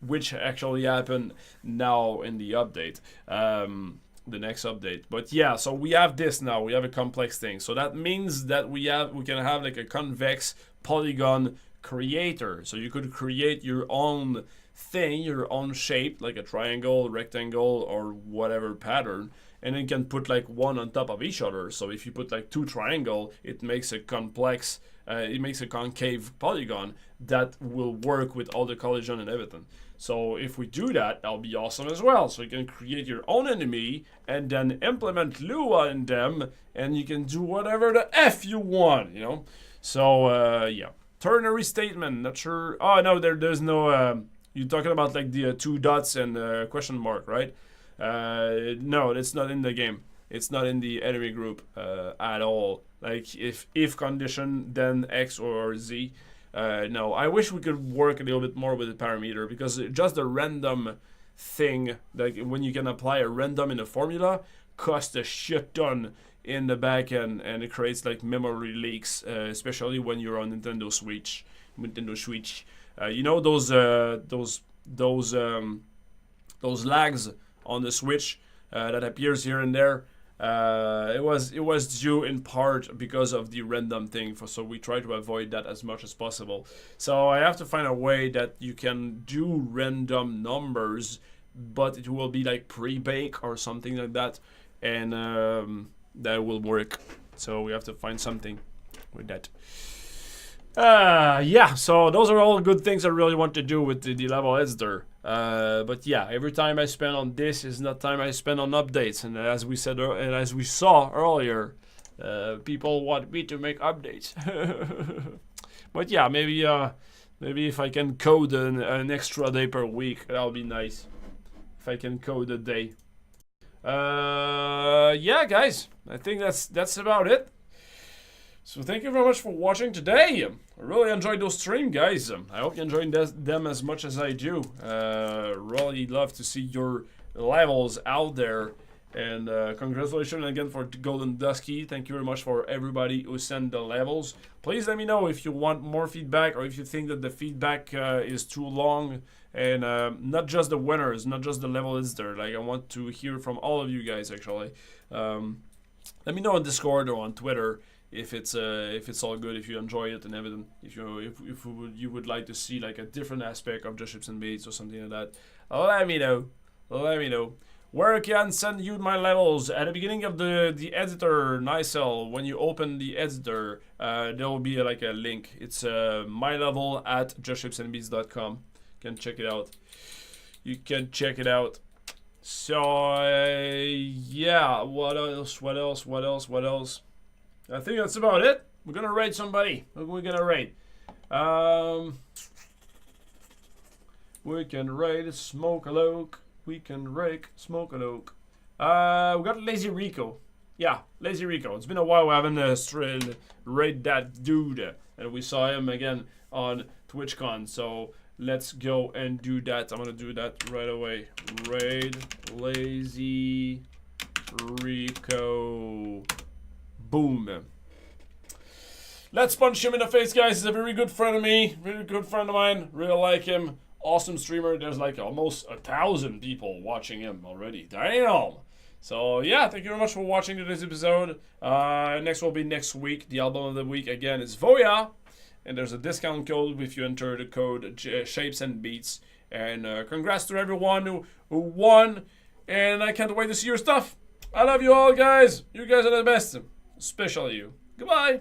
Which actually happened now in the update. The next update. But yeah, so we have this now. We have a complex thing. So that means that we can have like a convex polygon creator. So you could create your own thing, your own shape, like a triangle, rectangle, or whatever pattern, and then you can put like one on top of each other. So if you put like two triangle, it makes a complex, it makes a concave polygon that will work with all the collision and everything. So if we do that, that'll be awesome as well. So you can create your own enemy and then implement Lua in them, and you can do whatever the F you want, you know? So, yeah. Ternary statement, not sure. Oh, no, there's no, you're talking about like the two dots and question mark, right? No, it's not in the game. It's not in the enemy group at all. Like if condition, then X or Z. No, I wish we could work a little bit more with the parameter, because just the random thing, like when you can apply a random in a formula, costs a shit ton in the back end, and it creates like memory leaks, especially when you're on Nintendo Switch. You know those lags on the Switch that appears here and there. It was due in part because of the random thing, so we try to avoid that as much as possible. So I have to find a way that you can do random numbers, but it will be like pre-bake or something like that, and that will work. So we have to find something with that. Yeah, so those are all good things I really want to do with the level editor. But yeah, every time I spend on this is not time I spend on updates. And as we said, and as we saw earlier, people want me to make updates. But yeah, maybe if I can code an extra day per week, that'll be nice. If I can code a day. Yeah, guys, I think that's about it. So thank you very much for watching today. I really enjoyed those streams, guys. I hope you enjoyed them as much as I do. Really love to see your levels out there. And congratulations again for Golden Dusky. Thank you very much for everybody who sent the levels. Please let me know if you want more feedback, or if you think that the feedback is too long. And not just the winners, not just the level editor. Like, I want to hear from all of you guys, actually. Let me know on Discord or on Twitter if it's all good, if you enjoy it and everything. If you would like to see like a different aspect of Just Ships and Beats or something like that, let me know. Let me know. Where I can send you my levels at the beginning of the editor, Nicel. When you open the editor, there will be like a link. It's my level at justshipsandbeats.com. You can check it out. You can check it out. So yeah, what else? I think that's about it. We're gonna raid somebody. We're gonna raid. We can raid Smokealoke. We can rake Smokealoke. We got Lazy Rico. Yeah, Lazy Rico. It's been a while we haven't raid that dude, and we saw him again on TwitchCon. So let's go and do that. I'm gonna do that right away. Raid Lazy Rico. Boom. Let's punch him in the face, guys. He's a very good friend of me. Very good friend of mine. Really like him. Awesome streamer. There's like almost 1,000 people watching him already. Damn. So yeah, thank you very much for watching today's episode. Next will be next week. The album of the week again is Voya. And there's a discount code if you enter the code Shapes and Beats. And congrats to everyone who won. And I can't wait to see your stuff. I love you all, guys. You guys are the best. Especially you. Goodbye.